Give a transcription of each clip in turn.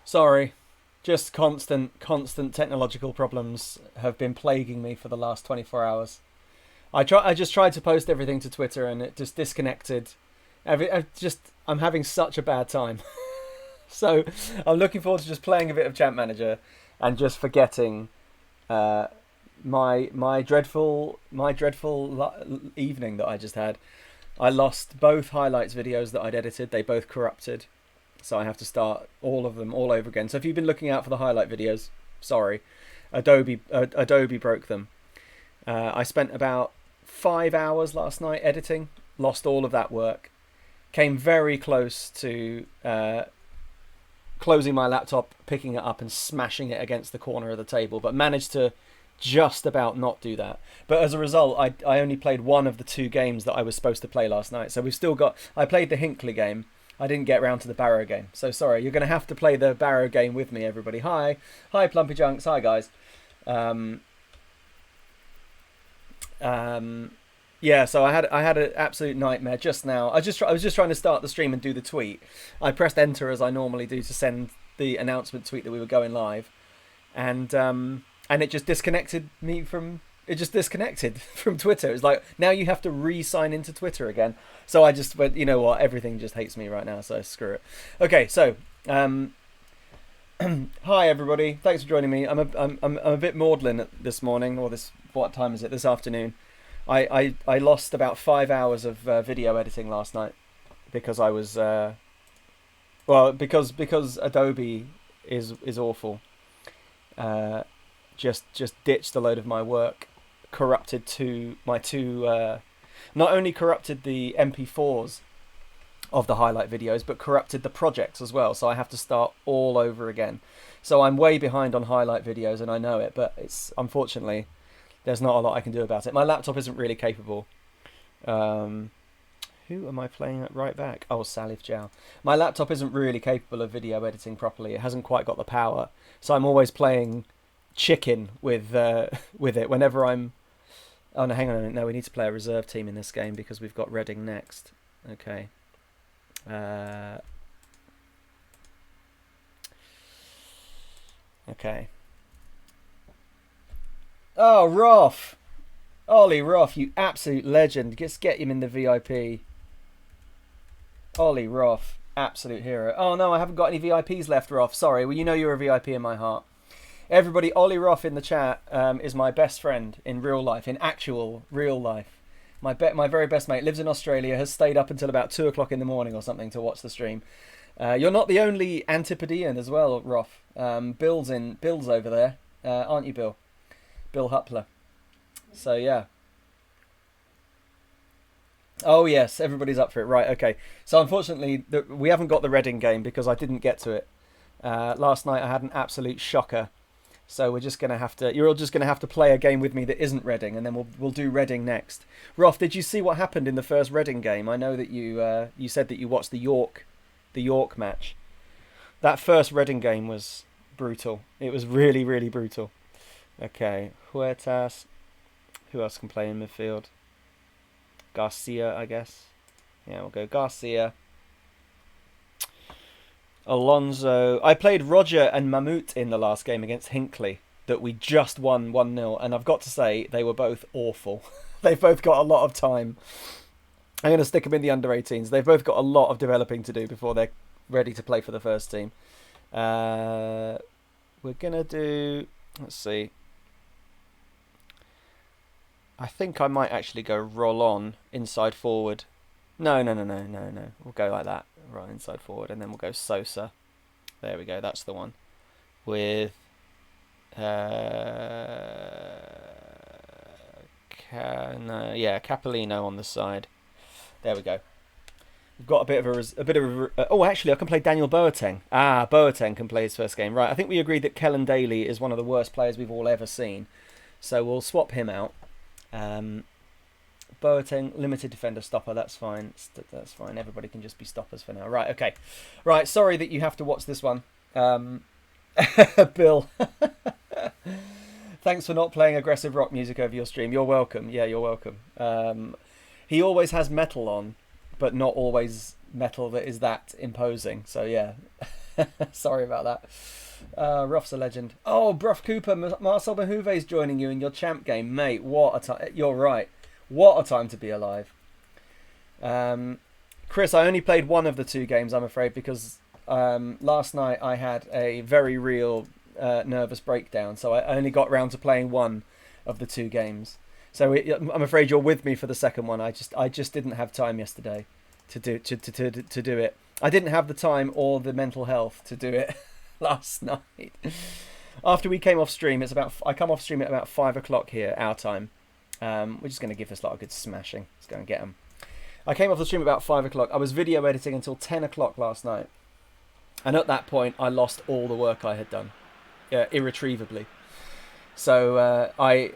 Sorry, just constant technological problems have been plaguing me for the last 24 hours. I just tried to post everything to Twitter and it just disconnected. I'm having such a bad time. So I'm looking forward to just playing a bit of Champ Manager and just forgetting my dreadful evening that I just had. I lost both highlights videos that I'd edited. They both corrupted. So I have to start all of them all over again. So if you've been looking out for the highlight videos, sorry. Adobe broke them. I spent about 5 hours last night editing. Lost all of that work. Came very close to closing my laptop, picking it up and smashing it against the corner of the table, but managed to just about not do that. But as a result, I only played one of the two games that I was supposed to play last night. So we've still got... I played the Hinkley game. I didn't get around to the Barrow game. So sorry, you're going to have to play the Barrow game with me, everybody. Hi, Plumpy Junks. Hi, guys. Yeah, so I had an absolute nightmare just now. I was just trying to start the stream and do the tweet. I pressed enter as I normally do to send the announcement tweet that we were going live, and it just disconnected me from. It just disconnected from Twitter. It's like, now you have to re-sign into Twitter again. So I just went, you know what? Everything just hates me right now, so screw it. Okay, so hi everybody. Thanks for joining me. I'm a bit maudlin this morning, or this, what time is it? This afternoon. I lost about 5 hours of video editing last night because I was because Adobe is awful. Just ditched a load of my work, corrupted not only corrupted the MP4s of the highlight videos, but corrupted the projects as well. So I have to start all over again. So I'm way behind on highlight videos, and I know it, but it's unfortunately there's not a lot I can do about it. My laptop isn't really capable. Who am I playing at right back? Oh, Salif Jow. My laptop isn't really capable of video editing properly. It hasn't quite got the power. So I'm always playing chicken with it whenever I'm... Oh, no, hang on a minute. No, we need to play a reserve team in this game because we've got Reading next. Okay. Okay. Oh, Roth! Ollie Roth, you absolute legend. Just get him in the VIP. Ollie Roth, absolute hero. Oh no, I haven't got any VIPs left, Roth. Sorry, well, you know you're a VIP in my heart. Everybody, Ollie Roth in the chat is my best friend in real life, in actual real life. My very best mate, lives in Australia, has stayed up until about 2 o'clock in the morning or something to watch the stream. You're not the only Antipodean as well, Roth. Bill's over there, aren't you, Bill? Bill Huppler. So yeah. Oh yes, everybody's up for it. Right, okay. So unfortunately, we haven't got the Reading game because I didn't get to it. Last night I had an absolute shocker. So we're just gonna have to. You're all just gonna have to play a game with me that isn't Reading, and then we'll do Reading next. Roth, did you see what happened in the first Reading game? I know that you said that you watched the York match. That first Reading game was brutal. It was really, really brutal. Okay, Huertas. Who else can play in midfield? Garcia, I guess. Yeah, we'll go Garcia. Alonso. I played Roger and Mammoet in the last game against Hinkley that we just won 1-0, and I've got to say they were both awful. They've both got a lot of time. I'm going to stick them in the under-18s. They've both got a lot of developing to do before they're ready to play for the first team. We're going to do... Let's see. I think I might actually go roll on inside forward. No. We'll go like that. Right, inside forward, and then we'll go Sosa. There we go, that's the one. With Capolino on the side. There we go. We've got a bit of a oh, actually, I can play Daniel Boateng. Boateng can play his first game. Right, I think we agreed that Kellen Daly is one of the worst players we've all ever seen. So we'll swap him out. Boateng, limited defender stopper, that's fine. That's fine. Everybody can just be stoppers for now. Right, okay. Right, sorry that you have to watch this one. Bill. Thanks for not playing aggressive rock music over your stream. You're welcome. Yeah, you're welcome. He always has metal on, but not always metal that is that imposing. So yeah. Sorry about that. Ruff's a legend. Oh, Bruff Cooper, Marcel Behuve's joining you in your champ game, mate. What a time! You're right. What a time to be alive. Chris, I only played one of the two games, I'm afraid, because last night I had a very real nervous breakdown, so I only got round to playing one of the two games. So I'm afraid you're with me for the second one. I just didn't have time yesterday to do it. I didn't have the time or the mental health to do it last night. After we came off stream, I come off stream at about 5 o'clock here, our time. We're just going to give this lot a good smashing. Let's go and get them. I came off the stream about 5 o'clock. I was video editing until 10 o'clock last night. And at that point, I lost all the work I had done. Irretrievably. So I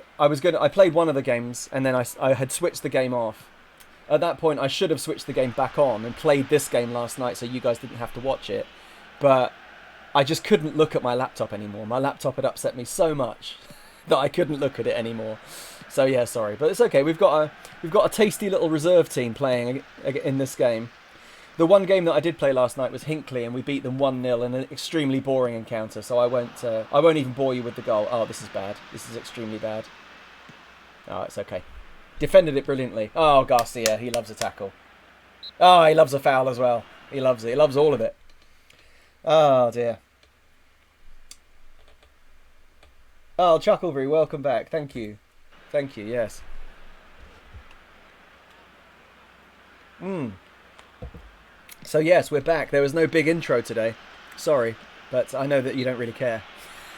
played one of the games, and then I had switched the game off. At that point, I should have switched the game back on and played this game last night so you guys didn't have to watch it. But I just couldn't look at my laptop anymore. My laptop had upset me so much that I couldn't look at it anymore. So yeah, sorry, but it's okay. We've got a tasty little reserve team playing in this game. The one game that I did play last night was Hinckley, and we beat them 1-0 in an extremely boring encounter. So I won't even bore you with the goal. Oh, this is bad. This is extremely bad. Oh, it's okay. Defended it brilliantly. Oh, Garcia, he loves a tackle. Oh, he loves a foul as well. He loves it. He loves all of it. Oh dear. Oh, Chuckleberry, welcome back. Thank you. Thank you, yes. So yes, we're back. There was no big intro today. Sorry, but I know that you don't really care.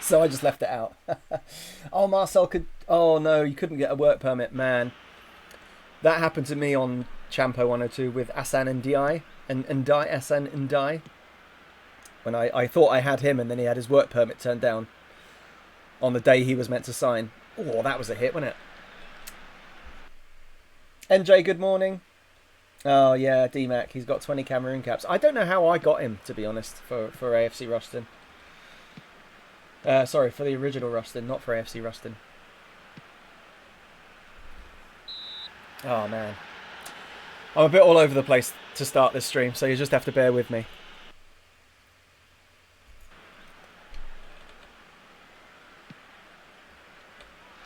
So I just left it out. Oh, Marcel could... Oh no, you couldn't get a work permit, man. That happened to me on Champo 102 with Asan Ndiaye. Asan Ndiaye. When I thought I had him, and then he had his work permit turned down on the day he was meant to sign. Oh, that was a hit, wasn't it? NJ, good morning. Oh, yeah, DMAC. He's got 20 Cameroon caps. I don't know how I got him, to be honest, for AFC Ruston. Sorry, for the original Ruston, not for AFC Ruston. Oh, man. I'm a bit all over the place to start this stream, so you just have to bear with me.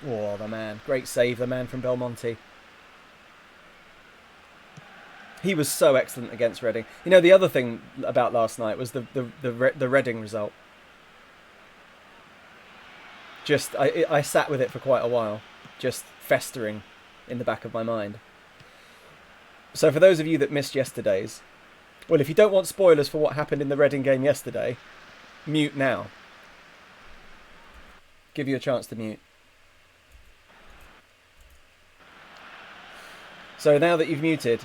Oh, the man. Great save, the man from Belmonte. He was so excellent against Reading. You know, the other thing about last night was the Reading result. Just, I sat with it for quite a while, just festering in the back of my mind. So for those of you that missed yesterday's, well, if you don't want spoilers for what happened in the Reading game yesterday, mute now. Give you a chance to mute. So now that you've muted,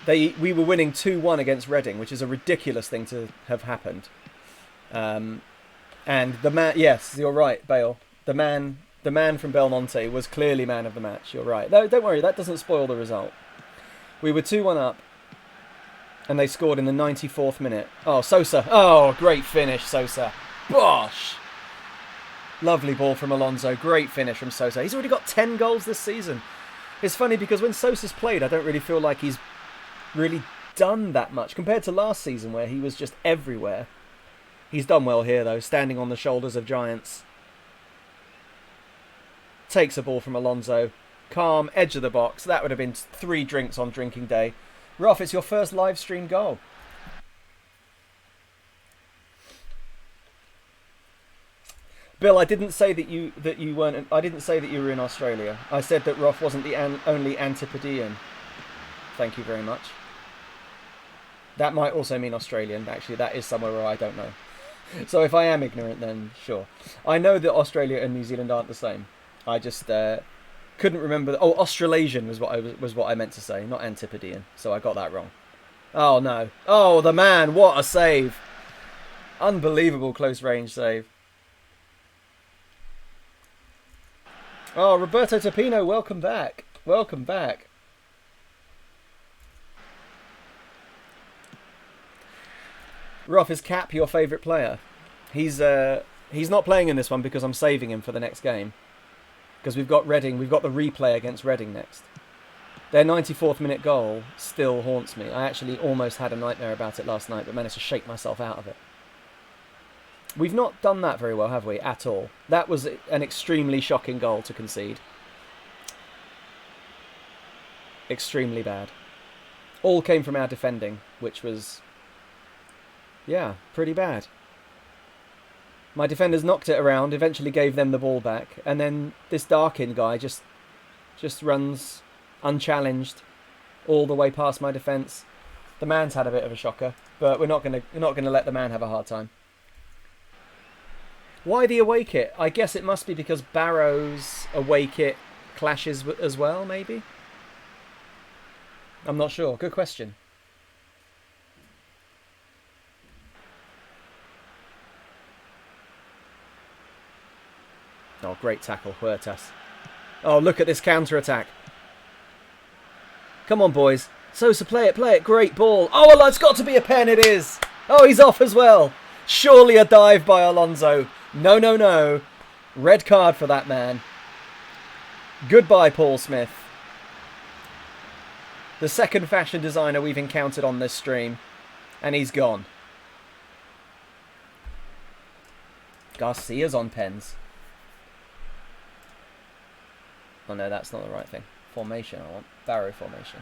we were winning 2-1 against Reading, which is a ridiculous thing to have happened. And the man, yes, you're right, Bale. The man from Belmonte was clearly man of the match. You're right. No, don't worry, that doesn't spoil the result. We were 2-1 up, and they scored in the 94th minute. Oh, Sosa. Oh, great finish, Sosa. Bosh! Lovely ball from Alonso. Great finish from Sosa. He's already got 10 goals this season. It's funny because when Sosa's played, I don't really feel like he's really done that much compared to last season where he was just everywhere. He's done well here though, standing on the shoulders of giants. Takes a ball from Alonso. Calm, edge of the box. That would have been 3 drinks on drinking day. Roth, it's your first live stream goal. Bill, I didn't say that you weren't. I didn't say that you were in Australia. I said that Roth wasn't the only Antipodean. Thank you very much. That might also mean Australian. Actually, that is somewhere where I don't know. So if I am ignorant, then sure. I know that Australia and New Zealand aren't the same. I just couldn't remember. Oh, Australasian was what I meant to say, not Antipodean. So I got that wrong. Oh no! Oh, the man! What a save! Unbelievable close range save. Oh, Roberto Tapino, welcome back. Welcome back. Roth, is Cap your favourite player? He's not playing in this one because I'm saving him for the next game. Because we've got Reading, we've got the replay against Reading next. Their 94th minute goal still haunts me. I actually almost had a nightmare about it last night, but managed to shake myself out of it. We've not done that very well, have we? At all. That was an extremely shocking goal to concede. Extremely bad. All came from our defending, which was, yeah, pretty bad. My defenders knocked it around, eventually gave them the ball back, and then this Darkin guy just runs unchallenged all the way past my defence. The man's had a bit of a shocker, but we're not gonna let the man have a hard time. Why the away kit? I guess it must be because Barrow's away kit clashes as well, maybe? I'm not sure. Good question. Oh, great tackle, Huertas. Oh, look at this counter-attack. Come on, boys. Sosa, play it. Great ball. Oh, well, it's got to be a pen. It is. Oh, he's off as well. Surely a dive by Alonso. No. Red card for that man. Goodbye, Paul Smith. The second fashion designer we've encountered on this stream. And he's gone. Garcia's on pens. Oh no, that's not the right thing. Formation, I want. Barrow formation.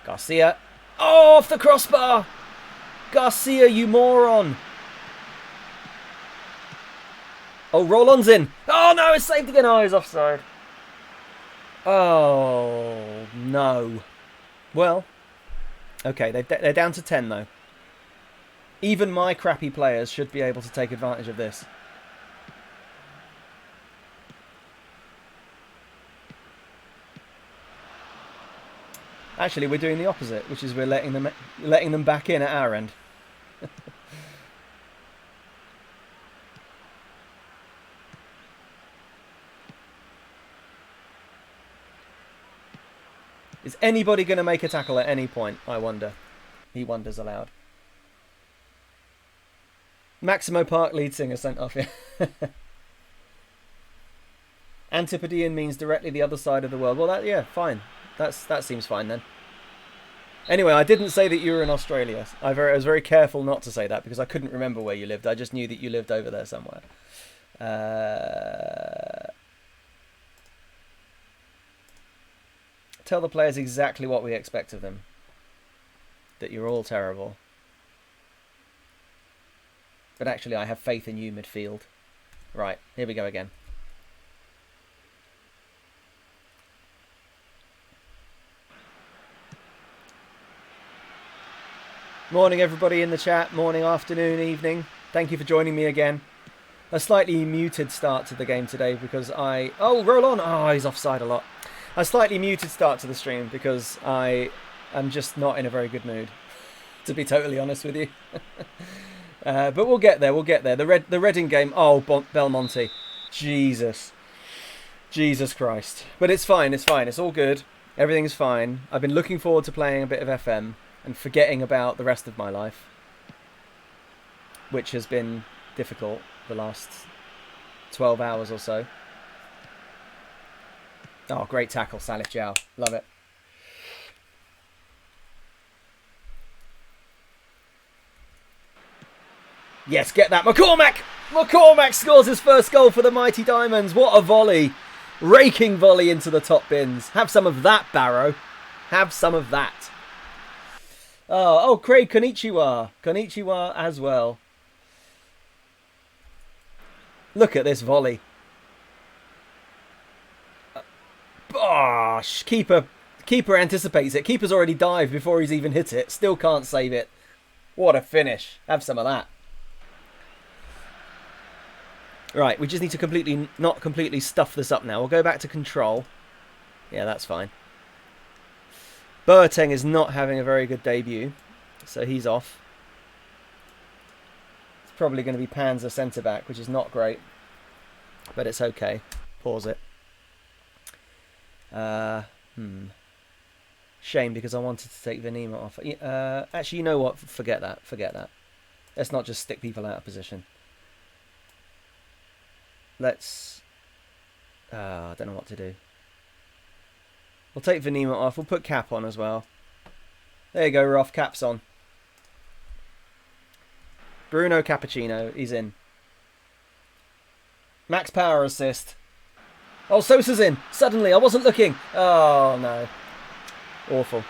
Garcia. Oh, off the crossbar! Garcia, you moron! Oh, Rollon's in. Oh no, it's saved again. Oh, he's offside. Oh, no. Well, okay, they're down to 10 though. Even my crappy players should be able to take advantage of this. Actually, we're doing the opposite, which is we're letting them back in at our end. Is anybody going to make a tackle at any point? I wonder. He wonders aloud. Maximo Park lead singer sent off here. Antipodean means directly the other side of the world. Well, yeah, fine. That seems fine then. Anyway, I didn't say that you were in Australia. I was very careful not to say that because I couldn't remember where you lived. I just knew that you lived over there somewhere. Tell the players exactly what we expect of them. That you're all terrible. But actually, I have faith in you, midfield. Right, here we go again. Morning, everybody in the chat. Morning, afternoon, evening. Thank you for joining me again. A slightly muted start to the game today because Oh, roll on! Oh, he's offside a lot. A slightly muted start to the stream because I am just not in a very good mood, to be totally honest with you. But we'll get there. The Reading game. Oh, Belmonte. Jesus Christ. But it's fine. It's all good. Everything's fine. I've been looking forward to playing a bit of FM and forgetting about the rest of my life, which has been difficult the last 12 hours or so. Oh, great tackle, Salif Jow. Love it. Yes, get that. McCormack scores his first goal for the Mighty Diamonds. What a volley. Raking volley into the top bins. Have some of that, Barrow. Have some of that. Oh, Craig, konnichiwa. Konnichiwa as well. Look at this volley. Bosh! Keeper anticipates it. Keeper's already dived before he's even hit it. Still can't save it. What a finish. Have some of that. Right, we just need to not completely stuff this up now. We'll go back to control. Yeah, that's fine. Boateng is not having a very good debut, so he's off. It's probably going to be Panzer centre-back, which is not great, but it's okay. Pause it. Shame, because I wanted to take Venema off. Actually, you know what? Forget that. Let's not just stick people out of position. Let's... I don't know what to do. We'll take Venema off. We'll put Cap on as well. There you go, Roth. Cap's on. Bruno Cappuccino, he's in. Max Power assist. Oh, Sosa's in. Suddenly, I wasn't looking. Oh, no. Awful.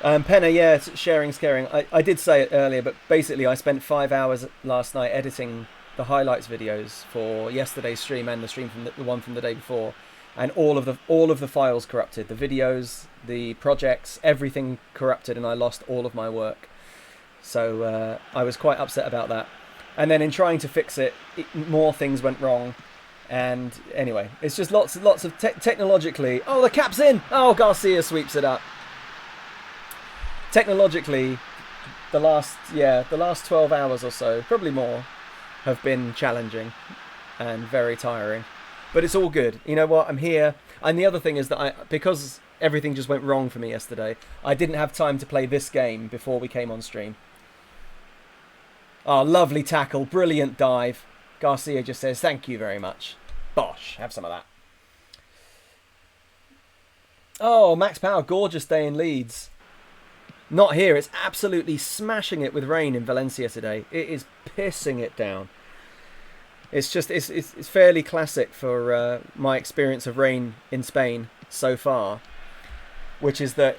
Penna, yeah, sharing's caring. I did say it earlier, but basically I spent 5 hours last night editing the highlights videos for yesterday's stream and the stream from the one from the day before, and all of the files corrupted. The videos, the projects, everything corrupted, and I lost all of my work. So I was quite upset about that. And then in trying to fix it, more things went wrong. And anyway, it's just lots of technologically. Oh, the cap's in. Oh, Garcia sweeps it up. Technologically, the last 12 hours or so, probably more, have been challenging and very tiring. But it's all good. You know what? I'm here. And the other thing is that because everything just went wrong for me yesterday, I didn't have time to play this game before we came on stream. Oh, lovely tackle. Brilliant dive. Garcia just says, thank you very much. Bosh. Have some of that. Oh, Max Power. Gorgeous day in Leeds. Not here. It's absolutely smashing it with rain in Valencia today. It is pissing it down. It's just it's fairly classic for my experience of rain in Spain so far, which is that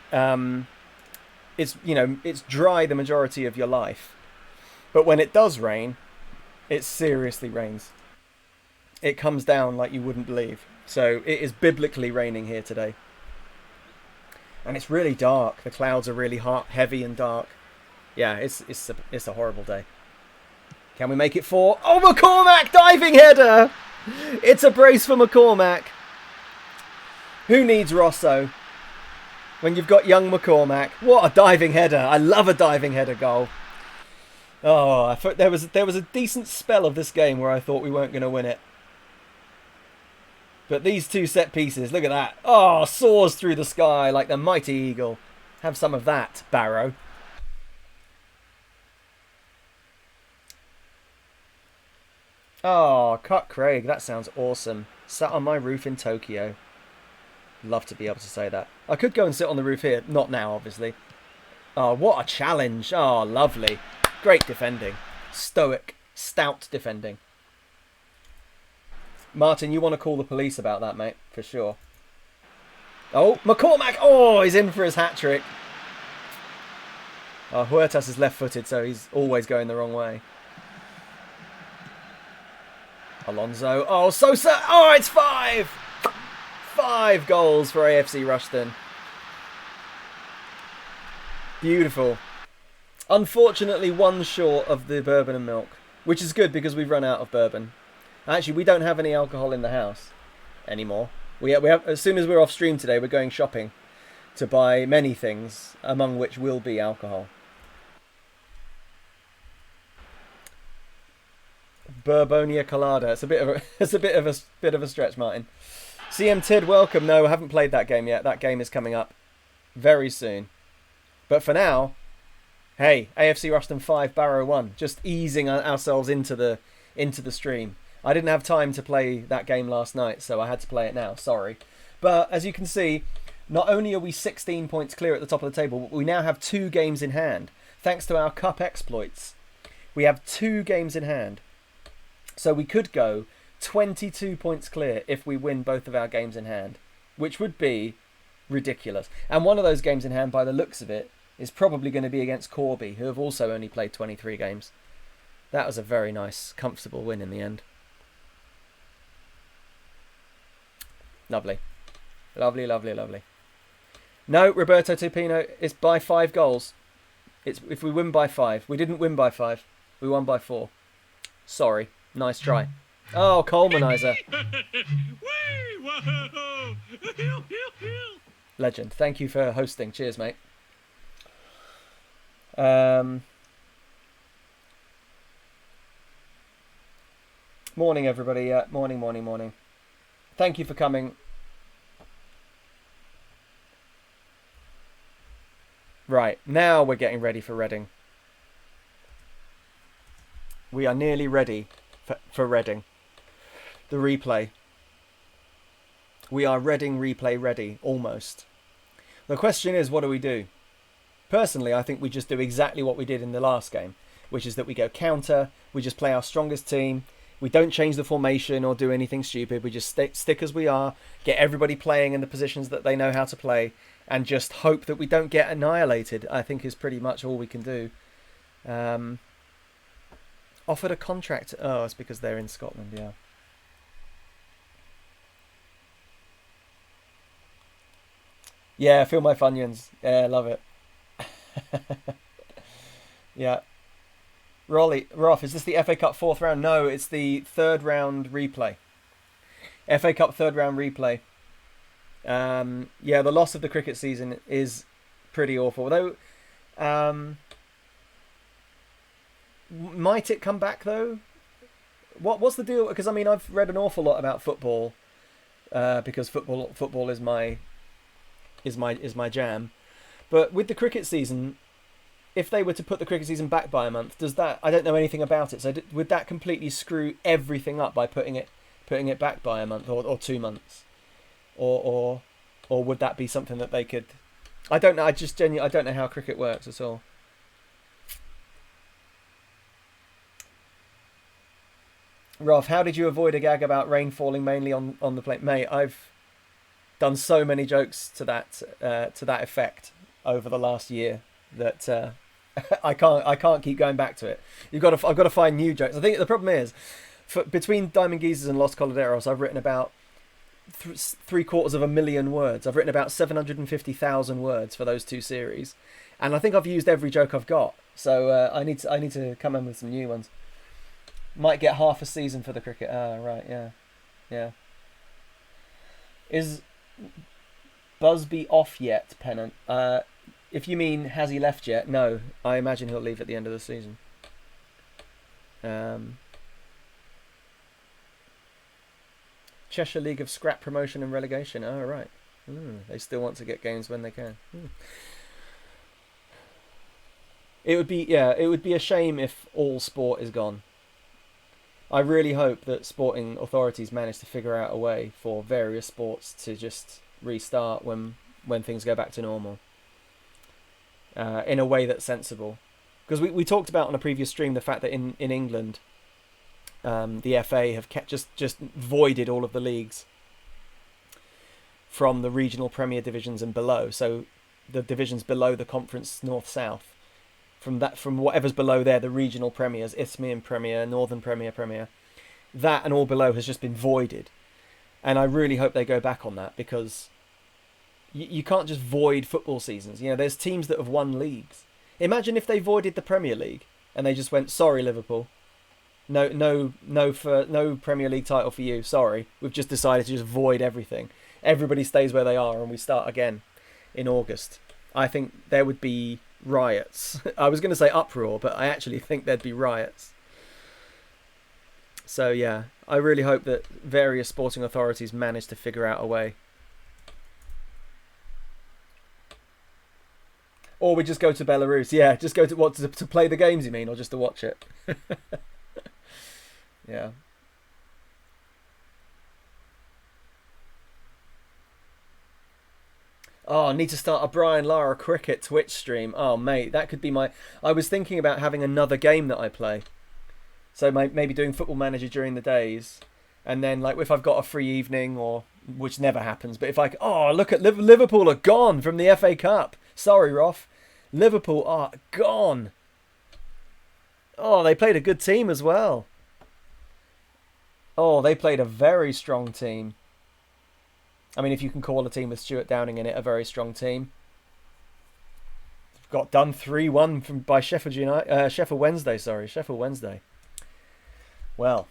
it's dry the majority of your life, but when it does rain, it seriously rains. It comes down like you wouldn't believe. So it is biblically raining here today. And it's really dark. The clouds are really hot, heavy and dark. Yeah, it's a horrible day. Can we make it 4? Oh, McCormack diving header! It's a brace for McCormack. Who needs Rosso when you've got young McCormack? What a diving header. I love a diving header goal. Oh, I thought there was a decent spell of this game where I thought we weren't going to win it. But these two set pieces, look at that. Oh, soars through the sky like the mighty eagle. Have some of that, Barrow. Oh, Cut Craig, that sounds awesome. Sat on my roof in Tokyo. Love to be able to say that. I could go and sit on the roof here. Not now, obviously. Oh, what a challenge. Oh, lovely. Great defending. Stoic, stout defending. Martin, you want to call the police about that, mate, for sure. Oh, McCormack! Oh, he's in for his hat-trick. Oh, Huertas is left-footed, so he's always going the wrong way. Alonso. Oh, Sosa! Oh, it's 5! 5 goals for AFC Rushden. Beautiful. Unfortunately, one short of the bourbon and milk, which is good because we've run out of bourbon. Actually, we don't have any alcohol in the house anymore. We have, as soon as we're off stream today, we're going shopping to buy many things, among which will be alcohol. Bourbonia Colada. It's a bit of a stretch, Martin. CM Tid, welcome. No, I haven't played that game yet. That game is coming up very soon. But for now, hey, AFC Rushden 5, Barrow 1. Just easing ourselves into the stream. I didn't have time to play that game last night, so I had to play it now. Sorry. But as you can see, not only are we 16 points clear at the top of the table, but we now have 2 games in hand. Thanks to our cup exploits. We have 2 games in hand. So we could go 22 points clear if we win both of our games in hand, which would be ridiculous. And one of those games in hand, by the looks of it, is probably going to be against Corby, who have also only played 23 games. That was a very nice, comfortable win in the end. Lovely. Lovely, lovely, lovely. No, Roberto Tupino, it's by 5 goals. It's if we win by 5. We didn't win by 5. We won by 4. Sorry. Nice try. Oh, Colemanizer. Legend. Thank you for hosting. Cheers, mate. Morning, everybody. Morning, morning, morning. Thank you for coming. Right, now we're getting ready for Reading. We are nearly ready for Reading. The replay. We are Reading replay ready, almost. The question is, what do we do? Personally, I think we just do exactly what we did in the last game. which is that we go counter, we just play our strongest team, we don't change the formation or do anything stupid, we just stick as we are, get everybody playing in the positions that they know how to play, and just hope that we don't get annihilated, I think is pretty much all we can do. Offered a contract. Oh, it's because they're in Scotland, yeah. Yeah, feel my Funyuns. Yeah, love it. Yeah. Roth, is this the FA Cup fourth round? No, it's the third round replay. FA Cup third round replay. Yeah, the loss of the cricket season is pretty awful. Though, might it come back though? What's the deal? Because I mean, I've read an awful lot about football, because football is my jam. But with the cricket season, if they were to put the cricket season back by a month, does that? I don't know anything about it. So would that completely screw everything up by putting it back by a month or 2 months, or would that be something that they could? I don't know. I don't know how cricket works at all. Rolf, how did you avoid a gag about rain falling mainly on the plane? Mate, I've done so many jokes to that effect over the last year that I can't keep going back to it. I've got to find new jokes. I think the problem is, between Diamond Geezers and Los Coladeros, I've written about 750,000 words. I've written about 750,000 words for those two series, and I think I've used every joke I've got. So I need to come in with some new ones. Might get half a season for the cricket. Ah, right, yeah. Is Busby off yet, Pennant? If you mean has he left yet? No, I imagine he'll leave at the end of the season. Cheshire League of Scrap promotion and relegation. Oh, right. They still want to get games when they can. It would be a shame if all sport is gone. I really hope that sporting authorities manage to figure out a way for various sports to just restart when things go back to normal, in a way that's sensible. Because we talked about on a previous stream the fact that in England, the FA have just voided all of the leagues from the regional Premier divisions and below. So the divisions below the Conference North-South. From whatever's below there, the regional premiers, Isthmian Premier, Northern Premier, that and all below has just been voided. And I really hope they go back on that, because you can't just void football seasons. You know, there's teams that have won leagues. Imagine if they voided the Premier League and they just went, sorry, Liverpool, no Premier League title for you. Sorry, we've just decided to just void everything. Everybody stays where they are and we start again in August. I think there would be riots. I was going to say uproar, but I actually think there'd be riots. So yeah, I really hope that various sporting authorities manage to figure out a way. Or we just go to Belarus. Yeah, just go to play the games, you mean, or just to watch it? Yeah. Oh, I need to start a Brian Lara cricket Twitch stream. Oh, mate, that could be my... I was thinking about having another game that I play. So maybe doing Football Manager during the days. And then, like, if I've got a free evening, or... which never happens, but if I... Oh, look at Liverpool are gone from the FA Cup. Sorry, Roth. Liverpool are gone. Oh, they played a good team as well. Oh, they played a very strong team. I mean, if you can call a team with Stuart Downing in it a very strong team. Got done 3-1 by Sheffield Wednesday. Sheffield Wednesday. Well.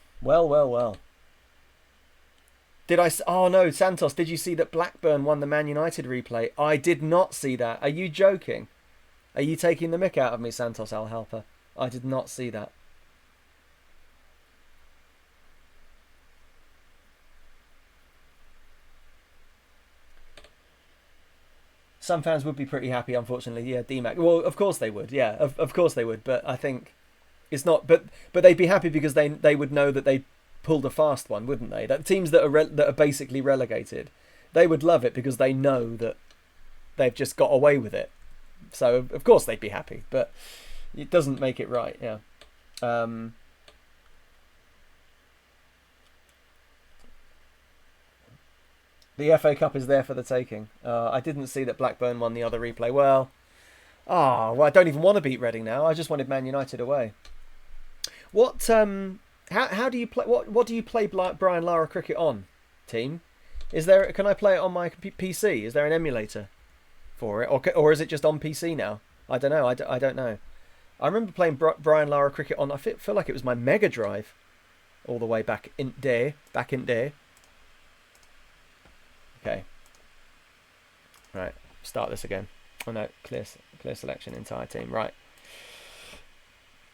Oh no, Santos, did you see that Blackburn won the Man United replay? I did not see that. Are you joking? Are you taking the mick out of me, Santos Alhelper? I did not see that. Some fans would be pretty happy, unfortunately. Yeah, DMAC. Well, of course they would. Yeah, of course they would. But I think it's not. But they'd be happy because they would know that they pulled a fast one, wouldn't they? That teams that are basically relegated, they would love it because they know that they've just got away with it. So of course they'd be happy. But It doesn't make it right, yeah. The FA Cup is there for the taking. I didn't see that Blackburn won the other replay. Well, I don't even want to beat Reading now. I just wanted Man United away. What? How do you play? What do you play Brian Lara cricket on, team? Is there? Can I play it on my PC? Is there an emulator for it, or is it just on PC now? I don't know. I don't know. I remember playing Brian Lara cricket on. I feel like it was my Mega Drive, all the way back in day. Okay. Right. Start this again. Oh no, clear selection, entire team. Right.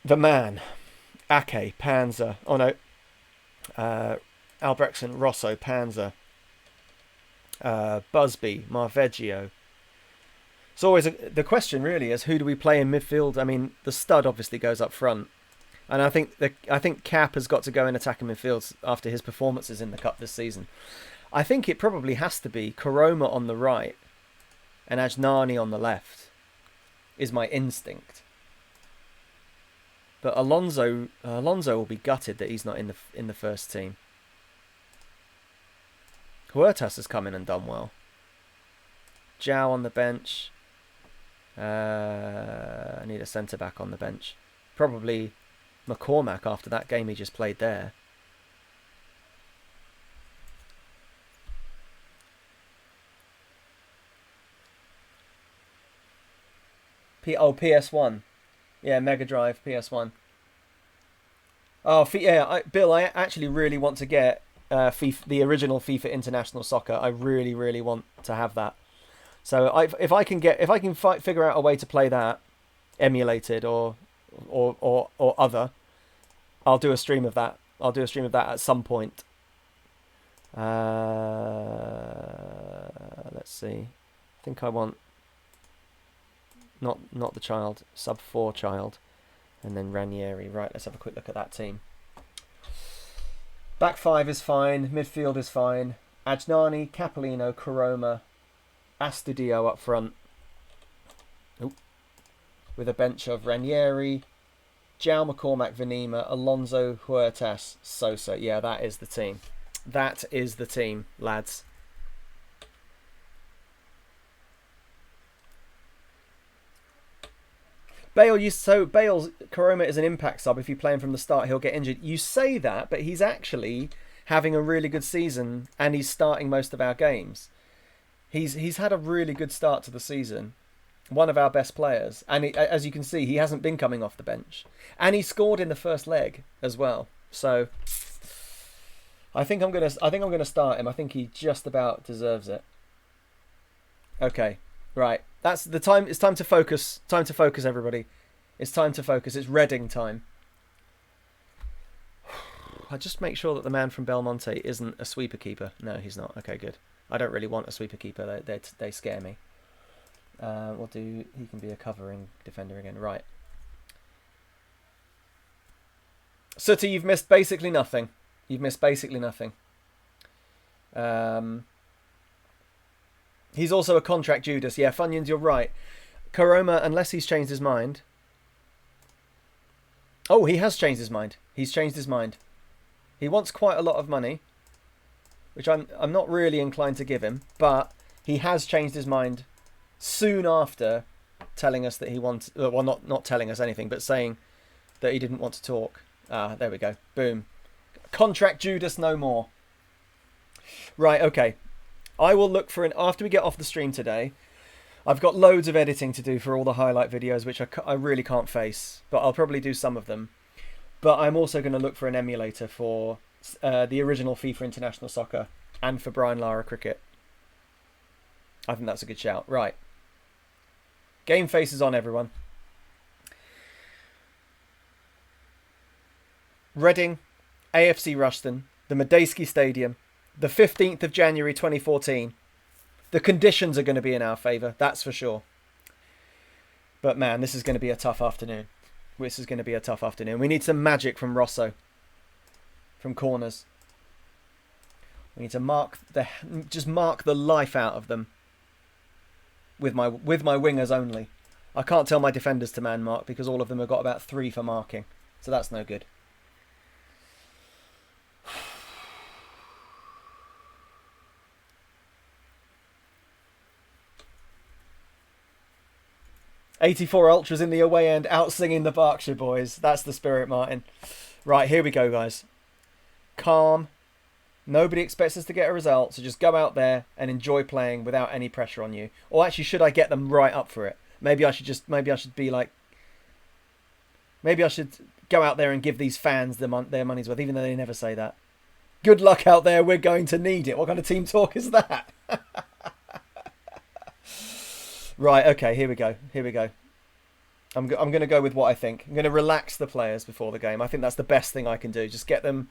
The man, Ake, Panzer. Oh no. Albrechtsen, Rosso, Panzer. Busby, Marveggio. It's always the question really is, who do we play in midfield? I mean, the stud obviously goes up front, and I think Cap has got to go in attacking midfield after his performances in the cup this season. I think it probably has to be Koroma on the right and Ajnani on the left, is my instinct. But Alonso will be gutted that he's not in the first team. Huertas has come in and done well. Zhao on the bench. I need a centre back on the bench. Probably McCormack after that game he just played there. PS1. Yeah, Mega Drive, PS1. Oh, yeah, Bill, I actually really want to get FIFA, the original FIFA International Soccer. I really, really want to have that. So if I can figure out a way to play that, emulated or other, I'll do a stream of that. I'll do a stream of that at some point. Let's see. I think I want not the child, sub 4 child, and then Ranieri. Right, let's have a quick look at that team. Back 5 is fine. Midfield is fine. Ajnani, Capolino, Koroma, Astudio up front. Ooh. With a bench of Ranieri, João, McCormack, Venema, Alonso, Huertas, Sosa. Yeah, that is the team. That is the team, lads. Bale's Koroma is an impact sub. If you play him from the start, he'll get injured. You say that, but he's actually having a really good season, and he's starting most of our games. He's had a really good start to the season. One of our best players, and as you can see, he hasn't been coming off the bench, and he scored in the first leg as well. So I think I'm gonna start him. I think he just about deserves it. Okay, right. That's the time. It's time to focus. Time to focus, everybody. It's time to focus. It's Reading time. I just make sure that the man from Belmonte isn't a sweeper keeper. No, he's not. Okay, good. I don't really want a sweeper keeper. They scare me. He can be a covering defender again. Right. Sooty, you've missed basically nothing. He's also a contract Judas. Yeah, Funyuns, you're right. Koroma, unless he's changed his mind. Oh, he has changed his mind. He's changed his mind. He wants quite a lot of money, which I'm not really inclined to give him, but he has changed his mind soon after telling us that he wants... Well, not telling us anything, but saying that he didn't want to talk. Ah, there we go. Boom. Contract Judas no more. Right, okay. I will look for after we get off the stream today, I've got loads of editing to do for all the highlight videos, which I really can't face, but I'll probably do some of them. But I'm also going to look for an emulator for the original FIFA International Soccer and for Brian Lara Cricket. I think that's a good shout. Right. Game face is on, everyone. Reading, AFC Rushden, the Medeski Stadium, the 15th of January 2014. The conditions are going to be in our favour, that's for sure. But man, this is going to be a tough afternoon. We need some magic from Rosso. From corners. We need to just mark the life out of them. With my wingers only. I can't tell my defenders to man mark because all of them have got about 3 for marking. So that's no good. '84 Ultras in the away end, out singing the Berkshire boys. That's the spirit, Martin. Right, here we go, guys. Calm. Nobody expects us to get a result, so just go out there and enjoy playing without any pressure on you. Or actually, should I get them right up for it? Maybe I should be like... Maybe I should go out there and give these fans their money's worth, even though they never say that. Good luck out there, we're going to need it. What kind of team talk is that? Right, okay, here we go. I'm going to go with what I think. I'm going to relax the players before the game. I think that's the best thing I can do. Just get them...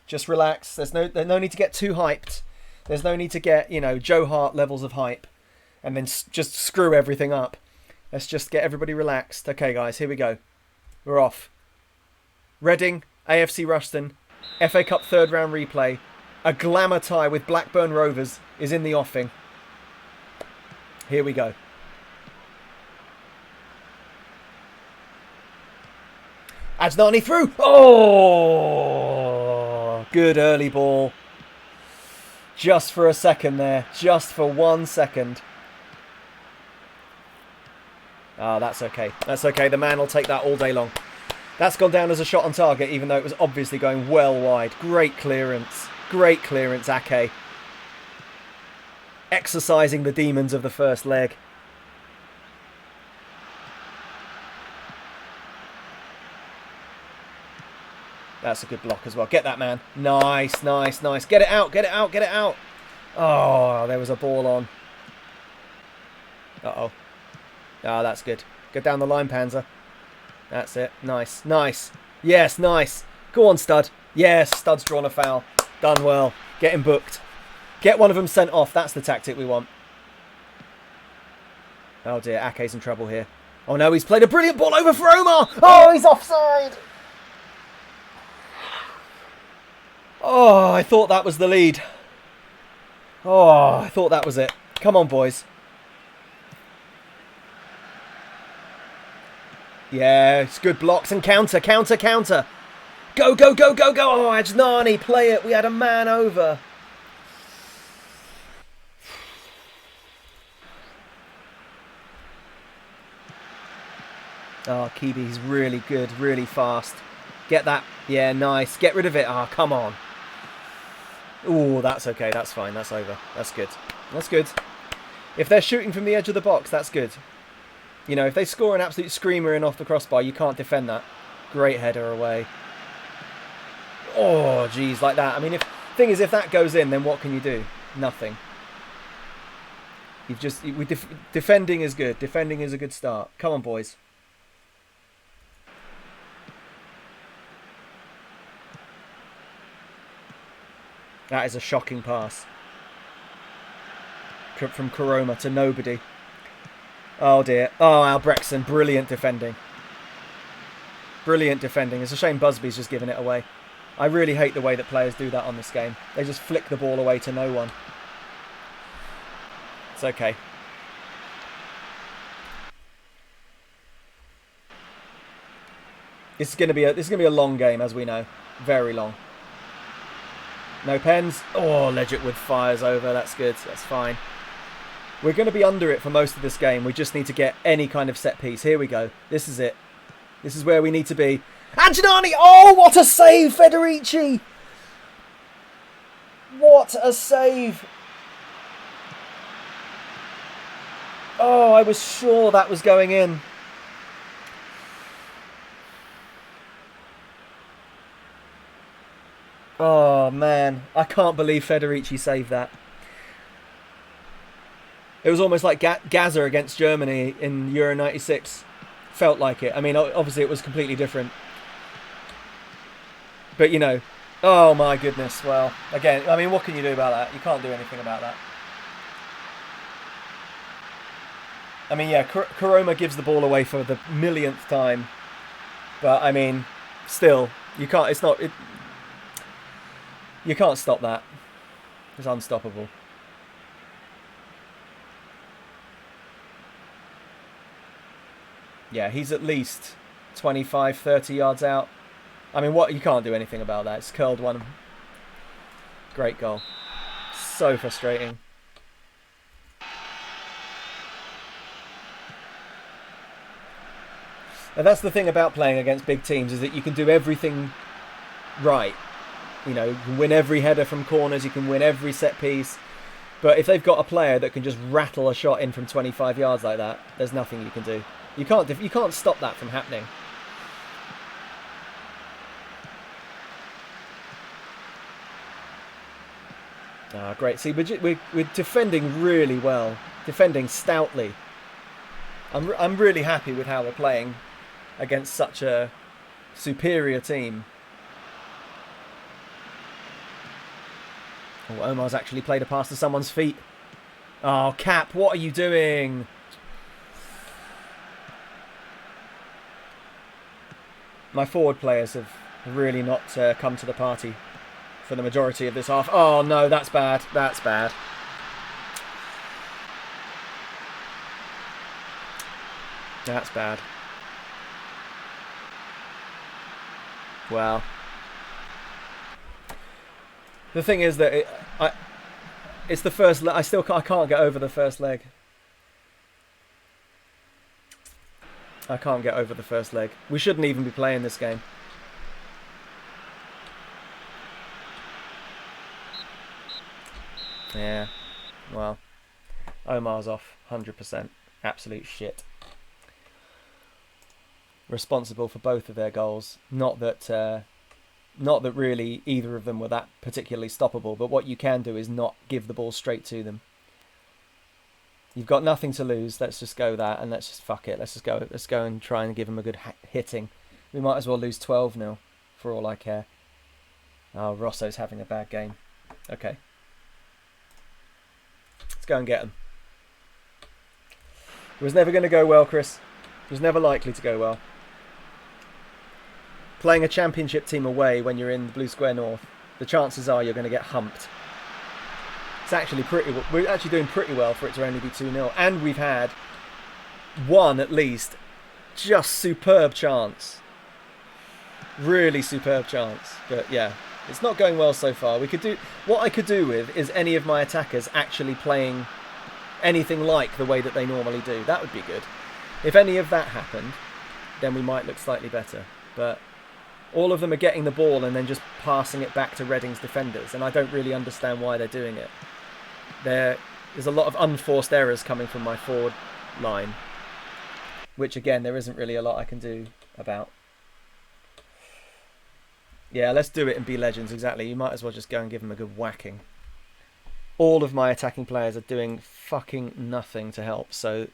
Just relax. There's no need to get too hyped. There's no need to get, Joe Hart levels of hype. And then just screw everything up. Let's just get everybody relaxed. Okay, guys, here we go. We're off. Reading, AFC Ruston, FA Cup third round replay. A glamour tie with Blackburn Rovers is in the offing. Here we go. Ajnani through. Oh, good early ball. Just for a second there. Just for 1 second. Oh, that's okay. That's okay. The man will take that all day long. That's gone down as a shot on target, even though it was obviously going well wide. Great clearance. Great clearance, Ake. Exercising the demons of the first leg. That's a good block as well. Get that, man. Nice, nice, nice. Get it out, get it out, get it out. Oh, there was a ball on. Uh-oh. Oh, that's good. Go down the line, Panzer. That's it. Nice, nice. Yes, nice. Go on, Stud. Yes, Stud's drawn a foul. Done well. Get him booked. Get one of them sent off. That's the tactic we want. Oh, dear. Ake's in trouble here. Oh, no. He's played a brilliant ball over for Omar. Oh, he's offside. Oh, I thought that was the lead. Oh, I thought that was it. Come on, boys. Yeah, it's good blocks and counter, counter, counter. Go, go, go, go, go. Oh, Ajnani, play it. We had a man over. Oh, Kibi's really good, really fast. Get that. Yeah, nice. Get rid of it. Oh, come on. Oh, that's okay. That's fine. That's over. That's good. That's good. If they're shooting from the edge of the box, that's good. You know, if they score an absolute screamer in off the crossbar, you can't defend that. Great header away. Oh, geez, like that. I mean, thing is, if that goes in, then what can you do? Nothing. Defending is good. Defending is a good start. Come on, boys. That is a shocking pass. From Karoma to nobody. Oh dear. Oh, Albrechtsen. Brilliant defending. Brilliant defending. It's a shame Busby's just given it away. I really hate the way that players do that on this game. They just flick the ball away to no one. It's okay. This is going to be a long game, as we know. Very long. No pens. Oh, Ledgetwood fires over. That's good. That's fine. We're going to be under it for most of this game. We just need to get any kind of set piece. Here we go. This is it. This is where we need to be. Ajnani! Oh, what a save, Federici! What a save! Oh, I was sure that was going in. Oh, man. I can't believe Federici saved that. It was almost like Gaza against Germany in Euro 96. Felt like it. I mean, obviously it was completely different. But, you know, oh my goodness. Well, again, I mean, what can you do about that? You can't do anything about that. I mean, yeah, Karoma gives the ball away for the millionth time. But, I mean, still, you can't, you can't stop that. It's unstoppable. Yeah, he's at least 25, 30 yards out. I mean, what? You can't do anything about that. It's curled one. Great goal. So frustrating. And that's the thing about playing against big teams, is that you can do everything right. You know, you can win every header from corners, you can win every set piece. But if they've got a player that can just rattle a shot in from 25 yards like that, there's nothing you can do. You can't stop that from happening. Ah, great. See, we're defending really well, defending stoutly. I'm really happy with how we're playing against such a superior team. Oh, Omar's actually played a pass to someone's feet. Oh, Cap, what are you doing? My forward players have really not come to the party for the majority of this half. Oh, no, that's bad. That's bad. That's bad. Well, the thing is that it's the first. I can't get over the first leg. I can't get over the first leg. We shouldn't even be playing this game. Yeah. Well, Omar's off 100%. Absolute shit. Responsible for both of their goals. Not that really either of them were that particularly stoppable, but what you can do is not give the ball straight to them. You've got nothing to lose. Let's just go that, and let's just fuck it. Let's go and try and give them a good hitting. We might as well lose 12-0 for all I care. Oh, Rosso's having a bad game. Okay. Let's go and get them. It was never going to go well, Chris. It was never likely to go well. Playing a championship team away when you're in the Blue Square North, the chances are you're going to get humped. It's actually we're actually doing pretty well for it to only be 2-0. And we've had one, at least, just superb chance. Really superb chance. But yeah, it's not going well so far. What I could do with is any of my attackers actually playing anything like the way that they normally do. That would be good. If any of that happened, then we might look slightly better. But all of them are getting the ball and then just passing it back to Reading's defenders, and I don't really understand why they're doing it. There's a lot of unforced errors coming from my forward line, which again, there isn't really a lot I can do about. Yeah, let's do it and be legends, exactly. You might as well just go and give them a good whacking. All of my attacking players are doing fucking nothing to help, so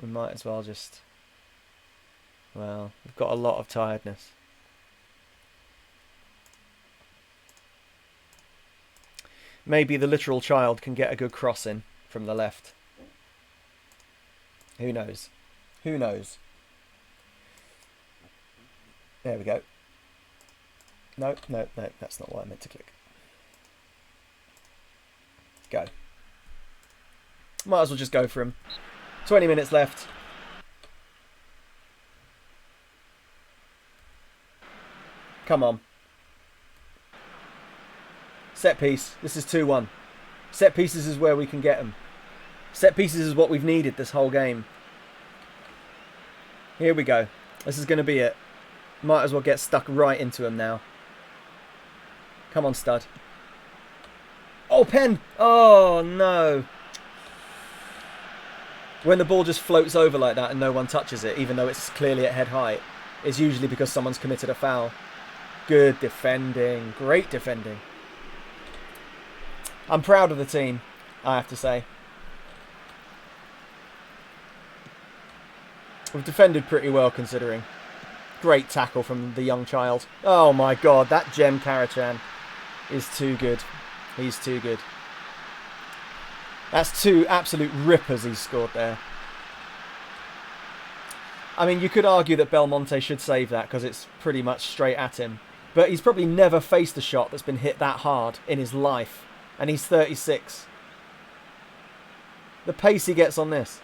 we might as well just... Well, we've got a lot of tiredness. Maybe the literal child can get a good cross in from the left. Who knows? Who knows? There we go. No, that's not what I meant to click. Go. Might as well just go for him. 20 minutes left. Come on. Set piece. This is 2-1. Set pieces is where we can get them. Set pieces is what we've needed this whole game. Here we go. This is going to be it. Might as well get stuck right into him now. Come on, stud. Oh, pen! Oh, no. When the ball just floats over like that and no one touches it, even though it's clearly at head height, it's usually because someone's committed a foul. Good defending. Great defending. I'm proud of the team, I have to say. We've defended pretty well, considering. Great tackle from the young child. Oh my god, that Jem Karachan is too good. He's too good. That's two absolute rippers he's scored there. I mean, you could argue that Belmonte should save that because it's pretty much straight at him. But he's probably never faced a shot that's been hit that hard in his life. And he's 36. The pace he gets on this.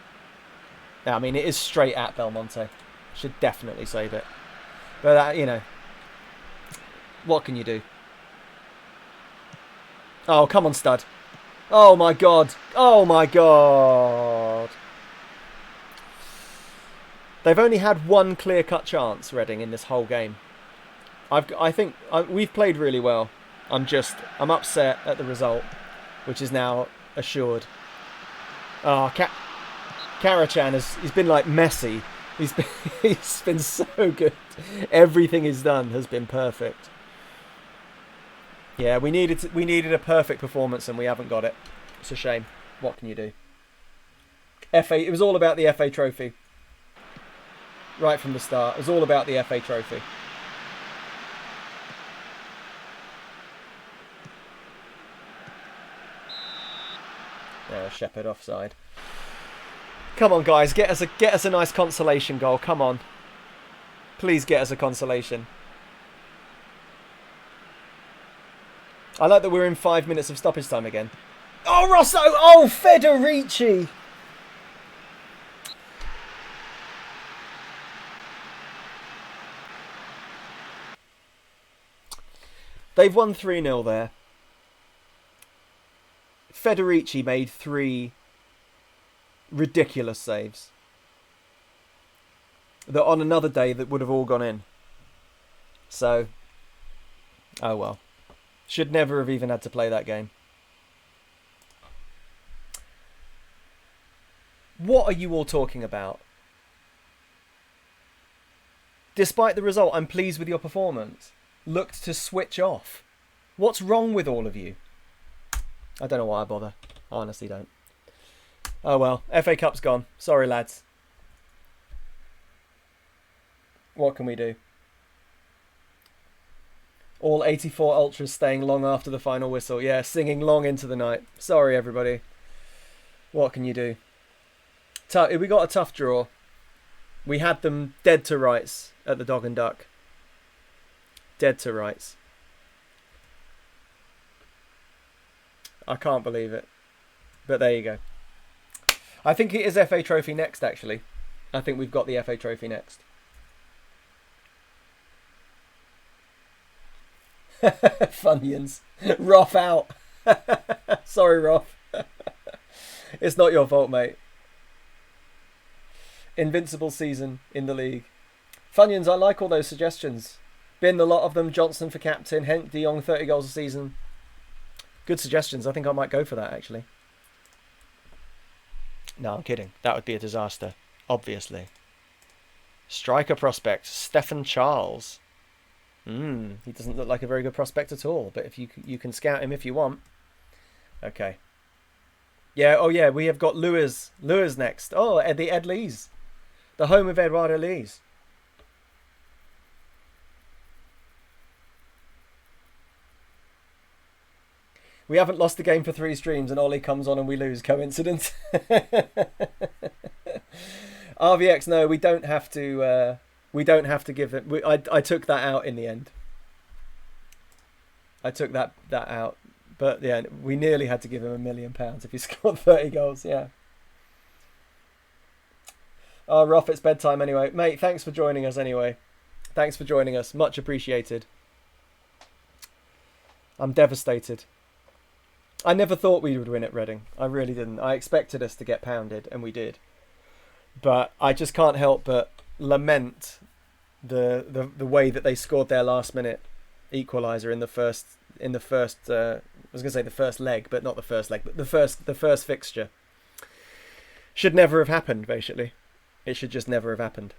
I mean, it is straight at Belmonte. Should definitely save it. But, you know, what can you do? Oh, come on, stud. Oh, my God. Oh, my God. They've only had one clear-cut chance, Reading, in this whole game. I think we've played really well. I'm upset at the result, which is now assured. Oh, Karachan he's been like Messi. He's been so good. Everything he's done has been perfect. Yeah, we needed a perfect performance and we haven't got it. It's a shame. What can you do? It was all about the FA Trophy. Right from the start. It was all about the FA Trophy. Yeah, Shepherd offside. Come on, guys, get us a nice consolation goal. Come on, please get us a consolation. I like that we're in 5 minutes of stoppage time again. Oh, Rosso! Oh, Federici! They've won 3-0 there. Federici made 3 ridiculous saves that on another day that would have all gone in. So, oh well. Should never have even had to play that game. What are you all talking about? Despite the result, I'm pleased with your performance. Looked to switch off. What's wrong with all of you? I don't know why I bother. I honestly don't. Oh well, FA Cup's gone. Sorry, lads. What can we do? All 84 ultras staying long after the final whistle. Yeah, singing long into the night. Sorry, everybody. What can you do? We got a tough draw. We had them dead to rights at the Dog and Duck. Dead to rights. I can't believe it. But there you go. I think it is FA Trophy next, actually. I think we've got the FA Trophy next. Funyuns. Roth out. Sorry, Roth. It's not your fault, mate. Invincible season in the league. Funyuns, I like all those suggestions. Bin the lot of them. Johnson for captain. Henk de Jong, 30 goals a season. Good suggestions. I think I might go for that, actually. No, I'm kidding. That would be a disaster, obviously. Striker prospect, Stephen Charles. He doesn't look like a very good prospect at all, but if you can scout him if you want. Okay. Yeah, oh yeah, we have got Lewis next. Oh, the Ed Lees. The home of Eduardo Lees. We haven't lost the game for 3 streams and Ollie comes on and we lose. Coincidence? RVX, no, we don't have to. We don't have to give it. I took that out in the end. I took that out, but yeah, we nearly had to give him £1 million if he scored 30 goals. Yeah. Oh, Roth, it's bedtime anyway, mate. Thanks for joining us anyway. Thanks for joining us. Much appreciated. I'm devastated. I never thought we would win at Reading. I really didn't. I expected us to get pounded, and we did. But I just can't help but lament the way that they scored their last minute equaliser in the first I was gonna say the first leg, but not the first leg, but the first fixture. Should never have happened, basically. It should just never have happened.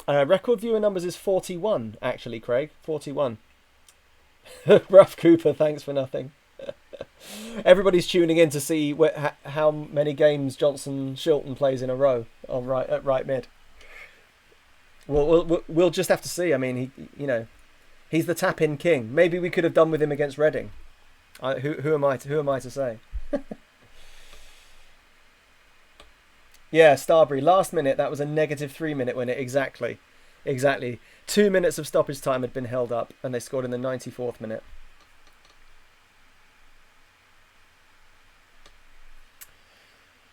Record viewer numbers is 41, actually, Craig. 41. Rough Cooper, thanks for nothing. Everybody's tuning in to see how many games Johnson Shilton plays in a row on at right mid. We'll just have to see. I mean, he's the tap-in king. Maybe we could have done with him against Reading. Who am I to say? Yeah, Starbury, last minute. That was a -3 minute winner. Exactly. 2 minutes of stoppage time had been held up, and they scored in the 94th minute.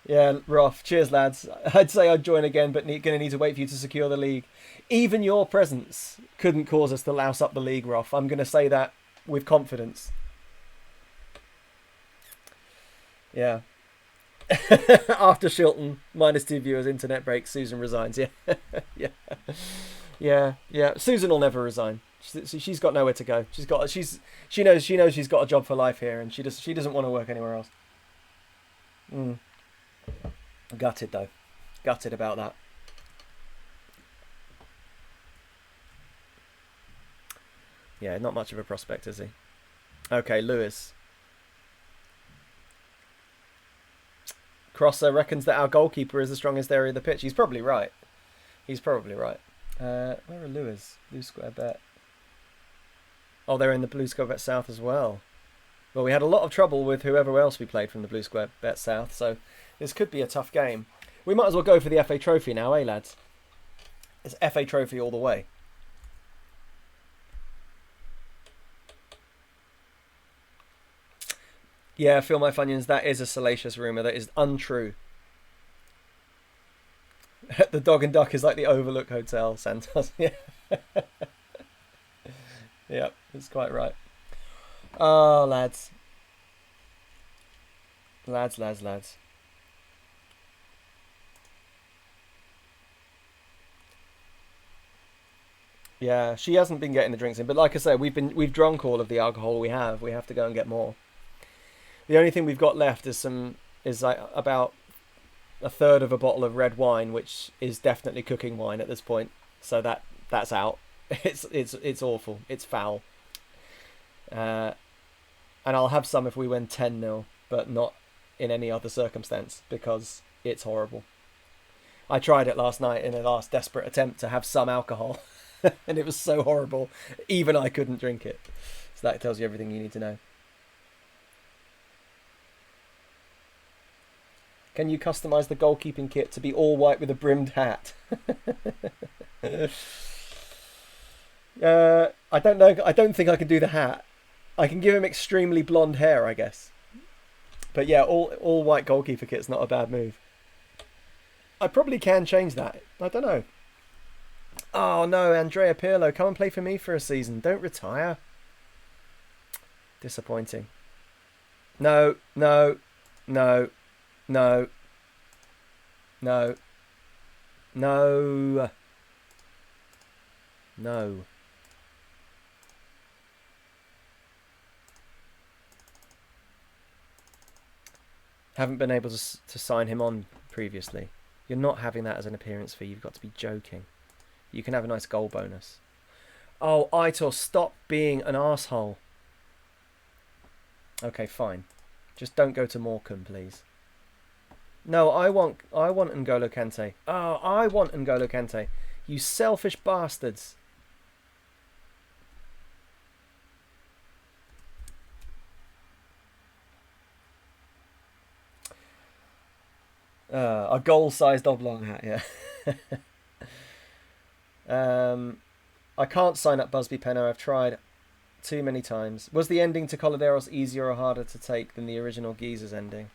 Yeah, Roth. Cheers, lads. I'd say I'd join again, but going to need to wait for you to secure the league. Even your presence couldn't cause us to louse up the league, Roth. I'm going to say that with confidence. Yeah. After Shilton, -2 viewers, internet breaks, Susan resigns. Yeah, yeah, yeah. Susan will never resign. She's got nowhere to go. She knows she's got a job for life here, and she doesn't want to work anywhere else. Gutted though, gutted about that. Yeah, not much of a prospect, is he? Okay, Lewis. Crosser reckons that our goalkeeper is the strongest area of the pitch. He's probably right. Where are Lewis? Blue Square Bet. Oh, they're in the Blue Square Bet South as well. Well, we had a lot of trouble with whoever else we played from the Blue Square Bet South, so this could be a tough game. We might as well go for the FA Trophy now, eh, lads? It's FA Trophy all the way. Yeah, Phil My Funyuns, that is a salacious rumour. That is untrue. The Dog and Duck is like the Overlook Hotel, Santos. Yeah. Yeah, that's quite right. Oh, lads. Lads. Yeah, she hasn't been getting the drinks in, but like I said, we've drunk all of the alcohol we have. We have to go and get more. The only thing we've got left is like about a third of a bottle of red wine, which is definitely cooking wine at this point. So that's out. It's awful. It's foul. And I'll have some if we win 10-0, but not in any other circumstance because it's horrible. I tried it last night in a last desperate attempt to have some alcohol, and it was so horrible. Even I couldn't drink it. So that tells you everything you need to know. Can you customise the goalkeeping kit to be all white with a brimmed hat? I don't know. I don't think I can do the hat. I can give him extremely blonde hair, I guess. But yeah, all white goalkeeper kit's not a bad move. I probably can change that. I don't know. Oh no, Andrea Pirlo, come and play for me for a season. Don't retire. Disappointing. No. Haven't been able to sign him on previously. You're not having that as an appearance fee. You've got to be joking. You can have a nice goal bonus. Oh, Aitor, stop being an arsehole. Okay, fine. Just don't go to Morecambe, please. No, I want N'Golo Kante. Oh, I want N'Golo Kante. You selfish bastards. A goal-sized oblong hat, yeah. I can't sign up Busby Penno. I've tried too many times. Was the ending to Coladeros easier or harder to take than the original Geezer's ending?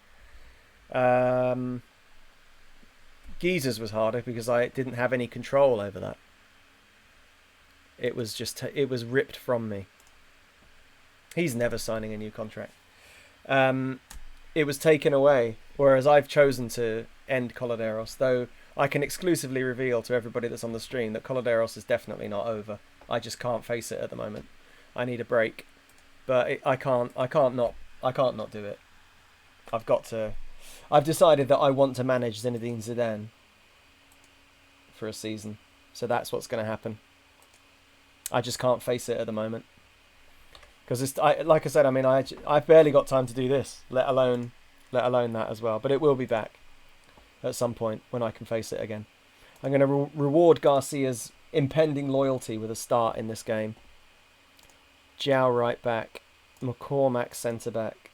Geezer's was harder because I didn't have any control over that. It was it was ripped from me. He's never signing a new contract. It was taken away, whereas I've chosen to end Coladeros, though I can exclusively reveal to everybody that's on the stream that Coladeros is definitely not over. I just can't face it at the moment. I need a break, but I can't not do it. I've decided that I want to manage Zinedine Zidane for a season, so that's what's going to happen. I just can't face it at the moment. Because like I said, I mean, I've barely got time to do this, let alone that as well. But it will be back at some point when I can face it again. I'm going to reward Garcia's impending loyalty with a start in this game. João right back, McCormack centre back,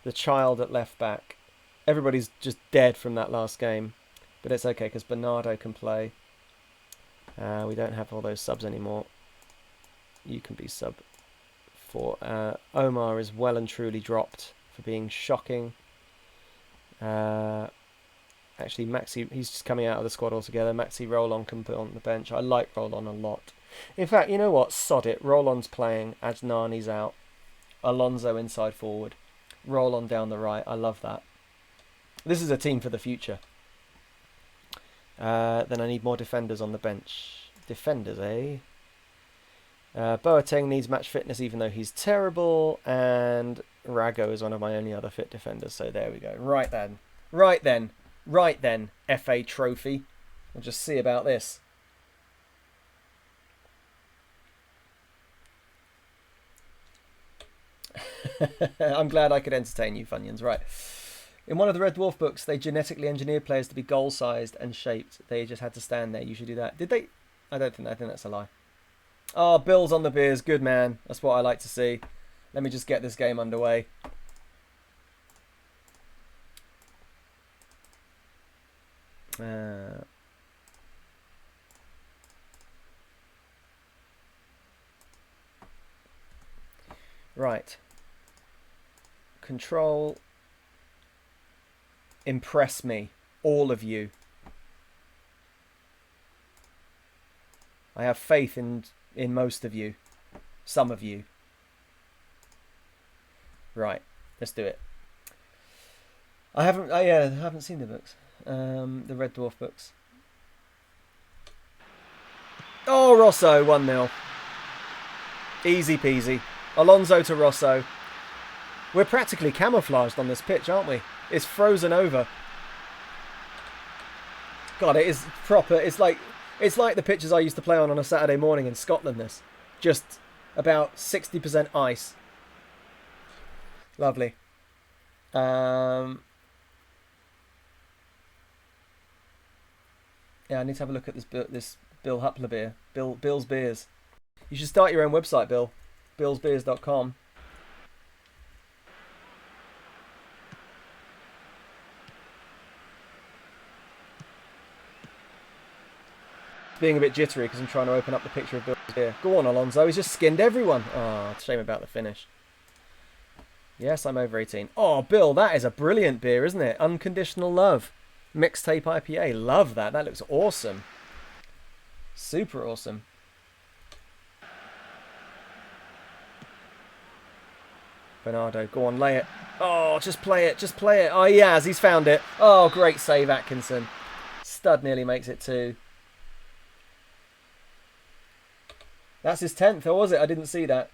the child at left back. Everybody's just dead from that last game, but it's okay because Bernardo can play. We don't have all those subs anymore. You can be sub. For Omar is well and truly dropped for being shocking. Actually, Maxi, he's just coming out of the squad altogether. Maxi Roll-On can put on the bench. I like Roll-On a lot. In fact, you know what? Sod it. Roll-On's playing. Ajnani's out. Alonso inside forward. Roll-On down the right. I love that. This is a team for the future. Then I need more defenders on the bench. Defenders, eh? Boateng needs match fitness even though he's terrible. And Rago is one of my only other fit defenders. So there we go. Right then. Right then. Right then, FA Trophy. We'll just see about this. I'm glad I could entertain you, Funyuns. Right. In one of the Red Dwarf books, they genetically engineered players to be goal-sized and shaped. They just had to stand there. You should do that. Did they? I don't think. I think that's a lie. Oh, Bill's on the beers. Good man. That's what I like to see. Let me just get this game underway. Right. Control. Impress me. All of you. I have faith in most of you. Some of you. Right. Let's do it. I haven't seen the books. The Red Dwarf books. Oh, Rosso, 1-0. Easy peasy. Alonso to Rosso. We're practically camouflaged on this pitch, aren't we? It's frozen over. God, it is proper. It's like the pitches I used to play on a Saturday morning in Scotland, this. Just about 60% ice. Lovely. Yeah, I need to have a look at this Bill Hupler beer. Bill's Beers. You should start your own website, Bill. BillsBeers.com. Being a bit jittery because I'm trying to open up the picture of Bill's beer. Go on, Alonso. He's just skinned everyone. Oh, shame about the finish. Yes, I'm over 18. Oh, Bill, that is a brilliant beer, isn't it? Unconditional Love. Mixtape IPA. Love that. That looks awesome. Super awesome. Bernardo, go on, lay it. Oh, just play it. Just play it. Oh, he has. He's found it. Oh, great save, Atkinson. Stud nearly makes it 2. That's his 10th, or was it? I didn't see that.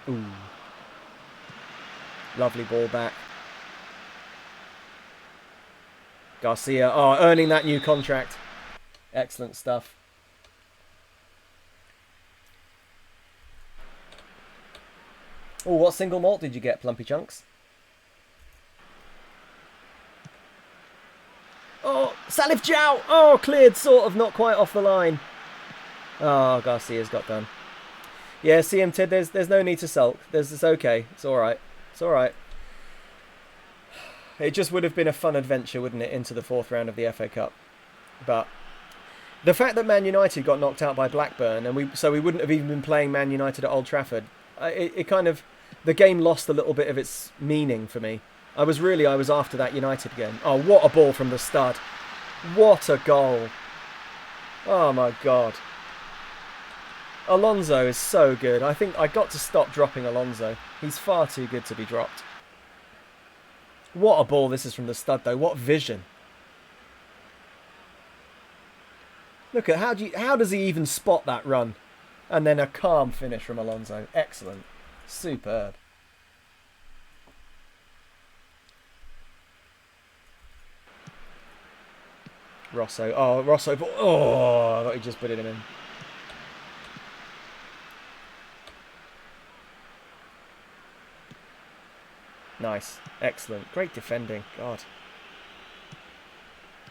Ooh. Lovely ball back. Garcia. Oh, earning that new contract. Excellent stuff. Oh, what single malt did you get, Plumpy Chunks? Oh, Salif Jow! Oh, cleared, sort of, not quite off the line. Oh, Garcia's got done. Yeah, CM Tid, there's no need to sulk. It's okay. It's alright. It's alright. It just would have been a fun adventure, wouldn't it, into the 4th round of the FA Cup. But the fact that Man United got knocked out by Blackburn, and we wouldn't have even been playing Man United at Old Trafford, it kind of, the game lost a little bit of its meaning for me. I was after that United game. Oh, what a ball from the stud. What a goal. Oh my God. Alonso is so good. I think I got to stop dropping Alonso. He's far too good to be dropped. What a ball this is from the stud though. What vision. Look at how does he even spot that run? And then a calm finish from Alonso. Excellent. Superb. Rosso. Oh, Rosso. Oh, I thought he just put it in. Nice. Excellent. Great defending. God.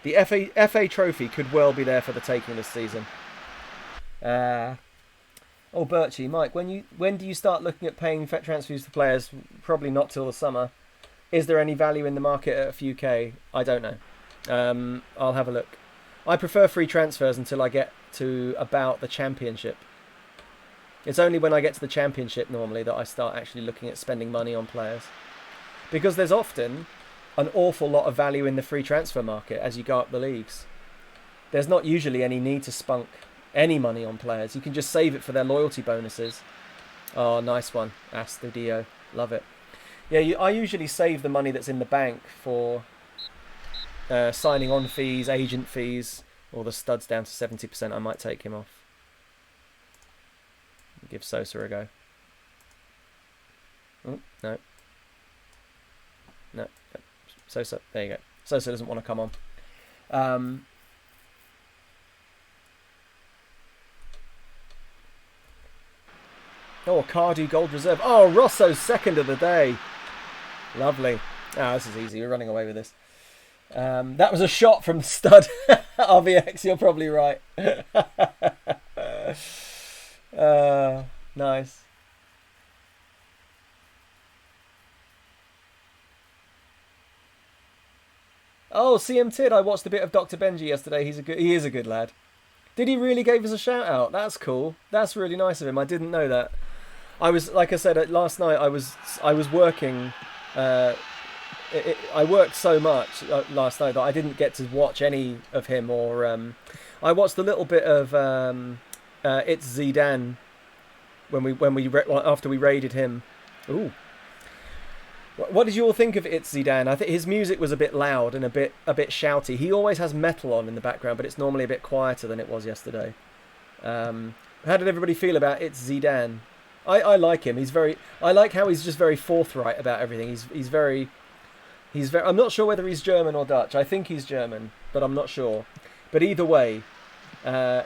The FA Trophy could well be there for the taking this season. Oh, Birchie, Mike, when do you start looking at paying transfers to players? Probably not till the summer. Is there any value in the market at a few K? I don't know. I'll have a look. I prefer free transfers until I get to about the Championship. It's only when I get to the Championship normally that I start actually looking at spending money on players. Because there's often an awful lot of value in the free transfer market as you go up the leagues. There's not usually any need to spunk any money on players. You can just save it for their loyalty bonuses. Oh, nice one, Astudio. Love it. Yeah, I usually save the money that's in the bank for signing on fees, agent fees, or the studs down to 70%. I might take him off. Give Sosa a go. Oh, no. No. Sosa, there you go. Sosa doesn't want to come on. Oh, Cardew Gold Reserve. Oh, Rosso's second of the day. Lovely. Ah, this is easy. We're running away with this. That was a shot from stud. RVX, you're probably right. Nice. Oh, CM Tid. I watched a bit of Dr. Benji yesterday. He is a good lad. Did he really give us a shout out? That's cool. That's really nice of him. I didn't know that. I was, like I said, last night I was working. I worked so much last night that I didn't get to watch any of him. Or I watched a little bit of It's Zidane after we raided him. Ooh. What did you all think of It's Zidane? I think his music was a bit loud and a bit shouty. He always has metal on in the background, but it's normally a bit quieter than it was yesterday. How did everybody feel about It's Zidane? I like him. I like how he's just very forthright about everything. He's very. I'm not sure whether he's German or Dutch. I think he's German, but I'm not sure. But either way,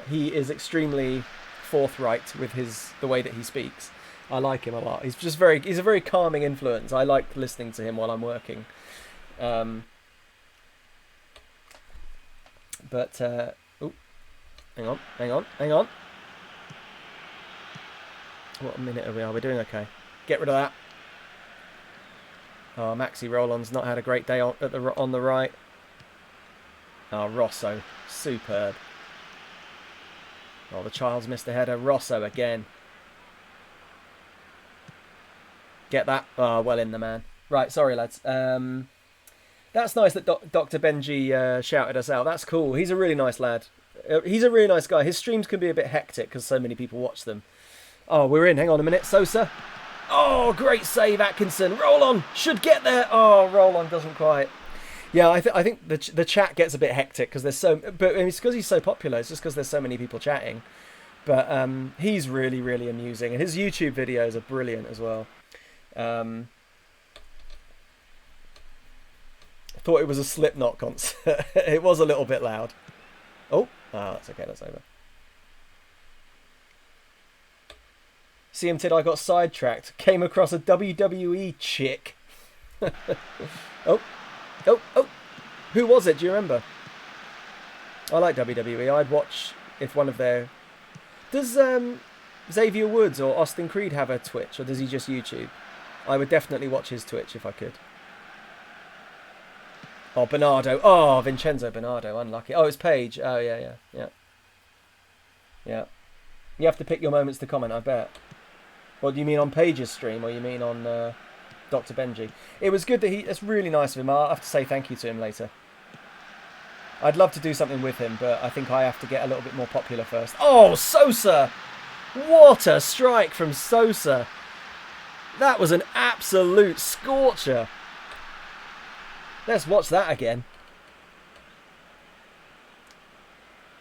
he is extremely forthright with the way that he speaks. I like him a lot. He's a very calming influence. I like listening to him while I'm working. But hang on. What minute are we? We're doing okay. Get rid of that. Oh, Maxi Roland's not had a great day on the right. Oh, Rosso, superb. Oh, the child's missed a header. Rosso again. Get that. Oh, well in the man. Right, sorry lads. That's nice that Dr. Benji shouted us out. That's cool. He's a really nice lad. He's a really nice guy. His streams can be a bit hectic because so many people watch them. Oh, we're in. Hang on a minute. Sosa. Oh, great save, Atkinson. Roll on. Should get there. Oh, roll on. Doesn't quite. Yeah, I think the chat gets a bit hectic because there's so. But it's because he's so popular. It's just because there's so many people chatting. But he's really, really amusing, and his YouTube videos are brilliant as well. I thought it was a Slipknot concert. It was a little bit loud. Oh, that's okay. That's over. CM Tid, I got sidetracked. Came across a WWE chick. Oh. Who was it? Do you remember? I like WWE. I'd watch if one of their... Does Xavier Woods or Austin Creed have a Twitch, or does he just YouTube? I would definitely watch his Twitch if I could. Oh, Bernardo. Oh, Vincenzo Bernardo. Unlucky. Oh, it's Paige. Oh, yeah. You have to pick your moments to comment, I bet. What do you mean on Paige's stream, or you mean on Dr. Benji? It was good that it's really nice of him. I'll have to say thank you to him later. I'd love to do something with him, but I think I have to get a little bit more popular first. Oh, Sosa! What a strike from Sosa! That was an absolute scorcher. Let's watch that again.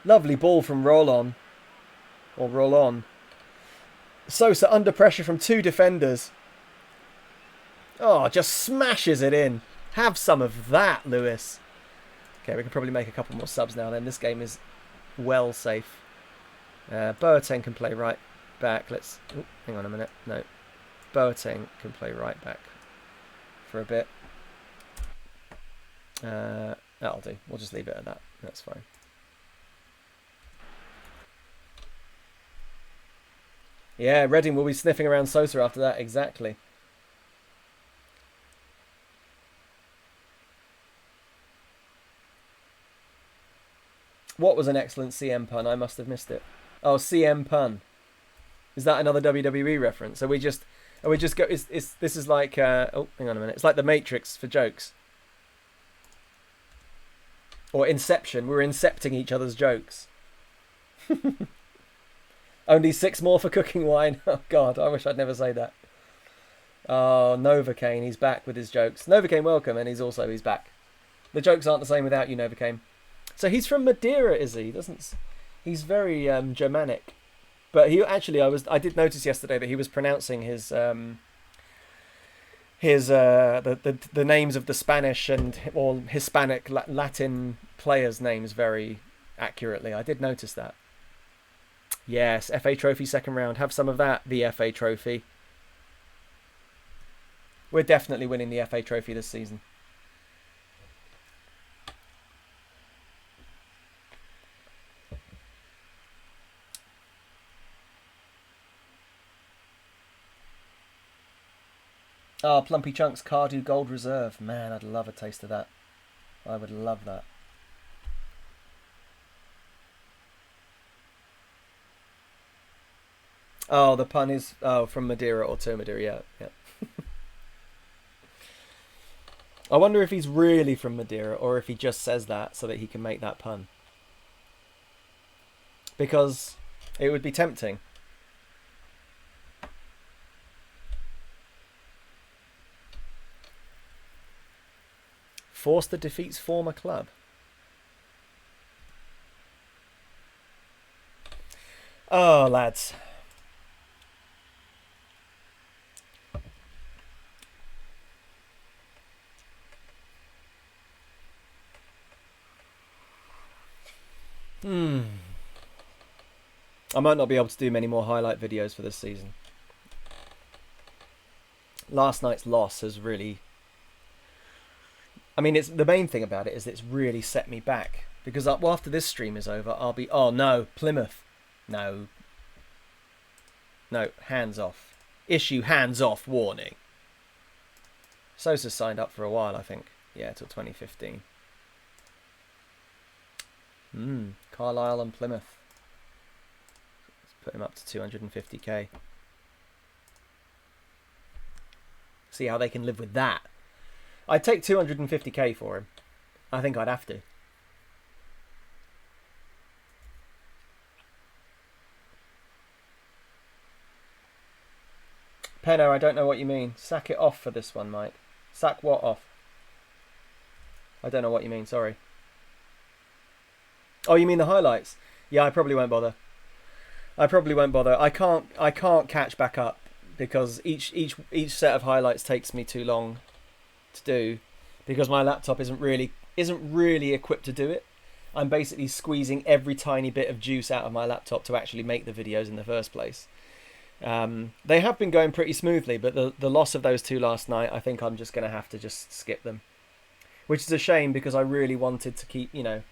Lovely ball from Roll-On. Or Roll-On. Sosa under pressure from two defenders. Oh, just smashes it in. Have some of that, Lewis. Okay, we can probably make a couple more subs now then. This game is well safe. Boateng can play right back. Hang on a minute. No. Boateng can play right back for a bit. That'll do. We'll just leave it at that. That's fine. Yeah, Reading will be sniffing around Sosa after that. Exactly. What was an excellent CM pun? I must have missed it. Oh, CM pun. Is that another WWE reference? Are we just go? This is like? Oh, hang on a minute. It's like the Matrix for jokes, or Inception. We're incepting each other's jokes. Only 6 more for cooking wine. Oh God, I wish I'd never say that. Oh, Novocaine, he's back with his jokes. Novocaine, welcome, and he's back. The jokes aren't the same without you, Novocaine. So he's from Madeira, is he? He's very Germanic. But he actually, I did notice yesterday that he was pronouncing his the names of the Spanish and or Hispanic Latin players' names very accurately. I did notice that. Yes, FA Trophy second round. Have some of that, the FA Trophy. We're definitely winning the FA Trophy this season. Ah, Plumpy Chunks Cardew Gold Reserve. Man, I'd love a taste of that. I would love that. Oh, the pun is from Madeira or to Madeira. Yeah. I wonder if he's really from Madeira or if he just says that so that he can make that pun. Because it would be tempting. Forster defeats former club. Oh, lads. I might not be able to do many more highlight videos for this season. Last night's loss has really... I mean, it's the main thing about it is it's really set me back. Because after this stream is over, I'll be... Oh, no, Plymouth. No. No, hands off. Issue hands off warning. Sosa's signed up for a while, I think. Yeah, till 2015. Carlisle and Plymouth. Let's put him up to 250k. See how they can live with that. I'd take 250k for him. I think I'd have to. Penno, I don't know what you mean. Sack it off for this one, Mike. Sack what off? I don't know what you mean, sorry. Oh, you mean the highlights? Yeah, I probably won't bother. I can't catch back up because each set of highlights takes me too long to do because my laptop isn't really equipped to do it. I'm basically squeezing every tiny bit of juice out of my laptop to actually make the videos in the first place. They have been going pretty smoothly, but the loss of those two last night, I think I'm just going to have to just skip them, which is a shame because I really wanted to keep, you know,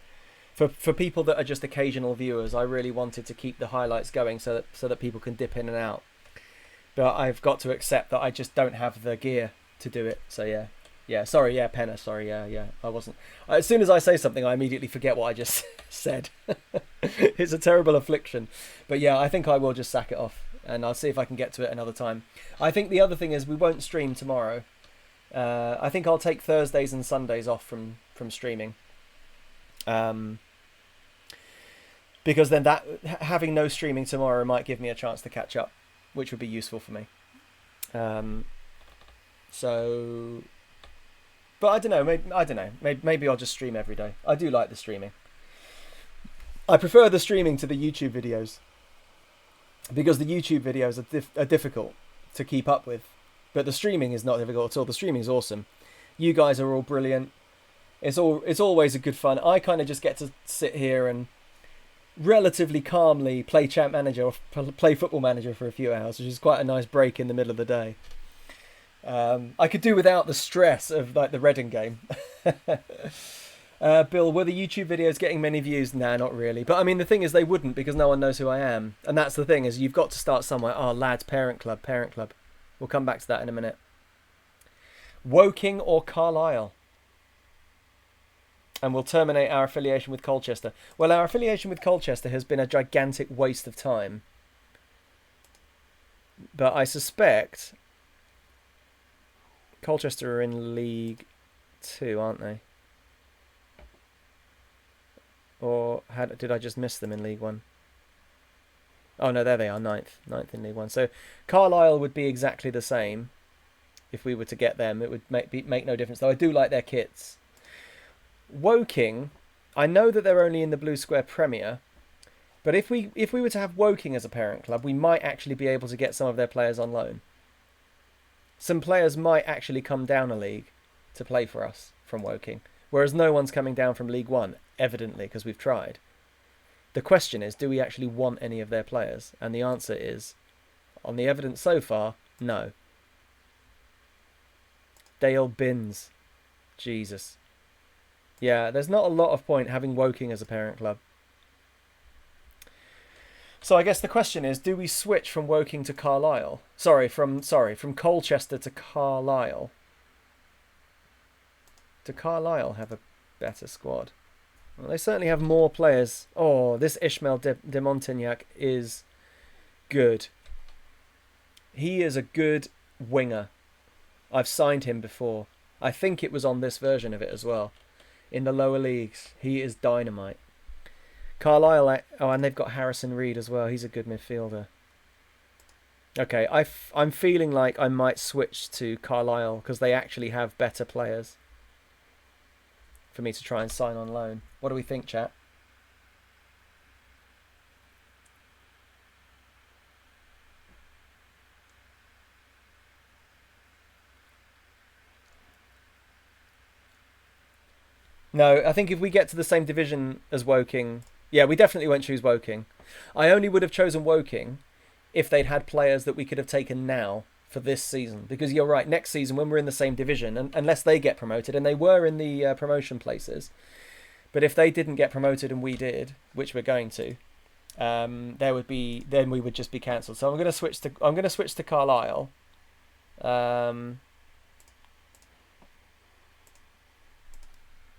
for people that are just occasional viewers, I really wanted to keep the highlights going so that people can dip in and out. But I've got to accept that I just don't have the gear to do it. So yeah, sorry, yeah, Penna, sorry, yeah, I wasn't. As soon as I say something, I immediately forget what I just said. It's a terrible affliction. But yeah, I think I will just sack it off, and I'll see if I can get to it another time. I think the other thing is we won't stream tomorrow. I think I'll take Thursdays and Sundays off from streaming. Because then having no streaming tomorrow might give me a chance to catch up, which would be useful for me. So, but I don't know. Maybe I'll just stream every day. I do like the streaming. I prefer the streaming to the YouTube videos because the YouTube videos are difficult to keep up with, but the streaming is not difficult at all. The streaming is awesome. You guys are all brilliant. It's always a good fun. I kind of just get to sit here and relatively calmly play Champ Manager or play Football Manager for a few hours, which is quite a nice break in the middle of the day. I could do without the stress of like the Reading game. Bill, were the YouTube videos getting many views? Nah, not really. But I mean, the thing is, they wouldn't because no one knows who I am, and that's the thing is you've got to start somewhere. Oh, lads, Parent Club. We'll come back to that in a minute. Woking or Carlisle? And we'll terminate our affiliation with Colchester. Well, our affiliation with Colchester has been a gigantic waste of time. But I suspect Colchester are in League 2, aren't they? Or did I just miss them in League 1? Oh no, there they are, ninth in League 1. So Carlisle would be exactly the same if we were to get them. It would make no difference, though I do like their kits. Woking, I know that they're only in the Blue Square Premier, but if we were to have Woking as a parent club, we might actually be able to get some of their players on loan. Some players might actually come down a league to play for us from Woking, whereas no one's coming down from League 1, evidently, because we've tried. The question is, do we actually want any of their players? And the answer is, on the evidence so far, no. Dale Binns. Jesus. Yeah, there's not a lot of point having Woking as a parent club. So I guess the question is, do we switch from Woking to Carlisle? From Colchester to Carlisle. Do Carlisle have a better squad? Well, they certainly have more players. Oh, this Ishmael de Montignac is good. He is a good winger. I've signed him before. I think it was on this version of it as well. In the lower leagues, he is dynamite. Carlisle, oh, and they've got Harrison Reed as well. He's a good midfielder. Okay, I'm feeling like I might switch to Carlisle because they actually have better players for me to try and sign on loan. What do we think, chat? No, I think if we get to the same division as Woking, yeah, we definitely won't choose Woking. I only would have chosen Woking if they'd had players that we could have taken now for this season. Because you're right, next season when we're in the same division, and unless they get promoted, and they were in the promotion places, but if they didn't get promoted and we did, which we're going to, then we would just be cancelled. So I'm going to switch to Carlisle.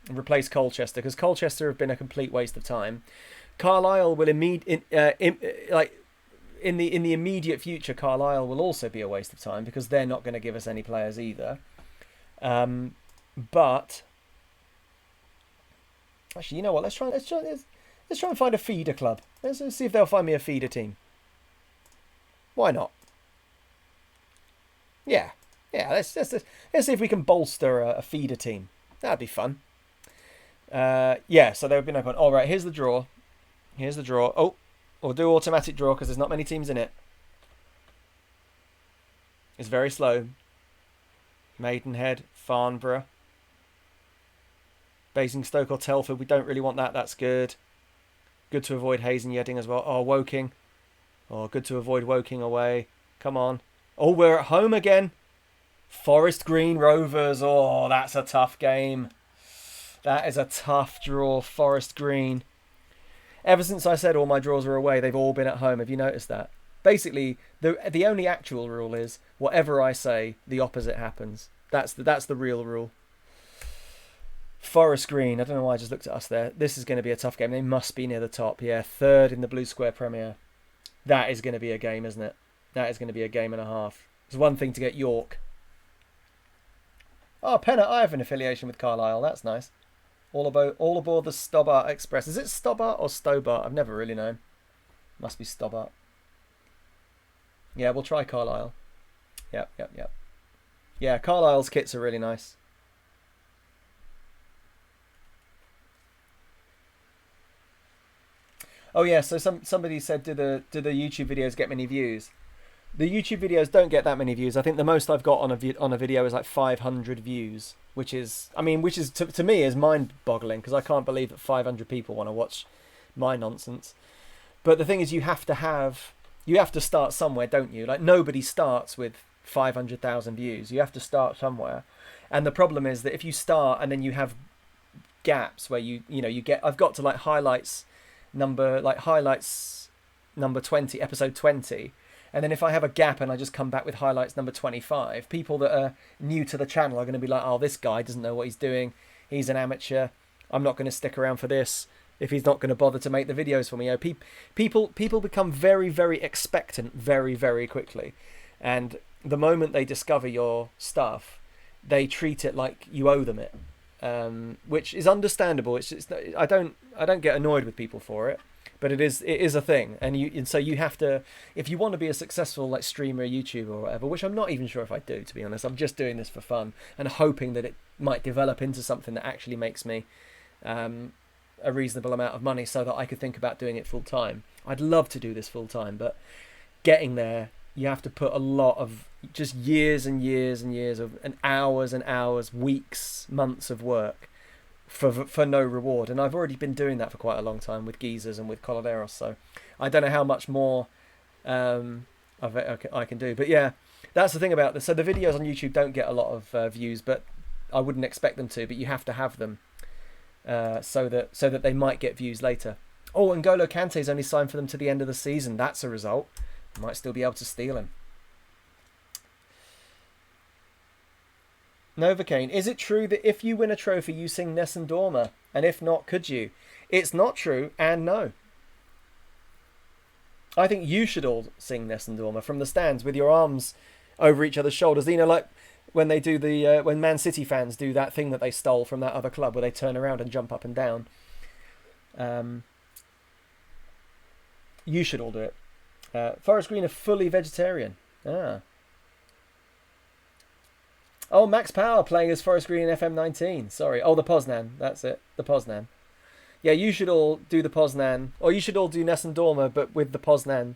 Replace Colchester because Colchester have been a complete waste of time. Carlisle will in the immediate future, Carlisle will also be a waste of time because they're not going to give us any players either. But actually, you know what? Let's try and find a feeder club. Let's see if they'll find me a feeder team. Why not? Yeah. Let's see if we can bolster a feeder team. That'd be fun. So there would be no point. All right, here's the draw. Oh, we'll do automatic draw because there's not many teams in it. It's very slow. Maidenhead, Farnborough, Basingstoke or Telford. We don't really want that. That's good. Good to avoid Hayes and Yedding as well. Oh, Woking. Oh, good to avoid Woking away. Come on. Oh, we're at home again. Forest Green Rovers. Oh, that's a tough game. That is a tough draw, Forest Green. Ever since I said all my draws are away, they've all been at home. Have you noticed that? Basically, the only actual rule is whatever I say, the opposite happens. That's the real rule. Forest Green. I don't know why I just looked at us there. This is going to be a tough game. They must be near the top. Yeah, third in the Blue Square Premier. That is going to be a game, isn't it? That is going to be a game and a half. It's one thing to get York. Oh, Penna, I have an affiliation with Carlisle. That's nice. All aboard the Stobart Express. Is it Stobart or Stobart? I've never really known. Must be Stobart. Yeah, we'll try Carlisle. Yep. Yeah, Carlisle's kits are really nice. Oh yeah, so somebody said, do the YouTube videos get many views? The YouTube videos don't get that many views. I think the most I've got on a video is like 500 views, which is to me is mind-boggling because I can't believe that 500 people want to watch my nonsense. But the thing is, you have to start somewhere, don't you? Like nobody starts with 500,000 views. You have to start somewhere, and the problem is that if you start and then you have gaps where you get, I've got to highlights number 20, episode 20. And then if I have a gap and I just come back with highlights number 25, people that are new to the channel are going to be like, oh, this guy doesn't know what he's doing. He's an amateur. I'm not going to stick around for this. if he's not going to bother to make the videos for me. You know, people become very, very expectant very, very quickly, and the moment they discover your stuff, they treat it like you owe them it, which is understandable. It's just, I don't get annoyed with people for it, but it is a thing, and so you have to, if you want to be a successful like streamer, YouTuber or whatever, which I'm not even sure if I do, to be honest. I'm just doing this for fun and hoping that it might develop into something that actually makes me a reasonable amount of money so that I could think about doing it full time. I'd love to do this full time, but getting there, you have to put a lot of just years and years and years of and hours, weeks, months of work for no reward. And I've already been doing that for quite a long time with geezers and with Coladeros, so I don't know how much more of it I can do. But yeah, that's the thing about this. So the videos on YouTube don't get a lot of views, but I wouldn't expect them to. But you have to have them so that they might get views later. Oh, and N'Golo Kante's only signed for them to the end of the season. That's a result. Might still be able to steal him. Novocaine, is it true that if you win a trophy you sing Nessun Dorma? And if not, could you? It's not true, and no. I think you should all sing Nessun Dorma from the stands with your arms over each other's shoulders. You know, like when they do when Man City fans do that thing that they stole from that other club where they turn around and jump up and down. You should all do it. Forest Green are fully vegetarian. Oh, Max Power playing as Forest Green in FM19. Sorry. Oh, the Poznan. That's it. The Poznan. Yeah, you should all do the Poznan. Or you should all do Nessun Dorma, but with the Poznan.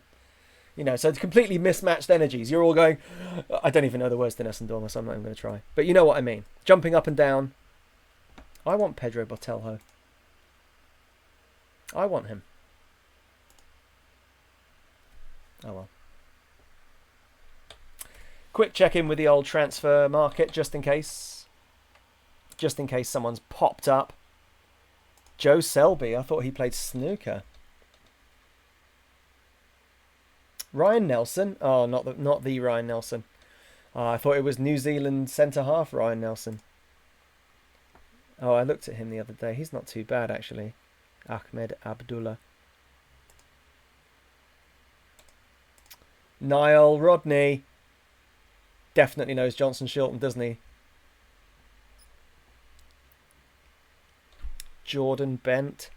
You know, so it's completely mismatched energies. You're all going... I don't even know the words to Nessun Dorma, so I'm not even going to try. But you know what I mean. Jumping up and down. I want Pedro Botelho. I want him. Oh well. Quick check-in with the old transfer market, just in case. Just in case someone's popped up. Joe Selby, I thought he played snooker. Ryan Nelson. Oh, not the Ryan Nelson. Oh, I thought it was New Zealand centre-half Ryan Nelson. Oh, I looked at him the other day. He's not too bad, actually. Ahmed Abdullah. Niall Rodney. Definitely knows Johnson Shilton, doesn't he? Jordan Bent.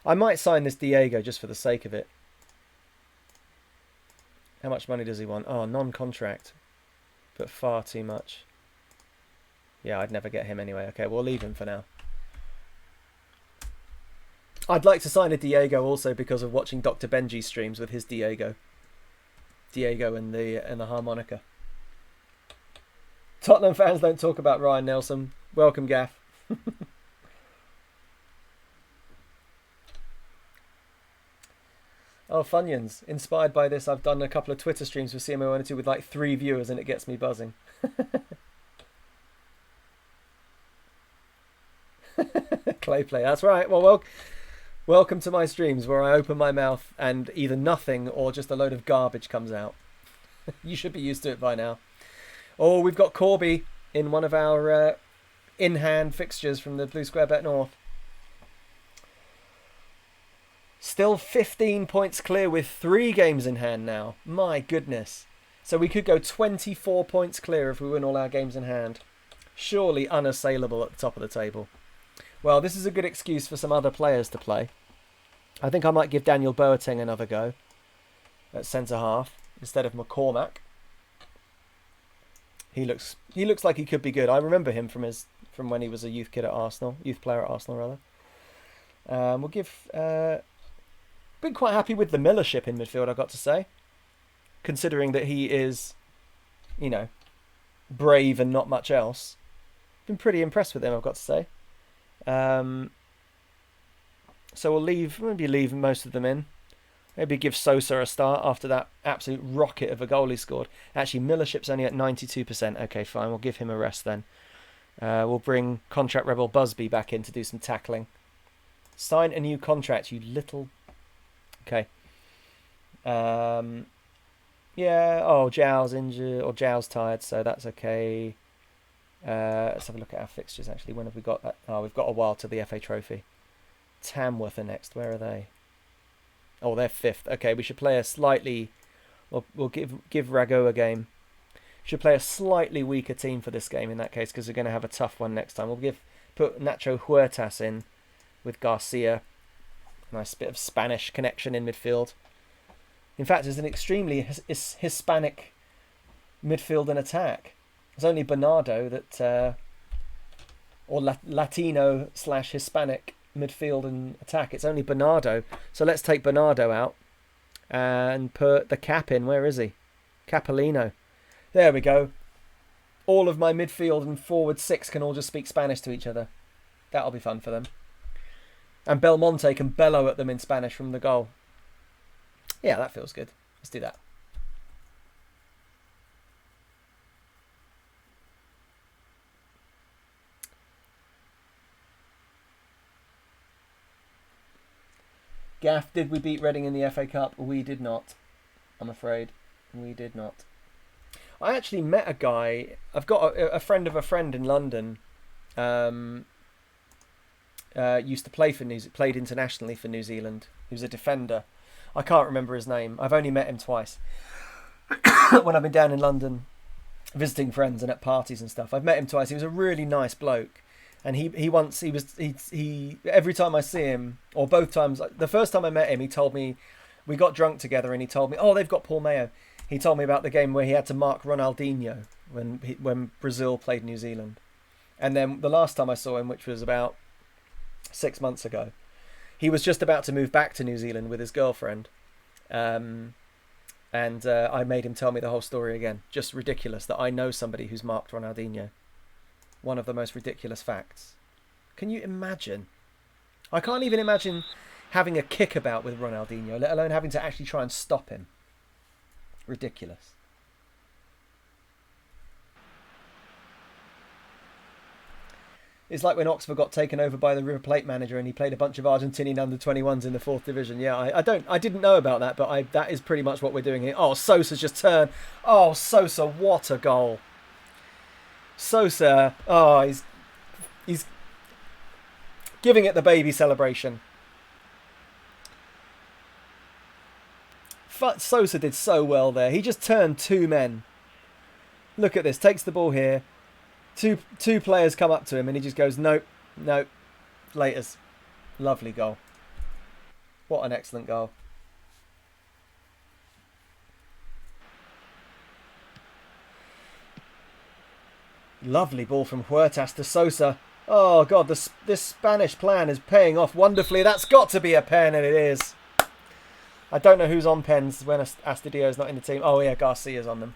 I might sign this Diego just for the sake of it. How much money does he want? Oh, non-contract. But far too much. Yeah, I'd never get him anyway. Okay, we'll leave him for now. I'd like to sign a Diego also because of watching Dr. Benji's streams with his Diego. Diego and the harmonica. Tottenham fans don't talk about Ryan Nelson. Welcome, Gaff. Oh, Funyuns. Inspired by this, I've done a couple of Twitter streams with CMO12 with like 3 viewers and it gets me buzzing. Clay play. That's right. Well, welcome to my streams where I open my mouth and either nothing or just a load of garbage comes out. You should be used to it by now. Oh, we've got Corby in one of our in-hand fixtures from the Blue Square Bet North. Still 15 points clear with 3 games in hand now. My goodness. So we could go 24 points clear if we win all our games in hand. Surely unassailable at the top of the table. Well, this is a good excuse for some other players to play. I think I might give Daniel Boateng another go at centre-half instead of McCormack. He looks like he could be good. I remember him from when he was a youth player at Arsenal rather. We'll give... been quite happy with the Millership in midfield, I've got to say. Considering that he is, you know, brave and not much else. Been pretty impressed with him, I've got to say. So we'll maybe leave most of them in. Maybe give Sosa a start after that absolute rocket of a goal he scored. Actually, Millership's only at 92%. Okay, fine. We'll give him a rest then. We'll bring Contract Rebel Busby back in to do some tackling. Sign a new contract, you little... Okay. Yeah. Oh, Zhao's injured, or Zhao's tired, so that's okay. Let's have a look at our fixtures, actually. When have we got that? Oh, we've got a while to the FA Trophy. Tamworth are next. Where are they? Oh, they're 5th. Okay, we should play a slightly... We'll give Rago a game. Should play a slightly weaker team for this game in that case, because we're going to have a tough one next time. We'll put Nacho Huertas in with Garcia. Nice bit of Spanish connection in midfield. In fact, it's an extremely Hispanic midfield and attack. It's only Bernardo that... or Latino/Hispanic midfield and attack. It's only Bernardo. So let's take Bernardo out and put the Cap in. Where is he? Capolino. There we go. All of my midfield and forward 6 can all just speak Spanish to each other. That'll be fun for them. And Belmonte can bellow at them in Spanish from the goal. Yeah, that feels good. Let's do that. Gaff, did we beat Reading in the FA Cup? We did not. I'm afraid. We did not. I actually met a guy. I've got a friend of a friend in London. Used to played internationally for New Zealand. He was a defender. I can't remember his name. I've only met him twice. When I've been down in London visiting friends and at parties and stuff. I've met him twice. He was a really nice bloke. And he every time I see him, or both times, the first time I met him, he told me, we got drunk together and he told me, oh, they've got Paul Mayo. He told me about the game where he had to mark Ronaldinho when Brazil played New Zealand. And then the last time I saw him, which was about 6 months ago, he was just about to move back to New Zealand with his girlfriend. And I made him tell me the whole story again. Just ridiculous that I know somebody who's marked Ronaldinho. One of the most ridiculous facts. Can you imagine? I can't even imagine having a kickabout with Ronaldinho, let alone having to actually try and stop him. Ridiculous. It's like when Oxford got taken over by the River Plate manager and he played a bunch of Argentinian under-21s in the 4th division. Yeah, I didn't know about that, but that is pretty much what we're doing here. Oh, Sosa's just turned. Oh, Sosa, what a goal. Sosa, oh, he's giving it the baby celebration. Sosa did so well there. He just turned 2 men. Look at this. Takes the ball here. Two players come up to him and he just goes, nope, laters. Lovely goal. What an excellent goal. Lovely ball from Huertas to Sosa. Oh, God, this Spanish plan is paying off wonderfully. That's got to be a pen, and it is. I don't know who's on pens when Astudillo's not in the team. Oh, yeah, Garcia's on them.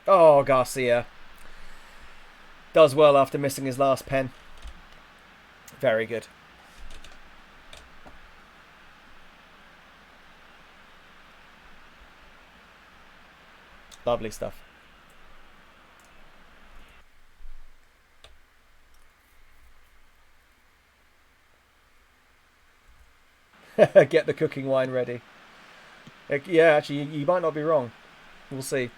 Oh, Garcia. Does well after missing his last pen. Very good. Lovely stuff. Get the cooking wine ready. Yeah, actually, you might not be wrong. We'll see.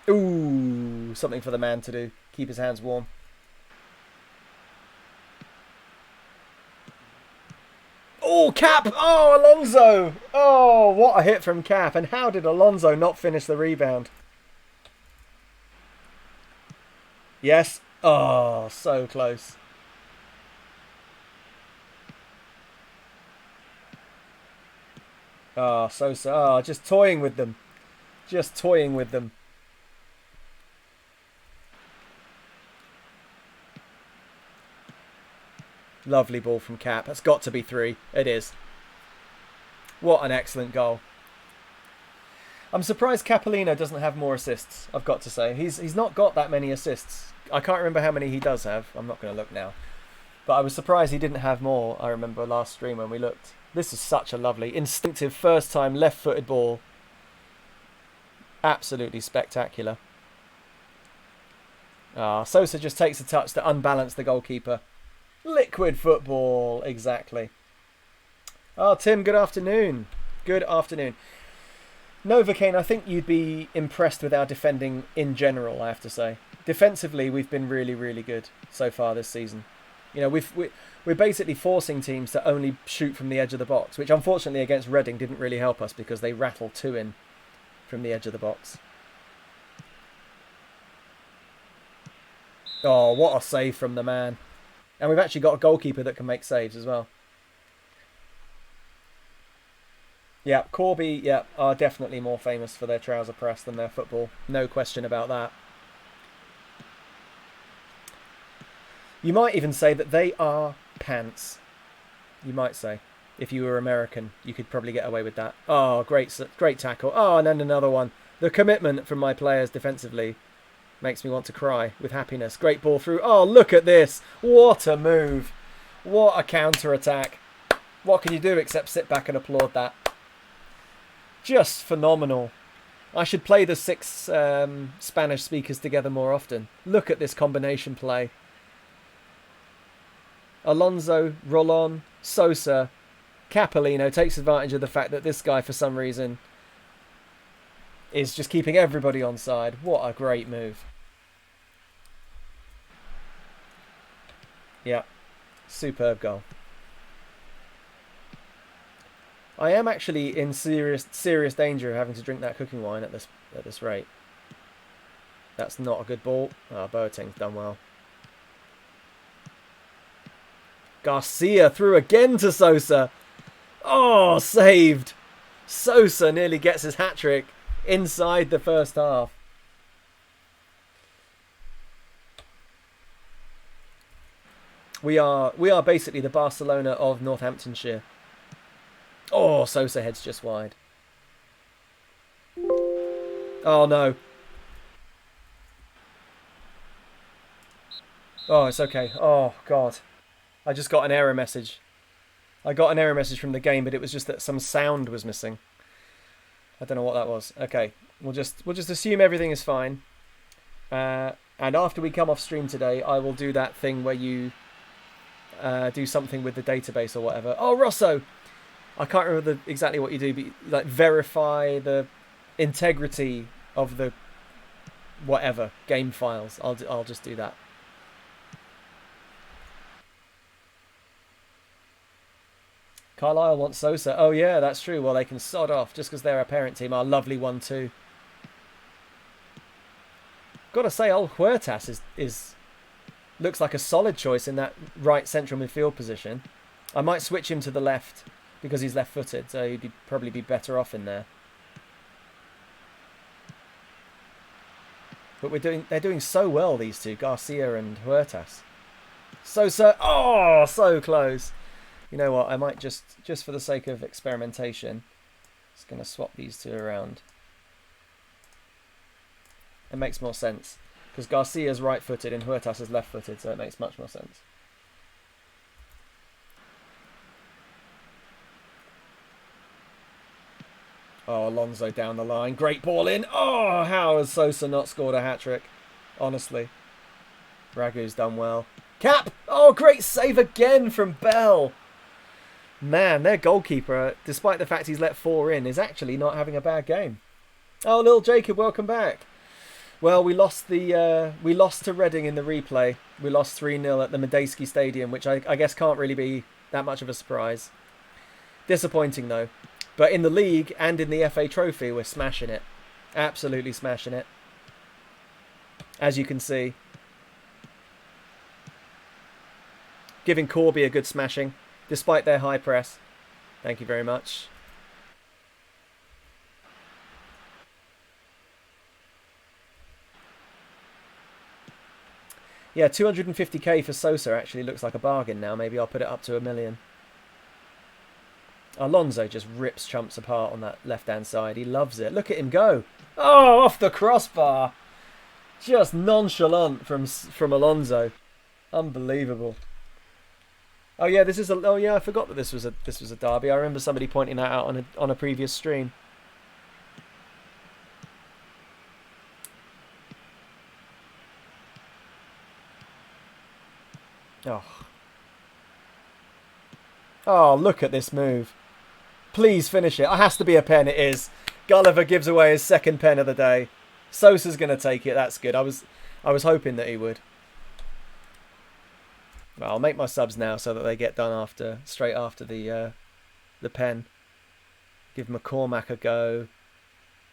Ooh, something for the man to do. Keep his hands warm. Oh, Cap! Oh, Alonso! Oh, what a hit from Cap. And how did Alonso not finish the rebound? Yes. Oh, so close. Oh, Sosa. Oh, just toying with them. Just toying with them. Lovely ball from Cap. That's got to be 3. It is. What an excellent goal. I'm surprised Capolino doesn't have more assists, I've got to say. He's not got that many assists. I can't remember how many he does have. I'm not going to look now. But I was surprised he didn't have more, I remember last stream when we looked. This is such a lovely, instinctive, first-time, left-footed ball. Absolutely spectacular. Sosa just takes a touch to unbalance the goalkeeper. Liquid football, exactly. Oh, Tim, good afternoon. Good afternoon. Novocaine, I think you'd be impressed with our defending in general, I have to say. Defensively, we've been really, really good so far this season. You know, we're basically forcing teams to only shoot from the edge of the box, which unfortunately against Reading didn't really help us because they rattled 2 in from the edge of the box. Oh, what a save from the man. And we've actually got a goalkeeper that can make saves as well. Yeah, Corby, yeah, are definitely more famous for their trouser press than their football. No question about that. You might even say that they are pants. You might say. If you were American, you could probably get away with that. Oh, great tackle. Oh, and then another one. The commitment from my players defensively makes me want to cry with happiness. Great ball through. Oh, look at this. What a move. What a counter-attack. What can you do except sit back and applaud that? Just phenomenal. I should play the 6 Spanish speakers together more often. Look at this combination play. Alonso, Rolon, Sosa, Capolino takes advantage of the fact that this guy, for some reason, is just keeping everybody on side. What a great move. Yeah, superb goal. I am actually in serious danger of having to drink that cooking wine at this rate. That's not a good ball. Oh, Boateng's done well. Garcia through again to Sosa. Oh, saved. Sosa nearly gets his hat-trick inside the first half. We are basically the Barcelona of Northamptonshire. Oh, Sosa heads just wide. Oh, no. Oh, it's okay. Oh, God. I just got an error message. I got an error message from the game, but it was just that some sound was missing. I don't know what that was. Okay, we'll just assume everything is fine. And after we come off stream today, I will do that thing where you do something with the database or whatever. Oh, Rosso! I can't remember exactly what you do, but like verify the integrity of the whatever game files. I'll just do that. Carlisle wants Sosa. Oh yeah, that's true. Well, they can sod off just because they're a parent team. Our lovely 1-2. Got to say, old Huertas is looks like a solid choice in that right central midfield position. I might switch him to the left because he's left-footed, so he'd probably be better off in there. But they're doing so well, these two, Garcia and Huertas. Sosa, oh, so close. You know what? I might just for the sake of experimentation, just going to swap these two around. It makes more sense because Garcia's right-footed and Huertas is left-footed, so it makes much more sense. Oh, Alonso down the line. Great ball in. Oh, how has Sosa not scored a hat-trick? Honestly. Ragu's done well. Cap! Oh, great save again from Bell. Man, their goalkeeper, despite the fact he's let 4 in, is actually not having a bad game. Oh, little Jacob, welcome back. Well, we lost to Reading in the replay. We lost 3-0 at the Medeski Stadium, which I guess can't really be that much of a surprise. Disappointing, though. But in the league and in the FA Trophy, we're smashing it. Absolutely smashing it. As you can see. Giving Corby a good smashing, despite their high press. Thank you very much. Yeah, 250k for Sosa actually looks like a bargain now. Maybe I'll put it up to $1 million. Alonso just rips chumps apart on that left-hand side. He loves it. Look at him go. Oh, off the crossbar. Just nonchalant from Alonso. Unbelievable. Oh yeah, I forgot that this was a derby. I remember somebody pointing that out on a previous stream. Oh. Oh, look at this move. Please finish it. It has to be a pen. It is. Gulliver gives away his second pen of the day. Sosa's going to take it. That's good. I was hoping that he would. Well, I'll make my subs now so that they get done straight after the pen. Give McCormack a go.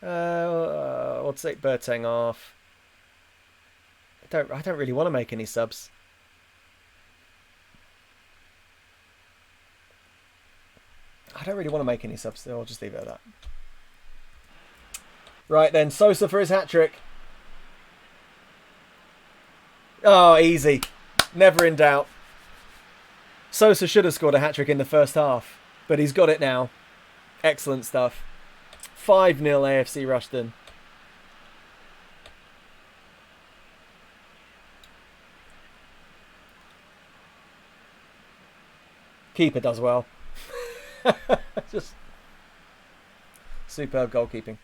I'll take Bertang off. I don't really want to make any subs. I don't really want to make any subs, so I'll just leave it at that. Right then, Sosa for his hat-trick. Oh, easy. Never in doubt. Sosa should have scored a hat-trick in the first half, but he's got it now. Excellent stuff. 5-0 AFC Rushden. Keeper does well. Just superb goalkeeping.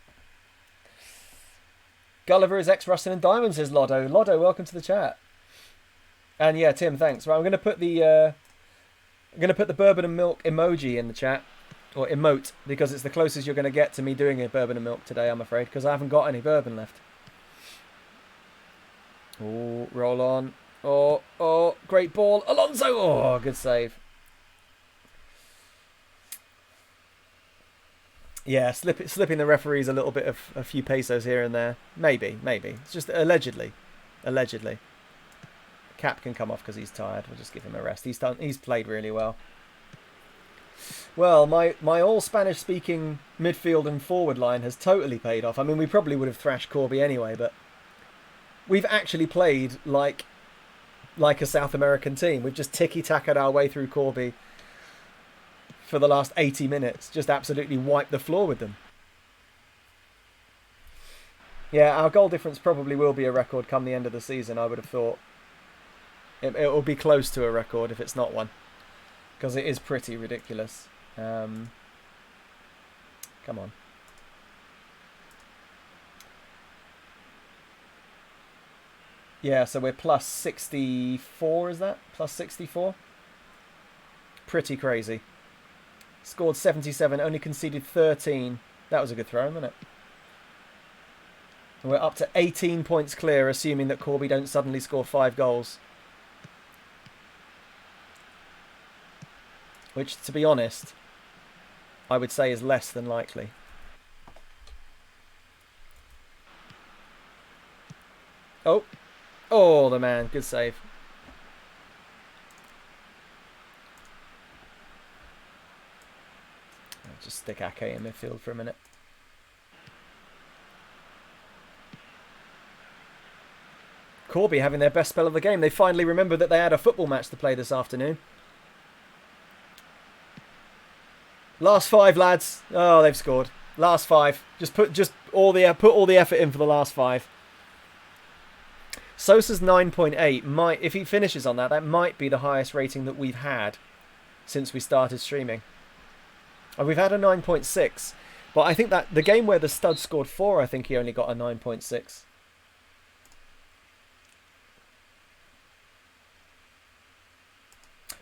Gulliver is ex-Rustin and Diamond, says Lotto. Lotto, welcome to the chat. And yeah, Tim, thanks. Right, I'm going to put the bourbon and milk emoji in the chat, or emote, because it's the closest you're going to get to me doing a bourbon and milk today, I'm afraid, because I haven't got any bourbon left. Oh, roll on. Oh, great ball. Alonso. Oh, good save. Yeah, slipping the referees a little bit of a few pesos here and there. Maybe. It's just allegedly. Cap can come off because he's tired. We'll just give him a rest. He's played really well. Well, my all Spanish speaking midfield and forward line has totally paid off. I mean, we probably would have thrashed Corby anyway, but we've actually played like a South American team. We've just ticky-tacked our way through Corby for the last 80 minutes. Just absolutely wiped the floor with them. Yeah, our goal difference probably will be a record come the end of the season, I would have thought. It will be close to a record if it's not one. Because it is pretty ridiculous. Come on. Yeah, so we're plus 64, is that? Plus 64? Pretty crazy. Scored 77, only conceded 13. That was a good throw, wasn't it? And we're up to 18 points clear, assuming that Corby don't suddenly score 5 goals. Which, to be honest, I would say is less than likely. Oh, the man. Good save. I'll just stick Ake in midfield for a minute. Corby having their best spell of the game. They finally remembered that they had a football match to play this afternoon. Last 5, lads. Oh, they've scored. Last 5. Put all the effort in for the last 5. Sosa's 9.8 might, if he finishes on that might be the highest rating that we've had since we started streaming. And we've had a 9.6, but I think that the game where the stud scored 4, I think he only got a 9.6.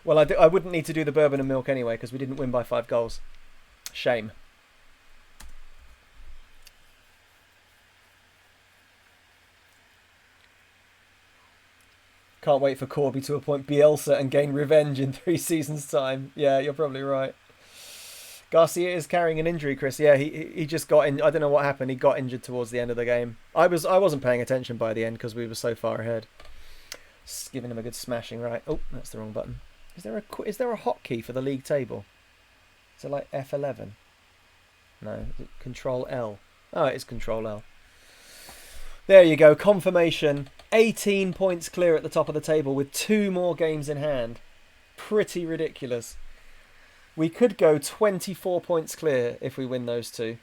Well, I wouldn't need to do the bourbon and milk anyway because we didn't win by 5 goals. Shame. Can't wait for Corby to appoint Bielsa and gain revenge in 3 seasons' time. Yeah, you're probably right. Garcia is carrying an injury, Chris. Yeah, he just got in. I don't know what happened. He got injured towards the end of the game. I wasn't paying attention by the end because we were so far ahead. Just giving him a good smashing right. Oh, that's the wrong button. Is there a hotkey for the league table? Is it like F11? No, is it Control L? Oh, it is Control L. There you go, confirmation. 18 points clear at the top of the table with 2 more games in hand. Pretty ridiculous. We could go 24 points clear if we win those 2,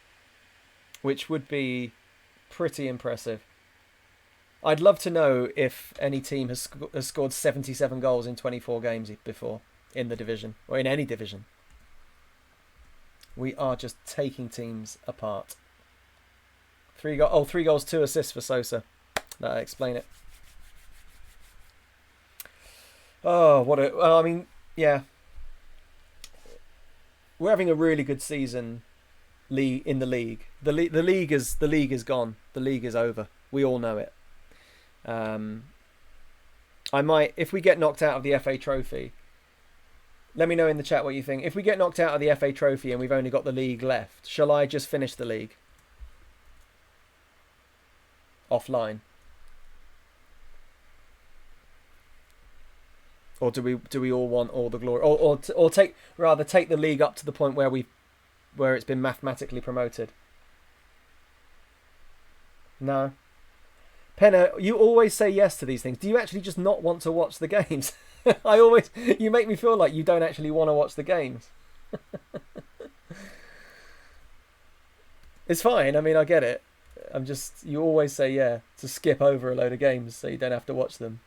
which would be pretty impressive. I'd love to know if any team has scored 77 goals in 24 games before in the division, or in any division. We are just taking teams apart. 3 goals, 2 assists for Sosa. That'll explain it. Yeah. We're having a really good season in the league. The league is gone. The league is over. We all know it. I might, if we get knocked out of the FA Trophy. Let me know in the chat what you think. If we get knocked out of the FA Trophy and we've only got the league left, shall I just finish the league offline? Or do we all want all the glory, or take the league up to the point where it's been mathematically promoted? No. Penna, you always say yes to these things. Do you actually just not want to watch the games? You make me feel like you don't actually want to watch the games. It's fine. I mean, I get it. You always say yeah to skip over a load of games so you don't have to watch them.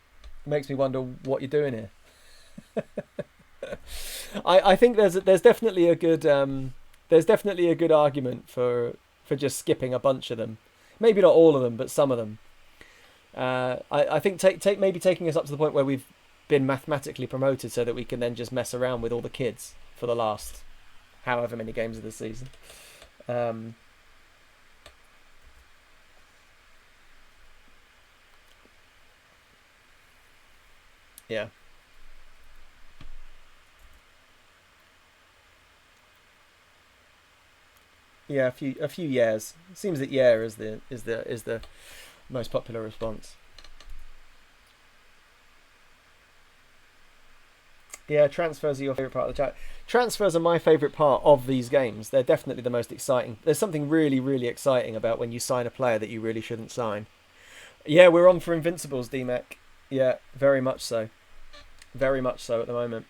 It makes me wonder what you're doing here. I think there's definitely a good argument for just skipping a bunch of them. Maybe not all of them, but some of them. I think maybe taking us up to the point where we've been mathematically promoted so that we can then just mess around with all the kids for the last however many games of the season. Yeah. Yeah, a few years. It seems that is the most popular response. Yeah, transfers are your favourite part of the chat. Transfers are my favourite part of these games. They're definitely the most exciting. There's something really, really exciting about when you sign a player that you really shouldn't sign. Yeah, we're on for Invincibles, DMEC. Yeah, very much so. Very much so at the moment.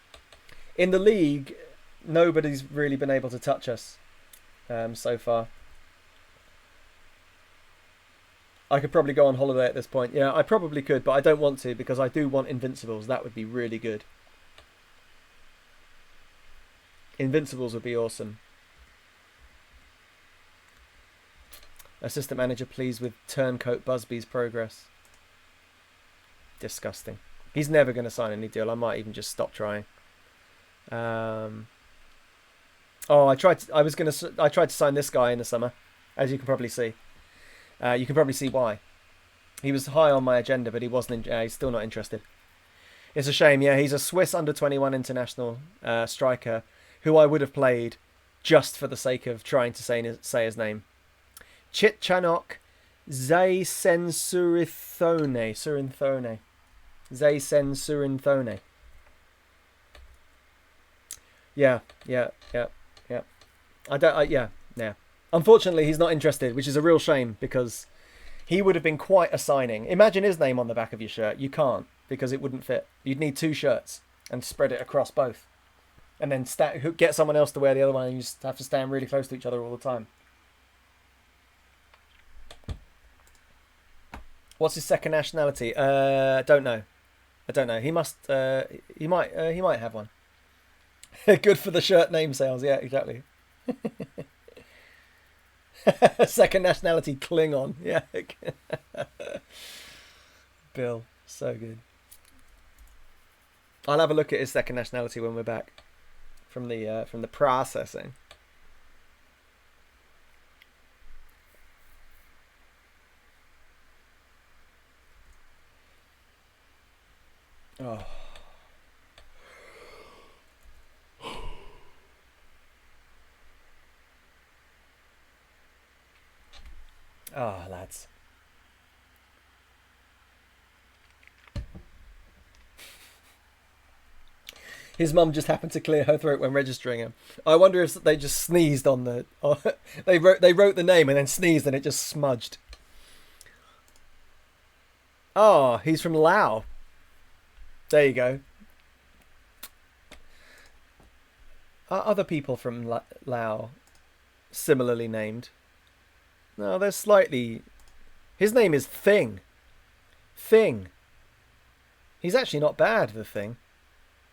In the league, nobody's really been able to touch us so far. I could probably go on holiday at this point. Yeah, I probably could, but I don't want to because I do want Invincibles. That would be really good. Invincibles would be awesome. Assistant manager pleased with turncoat Busby's progress. Disgusting. He's never going to sign any deal. I might even just stop trying. I tried to sign this guy in the summer, as you can probably see. You can probably see why. He was high on my agenda, but he wasn't. He's still not interested. It's a shame. Yeah, he's a Swiss under-21 international striker who I would have played just for the sake of trying to say his name. Chitchanok Zaysensurithone. Zaysensurithone. Yeah. Yeah. Unfortunately, he's not interested, which is a real shame because he would have been quite a signing. Imagine his name on the back of your shirt. You can't because it wouldn't fit. You'd need two shirts and spread it across both. And then get someone else to wear the other one and you just have to stand really close to each other all the time. What's his second nationality? Don't know. I don't know. He must. He might have one. Good for the shirt name sales. Yeah, exactly. Second nationality, Klingon. Yeah. Bill, so good. I'll have a look at his second nationality when we're back from the processing. Oh. Oh, lads. His mum just happened to clear her throat when registering him. I wonder if they just sneezed on the... they wrote the name and then sneezed and it just smudged. Oh, he's from Laos. There you go. Are other people from Laos similarly named? No, they're slightly... His name is Thing. Thing. He's actually not bad, the Thing.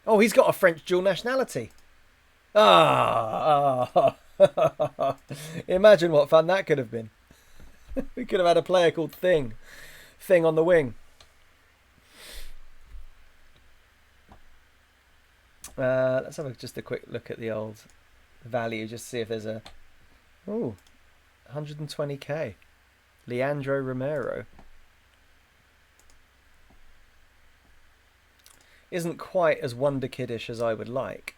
Oh, he's got a French dual nationality. Imagine what fun that could have been. We could have had a player called Thing. Thing on the wing. Let's have just a quick look at the old value, just to see if there's Ooh, 120k. Leandro Romero. Isn't quite as wonder kiddish as I would like,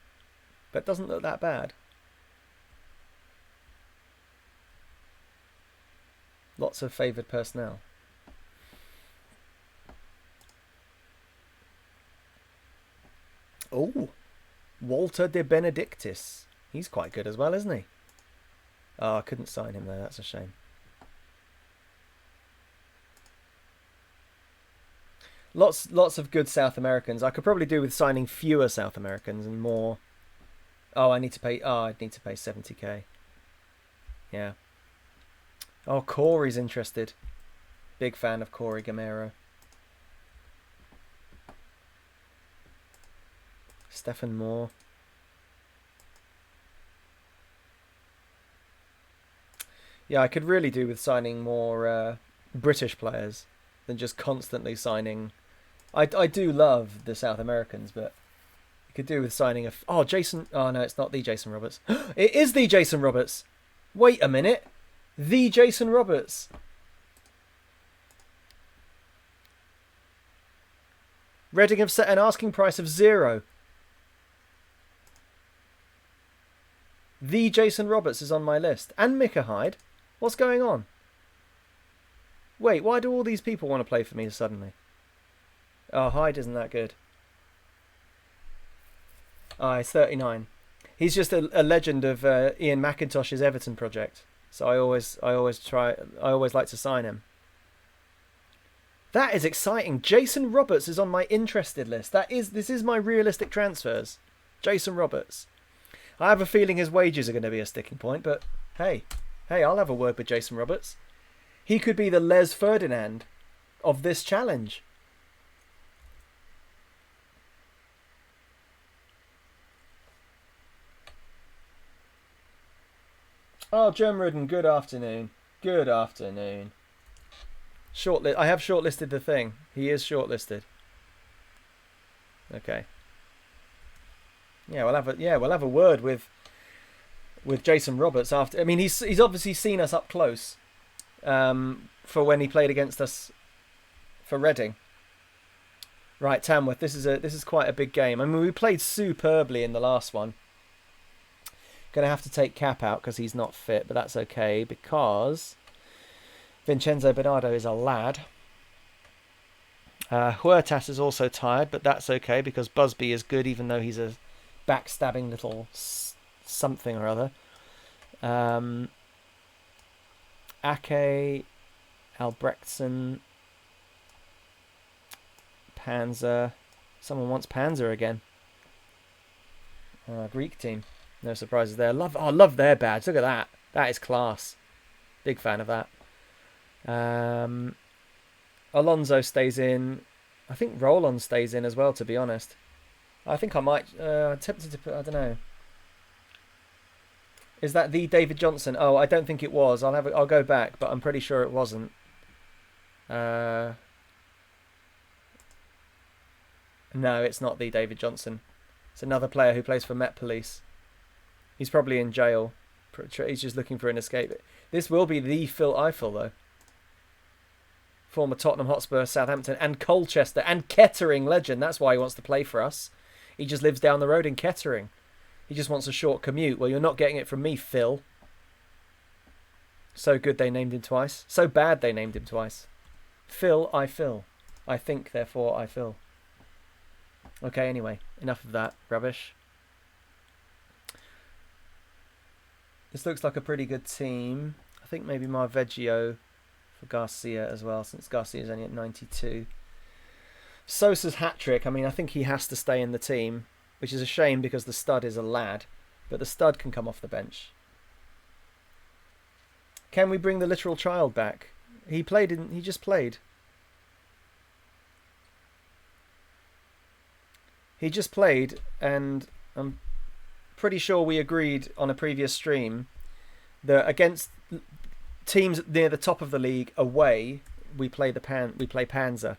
but doesn't look that bad. Lots of favoured personnel. Oh, Walter De Benedictis. He's quite good as well, isn't he? Oh, I couldn't sign him there. That's a shame. Lots of good South Americans. I could probably do with signing fewer South Americans and more. Oh, I need to pay. Oh, I need to pay 70k. Yeah. Oh, Corey's interested. Big fan of Corey Gamero. Stephen Moore. Yeah, I could really do with signing more British players than just constantly signing. I do love the South Americans, but you could do with signing a. Oh, Jason. Oh no, it's not the Jason Roberts. It is the Jason Roberts. Wait a minute. The Jason Roberts. Reading have set an asking price of 0. The Jason Roberts is on my list. And Micah Hyde. What's going on? Wait, why do all these people want to play for me suddenly? Oh, Hyde isn't that good. Ah, he's 39. He's just a legend of Ian McIntosh's Everton project. So I always like to sign him. That is exciting. Jason Roberts is on my interested list. This is my realistic transfers. Jason Roberts. I have a feeling his wages are going to be a sticking point, but hey, I'll have a word with Jason Roberts. He could be the Les Ferdinand of this challenge. Oh, Jem Ridden, good afternoon. Good afternoon. I have shortlisted the thing. He is shortlisted. Okay. Yeah, we'll have a word with Jason Roberts after. I mean, he's obviously seen us up close. For when he played against us for Reading. Right, Tamworth. This is quite a big game. I mean, we played superbly in the last one. Going to have to take Cap out because he's not fit, but that's okay because Vincenzo Bernardo is a lad. Huertas is also tired, but that's okay because Busby is good even though he's a backstabbing little something or other. Ake, Albrechtsen, Panzer. Someone wants Panzer again. Greek team. No surprises there. Love their badge. Look at that. That is class. Big fan of that. Alonso stays in. I think Roland stays in as well, to be honest. I think I might... I'm tempted to put... I don't know. Is that the David Johnson? Oh, I don't think it was. I'll go back, but I'm pretty sure it wasn't. No, it's not the David Johnson. It's another player who plays for Met Police. He's probably in jail. He's just looking for an escape. This will be the Phil Eiffel, though. Former Tottenham Hotspur, Southampton, and Colchester, and Kettering legend. That's why he wants to play for us. He just lives down the road in Kettering. He just wants a short commute. Well, you're not getting it from me, Phil. So good they named him twice. So bad they named him twice. Phil, I fill. I think, therefore, I fill. Okay, anyway. Enough of that rubbish. This looks like a pretty good team. I think maybe Marveggio for Garcia as well, since Garcia's only at 92. Sosa's hat-trick. I mean, I think he has to stay in the team, which is a shame because the stud is a lad, but the stud can come off the bench. Can we bring the literal child back? He just played. He just played, and I'm pretty sure we agreed on a previous stream that against teams near the top of the league away, we play Panzer.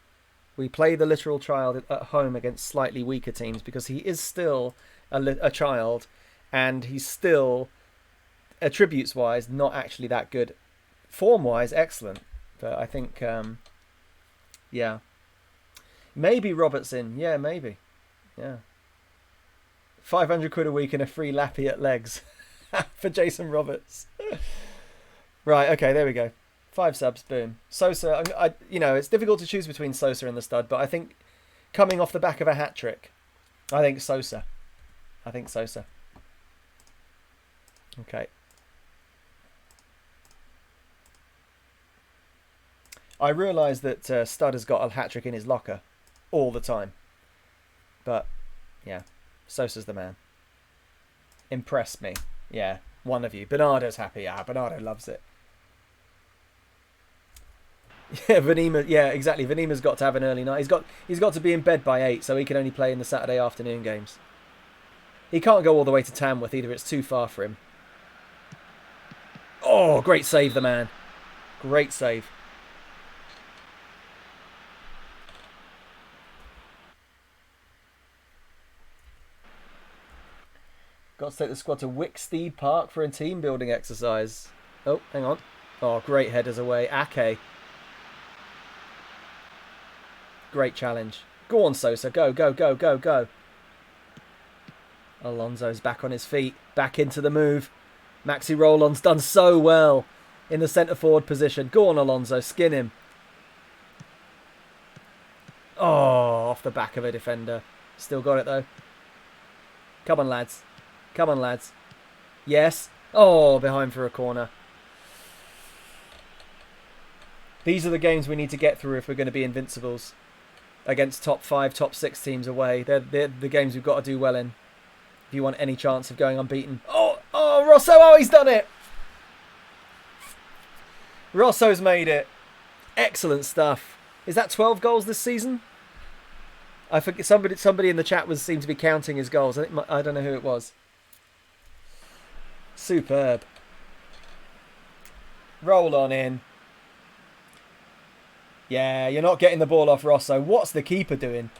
We play the literal child at home against slightly weaker teams because he is still a child, and he's still attributes-wise, not actually that good. Form-wise, excellent. But I think, yeah. Maybe Robertson. Yeah, maybe. Yeah. 500 quid a week and a free lappy at legs for Jason Roberts. Right, okay, there we go. 5 subs, boom. Sosa, it's difficult to choose between Sosa and the stud, but I think coming off the back of a hat-trick, I think Sosa. Okay. I realise that Stud has got a hat-trick in his locker all the time. But, yeah, Sosa's the man. Impress me. Yeah, one of you. Bernardo's happy. Ah, Bernardo loves it. Yeah, Venema. Yeah, exactly. Venema's got to have an early night. He's got to be in bed by 8, so he can only play in the Saturday afternoon games. He can't go all the way to Tamworth either. It's too far for him. Oh, great save, the man. Great save. Got to take the squad to Wicksteed Park for a team building exercise. Oh, hang on. Oh, great headers away. Ake. Great challenge. Go on, Sosa. Go, go, go, go, go. Alonso's back on his feet. Back into the move. Maxi Rollon's done so well in the centre forward position. Go on, Alonso. Skin him. Oh, off the back of a defender. Still got it, though. Come on, lads. Come on, lads. Yes. Oh, behind for a corner. These are the games we need to get through if we're going to be invincibles. Against top 5, top 6 teams away. They're the games we've got to do well in. If you want any chance of going unbeaten. Oh, Rosso. Oh, he's done it. Rosso's made it. Excellent stuff. Is that 12 goals this season? I forget. Somebody in the chat seemed to be counting his goals. I don't know who it was. Superb. Roll on in. Yeah, you're not getting the ball off Rosso. What's the keeper doing?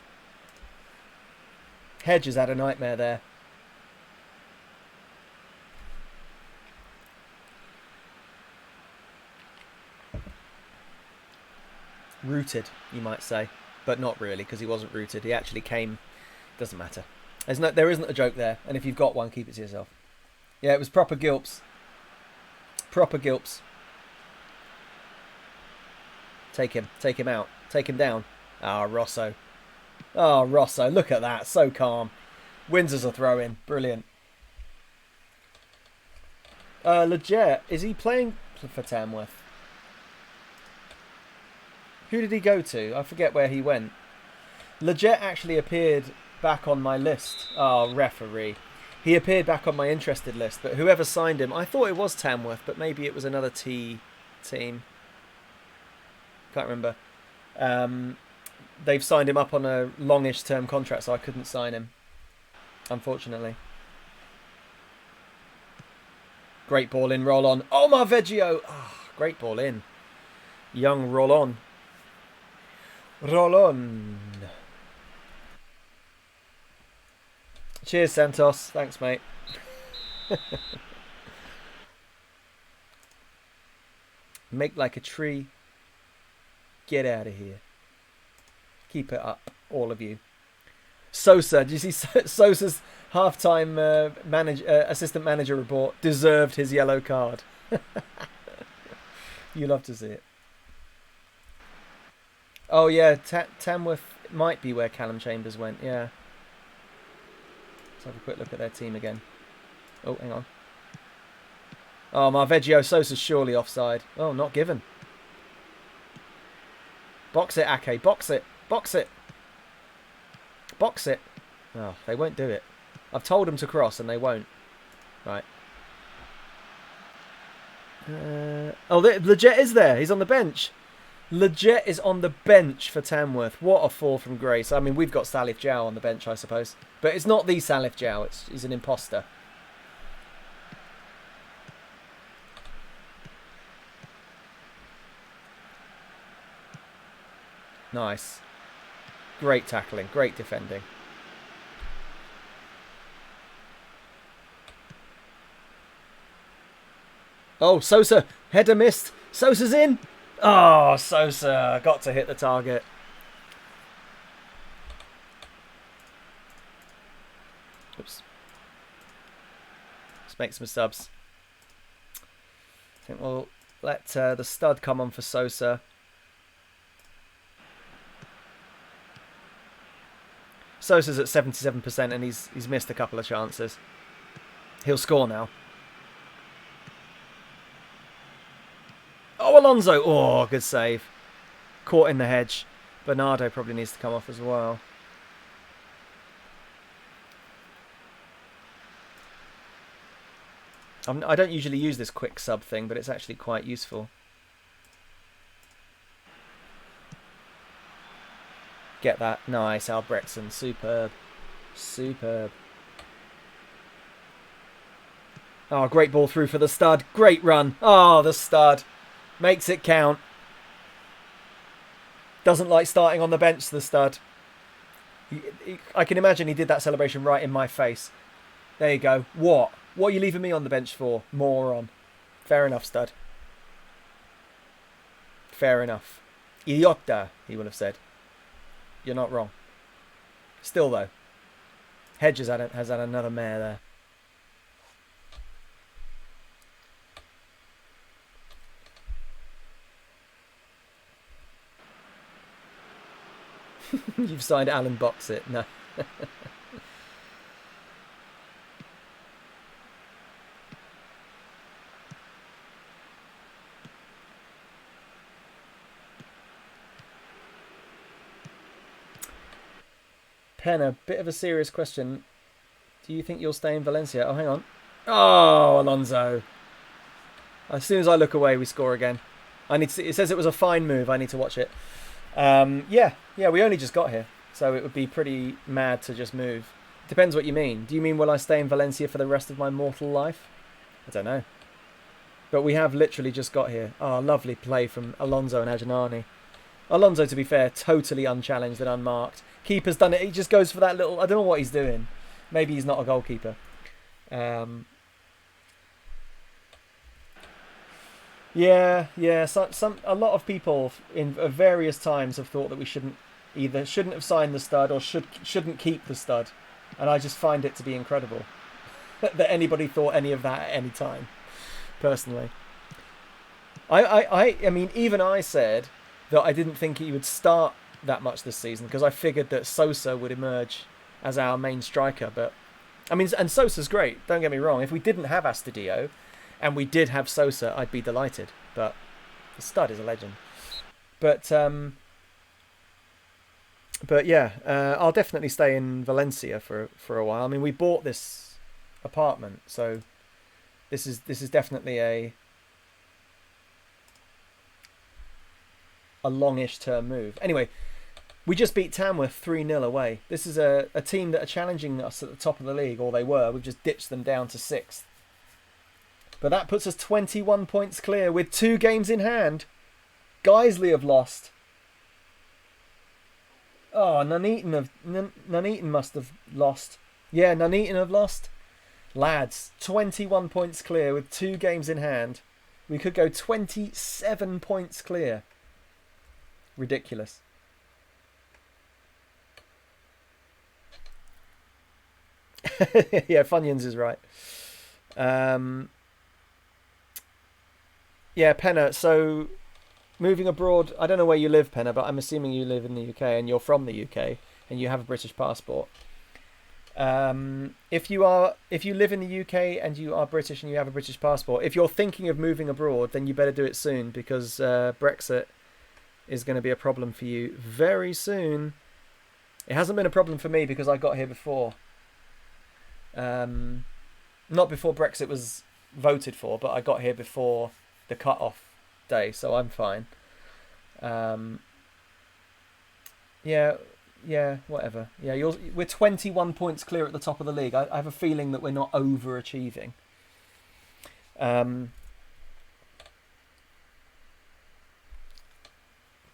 Hedge has had a nightmare there. Rooted, you might say. But not really, because he wasn't rooted. He actually came. Doesn't matter. There isn't a joke there. And if you've got one, keep it to yourself. Yeah, it was proper gilps. Proper gilps. Take him out. Take him down. Ah, Rosso. Ah, Rosso, look at that. So calm. Windsor's a throw-in. Brilliant. Leggett, is he playing for Tamworth? Who did he go to? I forget where he went. Leggett actually appeared back on my list. Oh, referee. He appeared back on my interested list, but whoever signed him, I thought it was Tamworth, but maybe it was another team. Can't remember. They've signed him up on a longish term contract, so I couldn't sign him, unfortunately. Great ball in, roll on. Oh, Marveggio! Oh, great ball in. Young roll on. Roll on. Cheers, Santos. Thanks, mate. Make like a tree. Get out of here. Keep it up, all of you. Sosa, did you see Sosa's half-time assistant manager report? Deserved his yellow card. You love to see it. Oh yeah, Tamworth might be where Callum Chambers went. Yeah. Let's have a quick look at their team again. Oh, hang on. Oh, Marveggio, Sosa's surely offside. Oh, not given. Box it, Ake. Box it. Box it. Box it. Oh, they won't do it. I've told them to cross and they won't. Right. Oh, Leggett is there. He's on the bench. Leggett is on the bench for Tamworth. What a fall from grace. I mean, we've got Salif Jow on the bench, I suppose. But it's not the Salif Jow. He's an imposter. Nice. Great tackling. Great defending. Oh, Sosa. Header missed. Sosa's in. Oh, Sosa. Got to hit the target. Oops. Let's make some subs. I think we'll let the stud come on for Sosa. Sosa's at 77% and he's missed a couple of chances. He'll score now. Oh, Alonso. Oh, good save. Caught in the hedge. Bernardo probably needs to come off as well. I don't usually use this quick sub thing, but it's actually quite useful. Get that. Nice, Albrechtsen. Superb. Superb. Oh, great ball through for the stud. Great run. Oh, the stud. Makes it count. Doesn't like starting on the bench, the stud. I can imagine he did that celebration right in my face. There you go. What? What are you leaving me on the bench for? Moron. Fair enough, stud. Fair enough. Idiota, he would have said. You're not wrong. Still, though. Hedge has had another mare there. You've signed Alan Boxit. No. Pen, a bit of a serious question. Do you think you'll stay in Valencia? Oh, hang on. Oh, Alonso. As soon as I look away, we score again. I need to. It says it was a fine move. I need to watch it. Yeah, we only just got here. So it would be pretty mad to just move. Depends what you mean. Do you mean will I stay in Valencia for the rest of my mortal life? I don't know. But we have literally just got here. Oh, lovely play from Alonso and Ajanani. Alonso, to be fair, totally unchallenged and unmarked. Keeper's done it. He just goes for that little... I don't know what he's doing. Maybe he's not a goalkeeper. Yeah. A lot of people in various times have thought that we shouldn't have signed the stud or shouldn't keep the stud, and I just find it to be incredible that anybody thought any of that at any time. Personally, I mean, even I said that I didn't think he would start that much this season because I figured that Sosa would emerge as our main striker. But I mean, and Sosa's great. Don't get me wrong. If we didn't have Astudillo and we did have Sosa, I'd be delighted. But the stud is a legend. But yeah, I'll definitely stay in Valencia for a while. I mean, we bought this apartment, so this is definitely a longish term move. Anyway, we just beat Tamworth 3-0 away. This is a team that are challenging us at the top of the league, or they were. We've just ditched them down to 6th. But that puts us 21 points clear with 2 games in hand. Guiseley have lost. Oh, Nuneaton must have lost. Yeah, Nuneaton have lost. Lads, 21 points clear with 2 games in hand. We could go 27 points clear. Ridiculous. Yeah, Funyuns is right. Yeah, Penna. So, moving abroad, I don't know where you live, Penna, but I'm assuming you live in the UK and you're from the UK and you have a British passport. If you live in the UK and you are British and you have a British passport, if you're thinking of moving abroad, then you better do it soon because Brexit is going to be a problem for you very soon. It hasn't been a problem for me because I got here before. Not before Brexit was voted for, but I got here before the cut-off day, so I'm fine. Yeah, whatever. Yeah, we're 21 points clear at the top of the league. I have a feeling that we're not overachieving.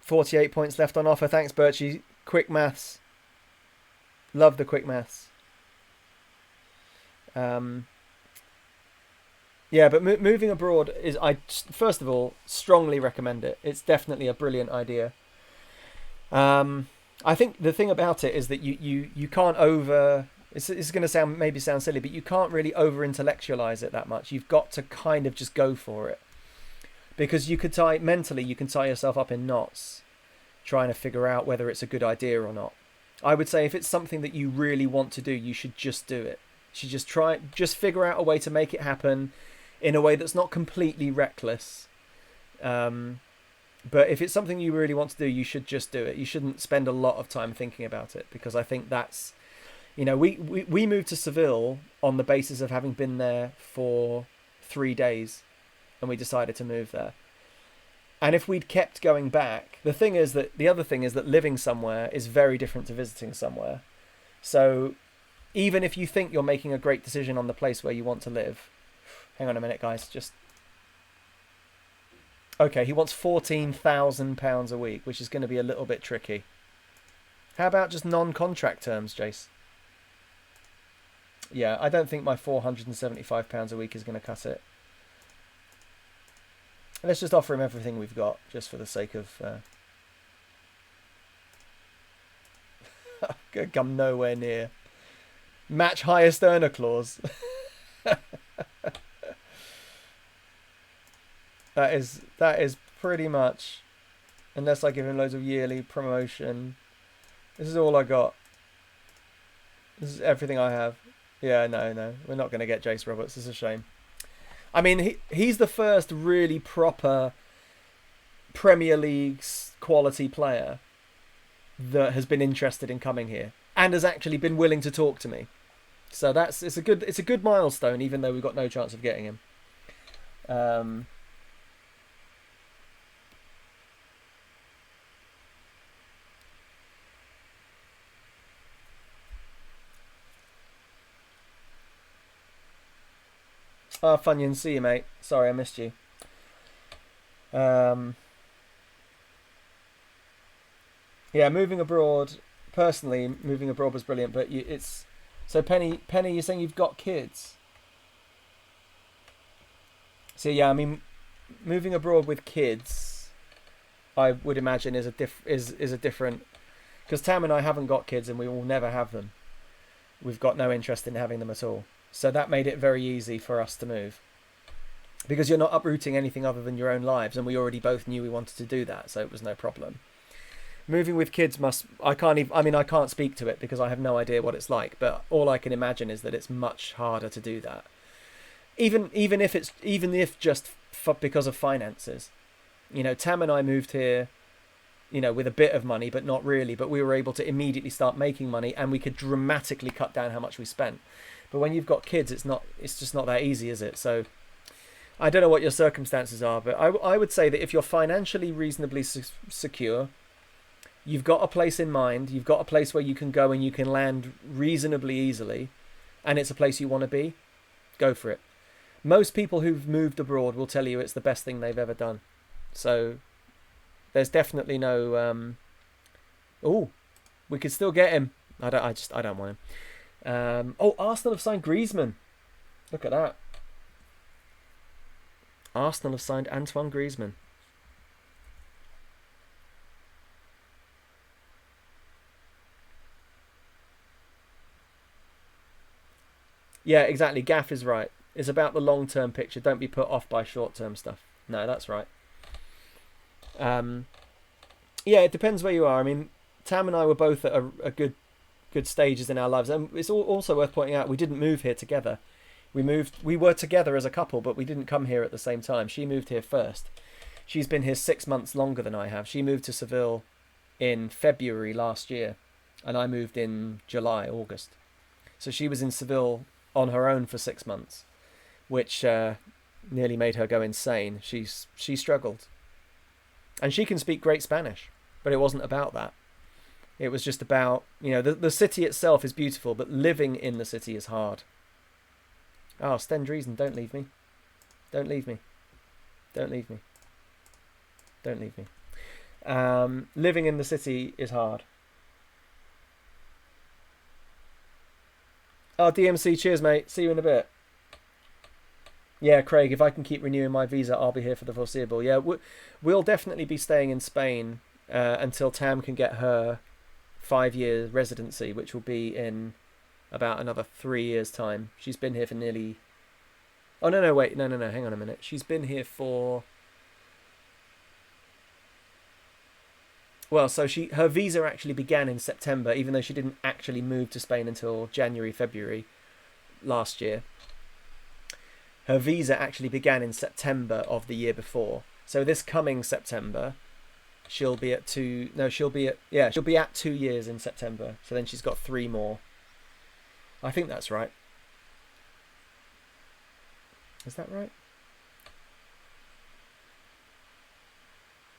48 points left on offer. Thanks, Birchie. Quick maths. Love the quick maths. Yeah, but moving abroad is, I first of all strongly recommend it. It's definitely a brilliant idea. Um, I think the thing about it is that you can't over. It's going to sound silly, but you can't really over intellectualize it that much. You've got to kind of just go for it, because you can tie yourself up in knots trying to figure out whether it's a good idea or not. I would say if it's something that you really want to do, you should just do it. You should just figure out a way to make it happen in a way that's not completely reckless. But if it's something you really want to do, you should just do it. You shouldn't spend a lot of time thinking about it, because I think that's, we moved to Seville on the basis of having been there for 3 days, and we decided to move there. And if we'd kept going back, the other thing is that living somewhere is very different to visiting somewhere. So even if you think you're making a great decision on the place where you want to live, hang on a minute, guys, okay, he wants £14,000 a week, which is going to be a little bit tricky. How about just non-contract terms, Jace? Yeah, I don't think my £475 a week is going to cut it. Let's just offer him everything we've got, just for the sake of... Gonna come nowhere near. Match highest earner clause. That is pretty much, unless I give him loads of yearly promotion. This is all I got. This is everything I have. Yeah, no, we're not going to get Jace Roberts. It's a shame. I mean, he's the first really proper Premier League quality player that has been interested in coming here and has actually been willing to talk to me. So it's a good milestone, even though we've got no chance of getting him. Oh, Funyun, see you, mate. Sorry, I missed you. Yeah, moving abroad. Personally, moving abroad was brilliant, but it's so Penny. You're saying you've got kids. So yeah, I mean, moving abroad with kids, I would imagine is a different, because Tam and I haven't got kids and we will never have them. We've got no interest in having them at all. So that made it very easy for us to move, because you're not uprooting anything other than your own lives, and we already both knew we wanted to do that, so it was no problem. Moving with kids I can't speak to it because I have no idea what it's like, but all I can imagine is that it's much harder to do that. Even if just because of finances. Tam and I moved here, with a bit of money, but not really, but we were able to immediately start making money, and we could dramatically cut down how much we spent. But when you've got kids, it's just not that easy, is it? So I don't know what your circumstances are, but I would say that if you're financially reasonably secure, you've got a place in mind, you've got a place where you can go and you can land reasonably easily, and it's a place you want to be, go for it. Most people who've moved abroad will tell you it's the best thing they've ever done. So there's definitely no... we could still get him. I don't want him. Arsenal have signed Griezmann. Look at that. Arsenal have signed Antoine Griezmann. Yeah, exactly. Gaff is right. It's about the long-term picture. Don't be put off by short-term stuff. No, that's right. Yeah, it depends where you are. I mean, Tam and I were both at a good stages in our lives, and it's also worth pointing out we didn't move here together. We were together as a couple, but we didn't come here at the same time. She moved here first. She's been here 6 months longer than I have. She moved to Seville in February last year, and I moved in August. So she was in Seville on her own for 6 months, which nearly made her go insane. She struggled, and she can speak great Spanish, but it wasn't about that. It was just about, the city itself is beautiful, but living in the city is hard. Oh, Stendreesen, don't leave me. Don't leave me. Don't leave me. Don't leave me. Living in the city is hard. Oh, DMC, cheers, mate. See you in a bit. Yeah, Craig, if I can keep renewing my visa, I'll be here for the foreseeable. Yeah, we'll definitely be staying in Spain until Tam can get her 5-year residency, which will be in about another 3 years' time. She's been here for nearly... Oh, no, wait, no, hang on a minute. She's been here for... Well, so her visa actually began in September, even though she didn't actually move to Spain until January, February last year. Her visa actually began in September of the year before. So this coming September, she'll be at 2 years in September. So then she's got 3 more. I think that's right. Is that right?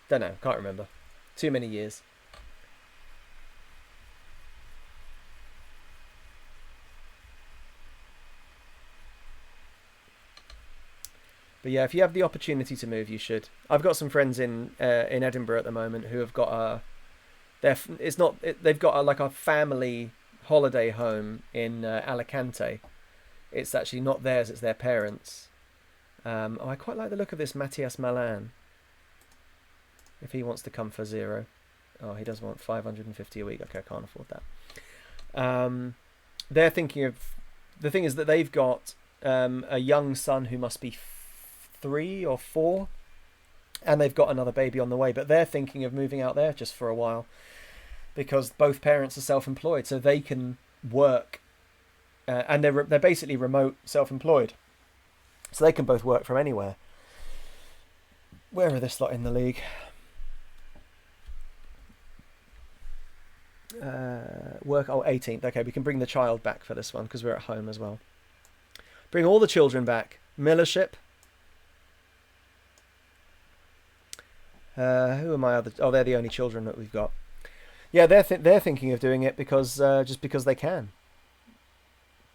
Don't know, can't remember. Too many years. But yeah, if you have the opportunity to move, you should. I've got some friends in Edinburgh at the moment who have got they've got like a family holiday home in Alicante. It's actually not theirs; it's their parents'. I quite like the look of this Matthias Malan. If he wants to come for 0, he does want 550 a week. Okay, I can't afford that. They're thinking of... The thing is that they've got a young son who must be 3 or 4, and they've got another baby on the way, but they're thinking of moving out there just for a while because both parents are self-employed, so they can work, and they're basically remote self-employed, so they can both work from anywhere. Where are this lot in the league? Work 18th. Okay, we can bring the child back for this one because we're at home as well. Bring all the children back. Millership. Who are my other... Oh, they're the only children that we've got. Yeah, they're thinking of doing it because just because they can.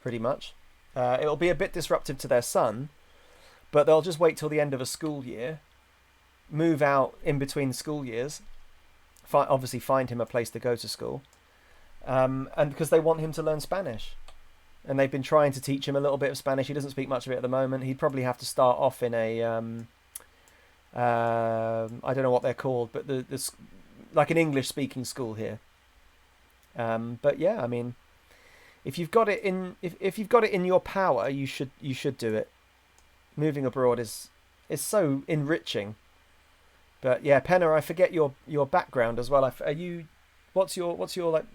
Pretty much. It'll be a bit disruptive to their son, but they'll just wait till the end of a school year, move out in between school years, obviously find him a place to go to school, and because they want him to learn Spanish. And they've been trying to teach him a little bit of Spanish. He doesn't speak much of it at the moment. He'd probably have to start off in a... I don't know what they're called, but the like an English-speaking school here. But yeah, I mean, if you've got it in if you've got it in your power, you should do it. Moving abroad is so enriching. But yeah, Penna, I forget your background as well. Are you? What's your like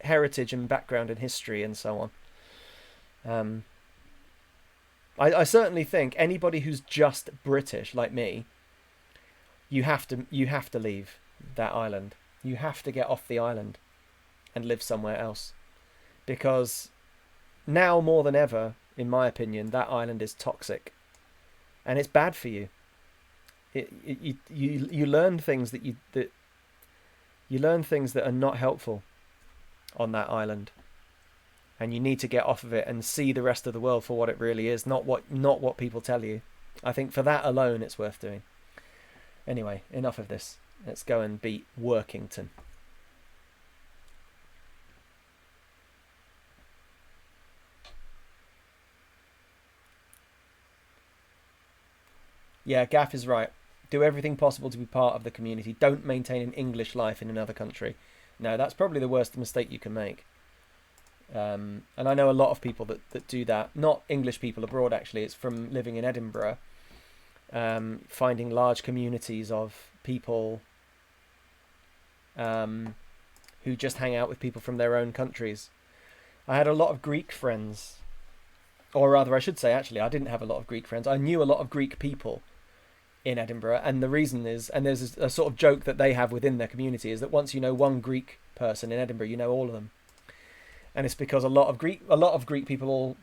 heritage and background and history and so on? I certainly think anybody who's just British like me, you have to leave that island. You have to get off the island and live somewhere else, because now more than ever, in my opinion, that island is toxic, and it's bad for you. You learn things that you learn things that are not helpful on that island. And you need to get off of it and see the rest of the world for what it really is, not what people tell you. I think for that alone, it's worth doing. Anyway, enough of this. Let's go and beat Workington. Yeah, Gaff is right. Do everything possible to be part of the community. Don't maintain an English life in another country. No, that's probably the worst mistake you can make. And I know a lot of people that do that. Not English people abroad, actually. It's from living in Edinburgh. Finding large communities of people who just hang out with people from their own countries. I had a lot of Greek friends. Or rather, I should say, actually, I didn't have a lot of Greek friends. I knew a lot of Greek people in Edinburgh. And the reason is, and there's a sort of joke that they have within their community, is that once you know one Greek person in Edinburgh, you know all of them. And it's because a lot of Greek people,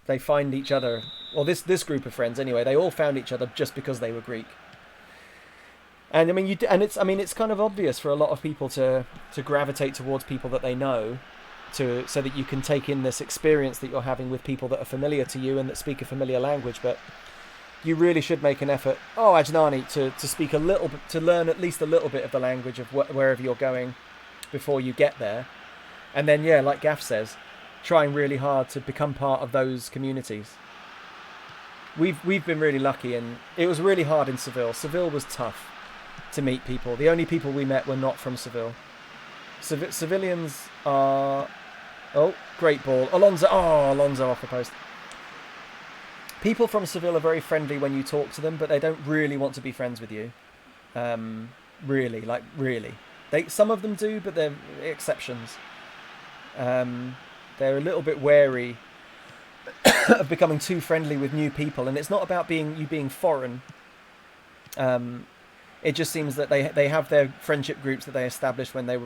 they find each other, or this group of friends anyway, they all found each other just because they were Greek. And I mean, it's kind of obvious for a lot of people to gravitate towards people that they know, so that you can take in this experience that you're having with people that are familiar to you and that speak a familiar language. But you really should make an effort, Ajnani, to speak a little bit, to learn at least a little bit of the language of wherever you're going before you get there. And then, yeah, like Gaff says, trying really hard to become part of those communities. we've been really lucky, and it was really hard in Seville. Seville was tough to meet people. The only people we met were not from Seville. Civilians are... Oh, great ball. Alonso off the post. People from Seville are very friendly when you talk to them, but they don't really want to be friends with you. Really. Some of them do, but they're exceptions. They're a little bit wary of becoming too friendly with new people, and it's not about you being foreign. It just seems that they have their friendship groups that they established when they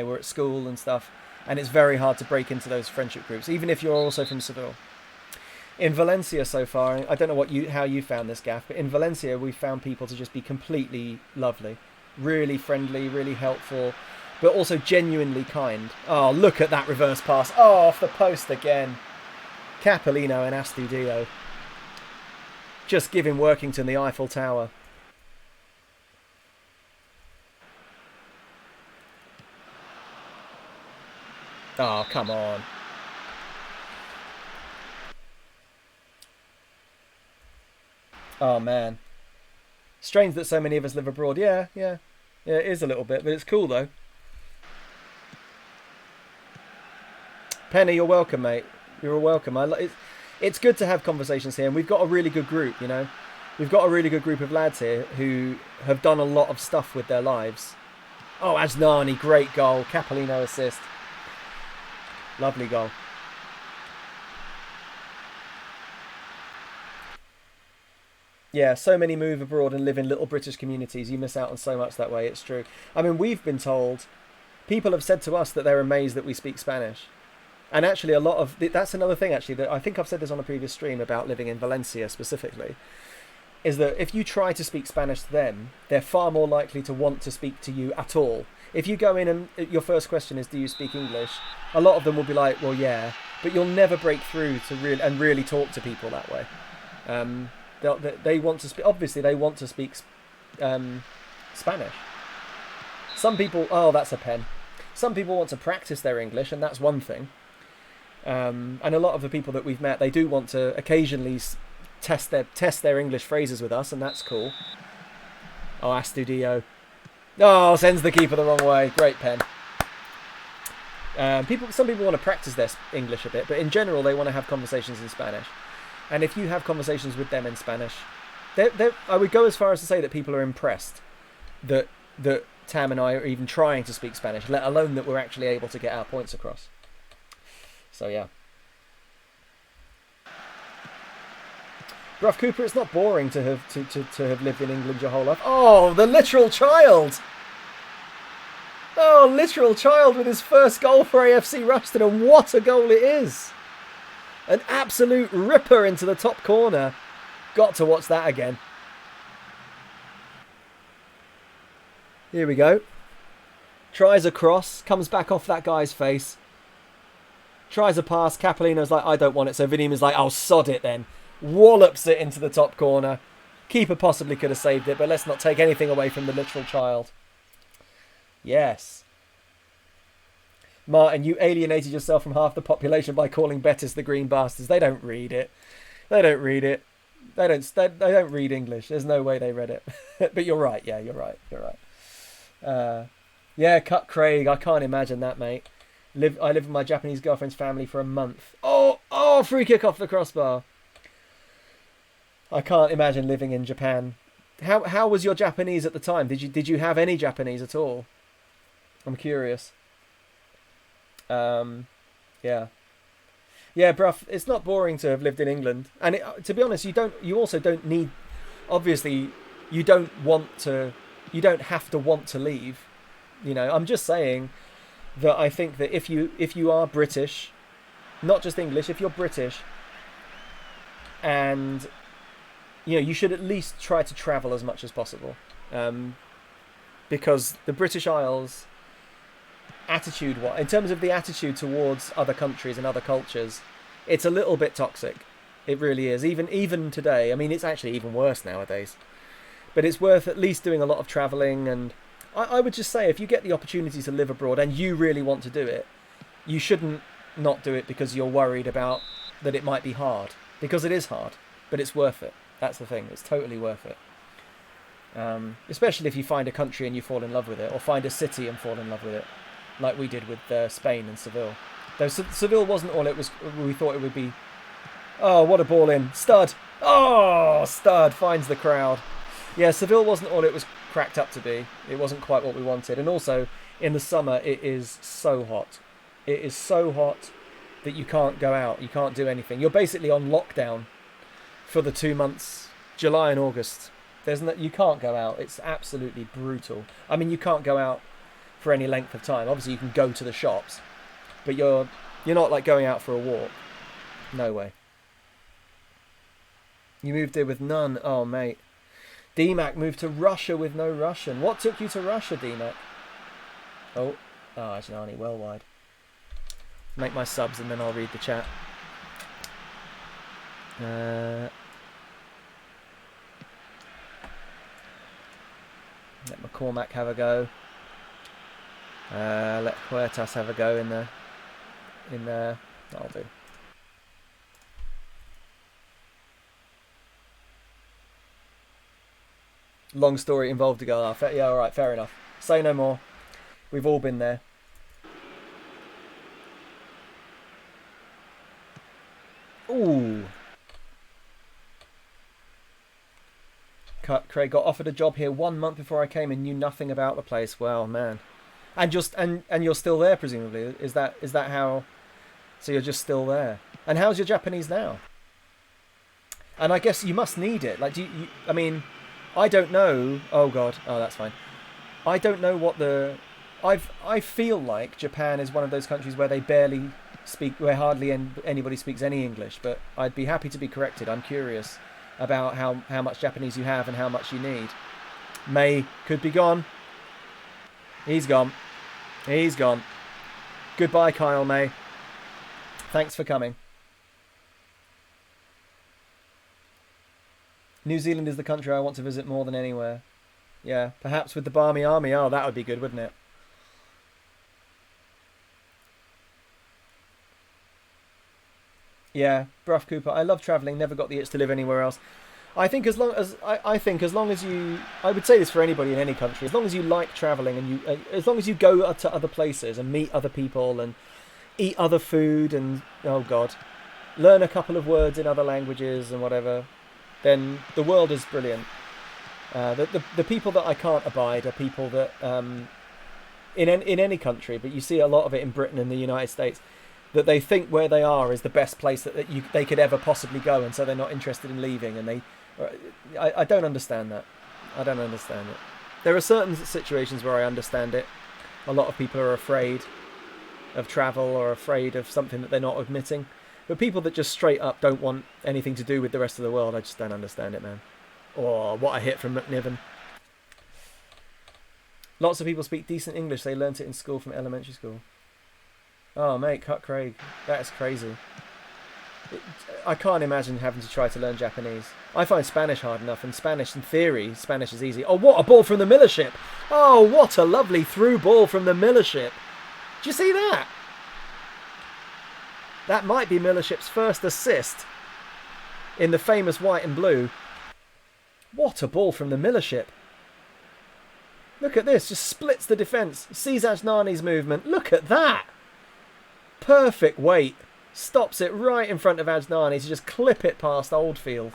were at school and stuff, and it's very hard to break into those friendship groups, even if you're also from Seville. In Valencia so far, I don't know how you found this, Gaff, but in Valencia we found people to just be completely lovely, really friendly, really helpful, but also genuinely kind. Oh, look at that reverse pass. Oh, off the post again. Capolino and Astudillo just giving Workington the Eiffel Tower. Oh, come on. Oh, man. Strange that so many of us live abroad. Yeah, it is a little bit, but it's cool, though. Penny, you're welcome, mate. You're welcome. It's good to have conversations here, and we've got a really good group, you know. We've got a really good group of lads here who have done a lot of stuff with their lives. Oh, Asnani, great goal. Capolino assist. Lovely goal. Yeah, so many move abroad and live in little British communities. You miss out on so much that way. It's true. I mean, we've been told, people have said to us that they're amazed that we speak Spanish. And actually, that's another thing, actually, that I think I've said this on a previous stream about living in Valencia specifically, is that if you try to speak Spanish to them, they're far more likely to want to speak to you at all. If you go in and your first question is, do you speak English? A lot of them will be like, well, yeah. But you'll never break through to really talk to people that way. They want to speak. Obviously, they want to speak Spanish. Some people, oh, that's a pen. Some people want to practice their English, and that's one thing. And a lot of the people that we've met, they do want to occasionally test their English phrases with us, and that's cool. Oh, Astudillo. Oh, sends the keeper the wrong way. Great pen. Some people want to practice their English a bit, but in general, they want to have conversations in Spanish. And if you have conversations with them in Spanish, I would go as far as to say that people are impressed that Tam and I are even trying to speak Spanish, let alone that we're actually able to get our points across. So yeah. Gruff Cooper, it's not boring to have lived in England your whole life. Oh, the literal child! Oh, literal child with his first goal for AFC Ruston, and what a goal it is! An absolute ripper into the top corner. Got to watch that again. Here we go. Tries a cross, comes back off that guy's face. Tries a pass, Capolino's like, I don't want it. So Vinima's like, I'll sod it then. Wallops it into the top corner. Keeper possibly could have saved it, but let's not take anything away from the literal child. Yes. Martin, you alienated yourself from half the population by calling Betis the Green Bastards. They don't read it. They don't read English. There's no way they read it. But you're right. Yeah, you're right. Yeah, cut Craig. I can't imagine that, mate. I lived with my Japanese girlfriend's family for a month. Oh, free kick off the crossbar. I can't imagine living in Japan. How was your Japanese at the time? Did you have any Japanese at all? I'm curious. Yeah, bruv, it's not boring to have lived in England, and to be honest, you also don't need. Obviously, you don't have to want to leave. You know, I'm just saying that I think that if you are British, not just English, if you're British, and you know, you should at least try to travel as much as possible, because the British Isles. In terms of the attitude towards other countries and other cultures, it's a little bit toxic. It really is. Even today. I mean, it's actually even worse nowadays. But it's worth at least doing a lot of travelling. And I would just say, if you get the opportunity to live abroad and you really want to do it, you shouldn't not do it because you're worried about that it might be hard. Because it is hard. but it's worth it. That's the thing. It's totally worth it. Especially if you find a country and you fall in love with it, or find a city and fall in love with it, like we did with Spain and Seville. Though Seville wasn't all it was. We thought it would be. Oh, what a ball in. Stud. Oh, Stud finds the crowd. Yeah, Seville wasn't all it was cracked up to be. It wasn't quite what we wanted. And also, in the summer, it is so hot. It is so hot that you can't go out. You can't do anything. You're basically on lockdown for the 2 months, July and August. You can't go out. It's absolutely brutal. I mean, you can't go out for any length of time. Obviously, you can go to the shops, but you're not like going out for a walk. No way. You moved here with none. Oh, mate. DMAC moved to Russia with no Russian. What took you to Russia, DMAC? Oh, Ajnani, well wide. Make my subs and then I'll read the chat. Let McCormack have a go. Let Huertas have a go in there. That'll do. Long story involved a goal. Yeah, all right, fair enough. Say no more. We've all been there. Ooh. Craig got offered a job here 1 month before I came and knew nothing about the place. Well, man. And you're still there, presumably. Is that how? So you're just still there. And how's your Japanese now? And I guess you must need it. Like, I mean, I don't know. Oh God. Oh, that's fine. I don't know what I feel like Japan is one of those countries where they barely speak, where hardly anybody speaks any English. But I'd be happy to be corrected. I'm curious about how much Japanese you have and how much you need. May could be gone. He's gone. He's gone. Goodbye, Kyle May. Thanks for coming. New Zealand is the country I want to visit more than anywhere. Yeah, perhaps with the Barmy Army. Oh, that would be good, wouldn't it? Yeah, Bruff Cooper. I love travelling. Never got the itch to live anywhere else. I think as long as you, I would say this for anybody in any country, as long as you like travelling and as long as you go to other places and meet other people and eat other food and, oh God, learn a couple of words in other languages and whatever, then the world is brilliant. The people that I can't abide are people that, in any country, but you see a lot of it in Britain and the United States, that they think where they are is the best place that they could ever possibly go, and so they're not interested in leaving. And I don't understand that. I don't understand it. There are certain situations where I understand it. A lot of people are afraid of travel or afraid of something that they're not admitting. But people that just straight up don't want anything to do with the rest of the world, I just don't understand it, man. Or what a hit from McNiven. Lots of people speak decent English. They learnt it in school from elementary school. Oh, mate, cut Craig. That is crazy. I can't imagine having to try to learn Japanese. I find Spanish hard enough, and Spanish, in theory, Spanish is easy. Oh, what a ball from the Millership! Oh, what a lovely through ball from the Millership! Do you see that? That might be Millership's first assist in the famous white and blue. What a ball from the Millership! Look at this, just splits the defence. Sees Ajnani's movement. Look at that! Perfect weight. Stops it right in front of Ajnani to just clip it past Oldfield.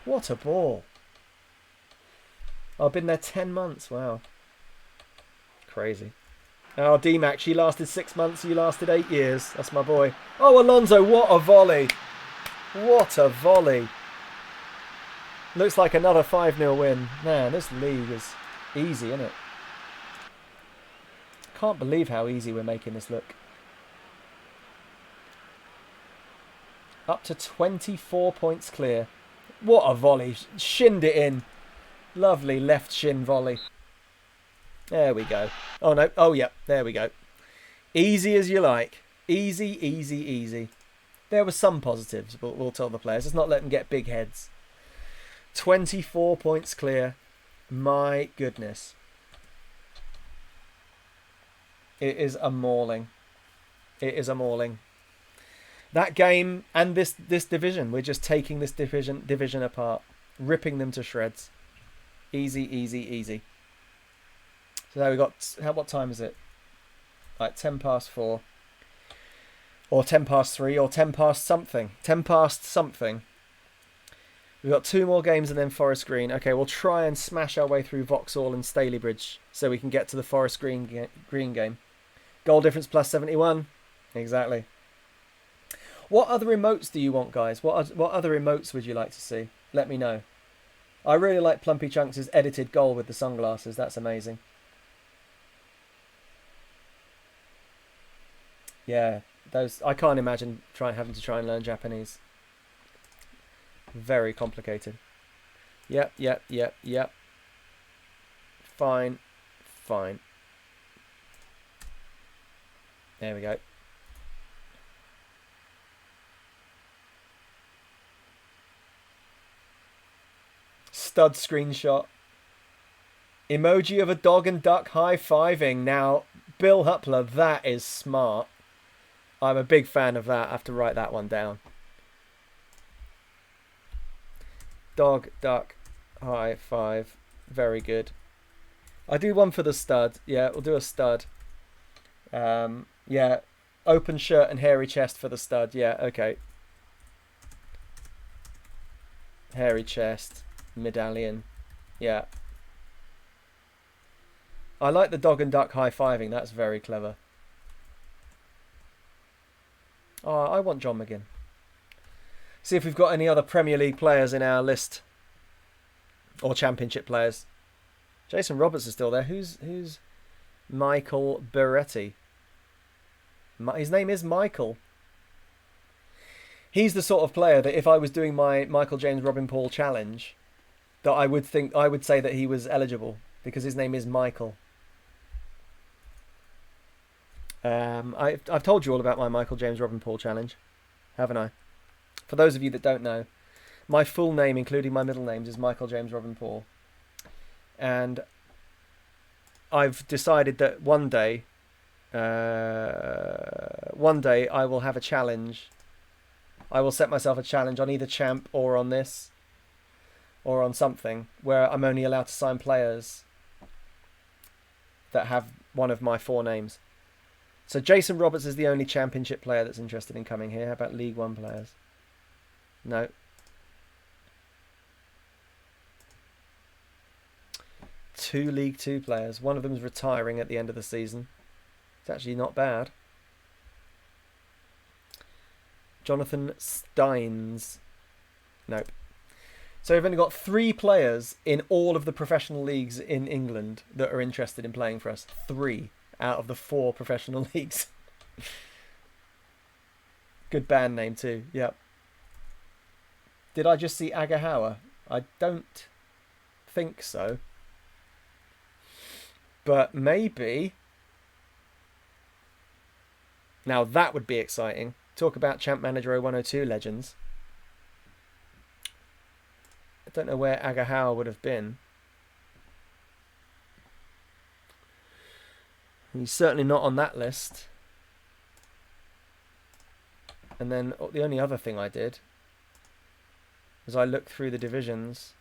What a ball. I've been there 10 months. Wow. Crazy. Oh, D-Mac, she lasted 6 months. You lasted 8 years. That's my boy. Oh, Alonso, what a volley. What a volley. Looks like another 5-0 win. Man, this league is easy, isn't it? Can't believe how easy we're making this look. Up to 24 points clear. What a volley. Shinned it in. Lovely left shin volley. There we go. Oh, no. Oh, yeah. There we go. Easy as you like. Easy, easy, easy. There were some positives, but we'll tell the players. Let's not let them get big heads. 24 points clear. My goodness. It is a mauling. It is a mauling. That game and this division, we're just taking this division apart, ripping them to shreds. Easy, easy, easy. So now we got, what time is it? Like 4:10, or 3:10, or 3:10 something. 10 past something. We've got 2 more games and then Forest Green. Okay, we'll try and smash our way through Vauxhall and Stalybridge so we can get to the Forest Green game. Goal difference plus 71. Exactly. What other emotes do you want, guys? What other emotes would you like to see? Let me know. I really like Plumpy Chunks' edited goal with the sunglasses. That's amazing. Yeah, those, I can't imagine having to try and learn Japanese. Very complicated. Yep. Fine. There we go. Stud screenshot. Emoji of a dog and duck high-fiving. Now, Bill Hupler, that is smart. I'm a big fan of that. I have to write that one down. Dog, duck, high five. Very good. I do one for the stud. Yeah, we'll do a stud. Yeah, open shirt and hairy chest for the stud. Yeah, okay. Hairy chest, medallion. Yeah. I like the dog and duck high-fiving. That's very clever. Oh, I want John McGinn. See if we've got any other Premier League players in our list. Or Championship players. Jason Roberts is still there. Who's Michael Beretti? His name is Michael. He's the sort of player that if I was doing my Michael James Robin Paul challenge, that I would say that he was eligible because his name is Michael. I've told you all about my Michael James Robin Paul challenge, haven't I? For those of you that don't know, my full name, including my middle names, is Michael James Robin Paul. And I've decided that one day I will have a challenge. I will set myself a challenge on either Champ or on this, or on something, where I'm only allowed to sign players that have one of my 4 names. So Jason Roberts is the only Championship player that's interested in coming here. How about League One players? No. Two League Two players. One of them's retiring at the end of the season. It's actually not bad. Jonathan Steins. Nope. So we've only got 3 players in all of the professional leagues in England that are interested in playing for us. 3 out of the 4 professional leagues. Good band name too. Yep. Did I just see Agahawa? I don't think so. But maybe. Now that would be exciting. Talk about Champ Manager 0102 legends. I don't know where Agahawa would have been. He's certainly not on that list. And then the only other thing I did was I looked through the divisions.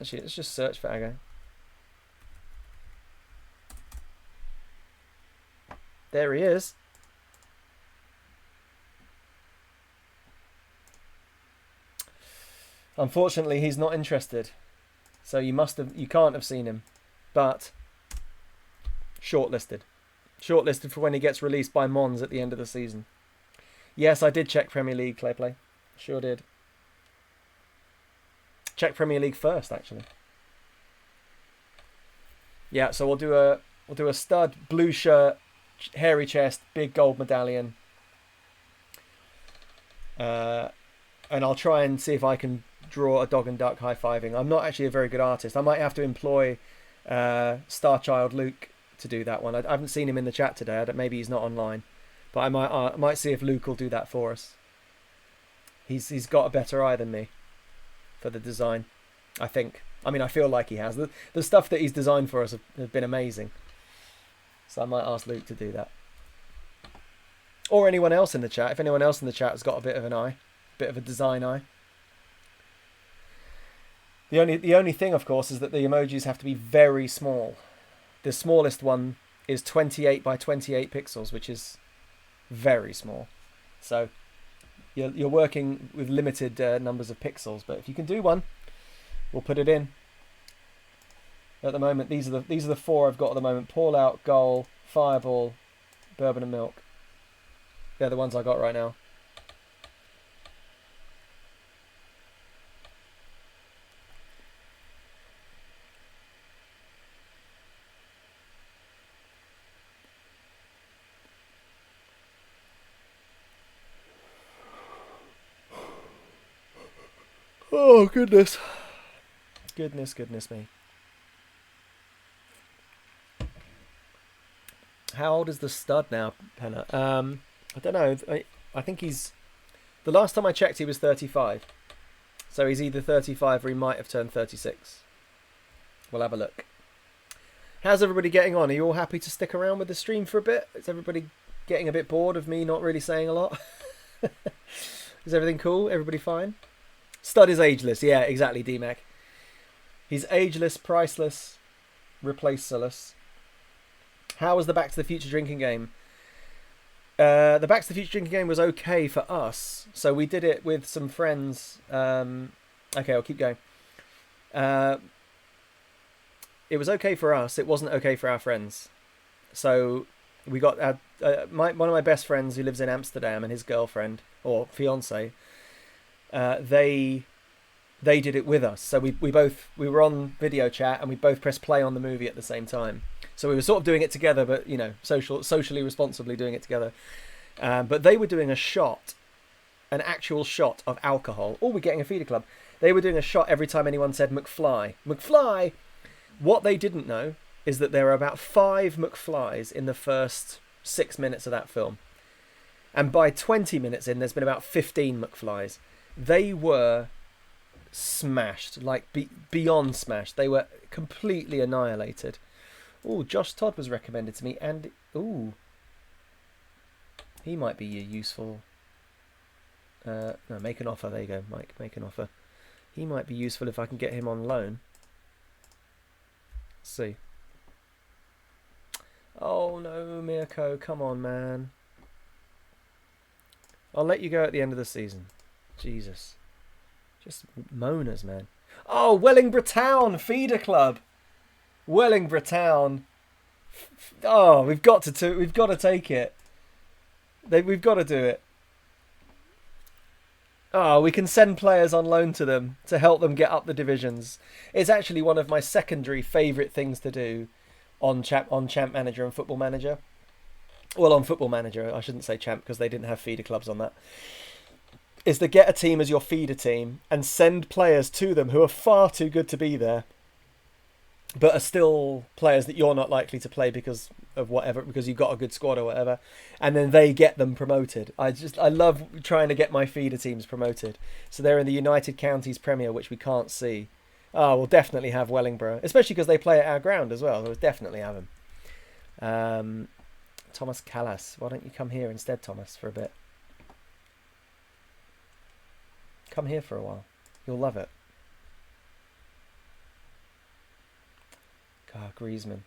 Actually, let's just search for Aga. There he is. Unfortunately, he's not interested. So you can't have seen him. But shortlisted. Shortlisted for when he gets released by Mons at the end of the season. Yes, I did check Premier League, Clayplay. Sure did. Check Premier League first, actually. Yeah, so we'll do a stud, blue shirt, hairy chest, big gold medallion. And I'll try and see if I can draw a dog and duck high-fiving. I'm not actually a very good artist. I might have to employ Starchild Luke to do that one. I haven't seen him in the chat today. Maybe he's not online. But I might see if Luke will do that for us. He's got a better eye than me for the design, I think. I mean, I feel like he has. The stuff that he's designed for us have been amazing. So I might ask Luke to do that. Or anyone else in the chat. If anyone else in the chat has got a bit of an eye, bit of a design eye. The only thing, of course, is that the emojis have to be very small. The smallest one is 28 by 28 pixels, which is very small. So you're working with limited numbers of pixels. But if you can do one, we'll put it in. At the moment, these are the four I've got at the moment: Paul Out, Goal, Fireball, Bourbon and Milk. They're the ones I got right now. Oh, goodness. Goodness me. How old is the stud now, Penna? I don't know. I think he's... The last time I checked, he was 35. So he's either 35 or he might have turned 36. We'll have a look. How's everybody getting on? Are you all happy to stick around with the stream for a bit? Is everybody getting a bit bored of me not really saying a lot? Is everything cool? Everybody fine? Stud is ageless. Yeah, exactly, D-Mac. He's ageless, priceless, replaceless. How was the Back to the Future drinking game? The Back to the Future drinking game was okay for us. So we did it with some friends. Okay, I'll keep going. It was okay for us. It wasn't okay for our friends. So we got one of my best friends who lives in Amsterdam, and his girlfriend or fiance. They did it with us. So we were on video chat, and we both pressed play on the movie at the same time. So we were sort of doing it together, but you know, socially responsibly doing it together. But they were doing an actual shot of alcohol. Oh, we're getting a feeder club. They were doing a shot every time anyone said McFly. McFly. What they didn't know is that there are about 5 McFlys in the first 6 minutes of that film. And by 20 minutes in, there's been about 15 McFlys. They were smashed, like beyond smashed. They were completely annihilated. Oh, Josh Todd was recommended to me, and ooh, he might be useful. No, make an offer. There you go, Mike. Make an offer. He might be useful if I can get him on loan. Let's see. Oh no, Mirko, come on, man. I'll let you go at the end of the season. Jesus. Just moaners, man. Oh, Wellingborough Town feeder club. Wellingborough Town. Oh, we've got to take it. We've got to do it. Oh, we can send players on loan to them to help them get up the divisions. It's actually one of my secondary favourite things to do on Champ Manager and Football Manager. Well, on Football Manager, I shouldn't say Champ because they didn't have feeder clubs on that. Is to get a team as your feeder team and send players to them who are far too good to be there, but are still players that you're not likely to play because of whatever, because you've got a good squad or whatever, and then they get them promoted. I love trying to get my feeder teams promoted. So they're in the United Counties Premier, which we can't see. Oh, we'll definitely have Wellingborough, especially because they play at our ground as well. We'll definitely have them. Thomas Callas, why don't you come here instead, Thomas, for a bit? Come here for a while. You'll love it. God, Griezmann.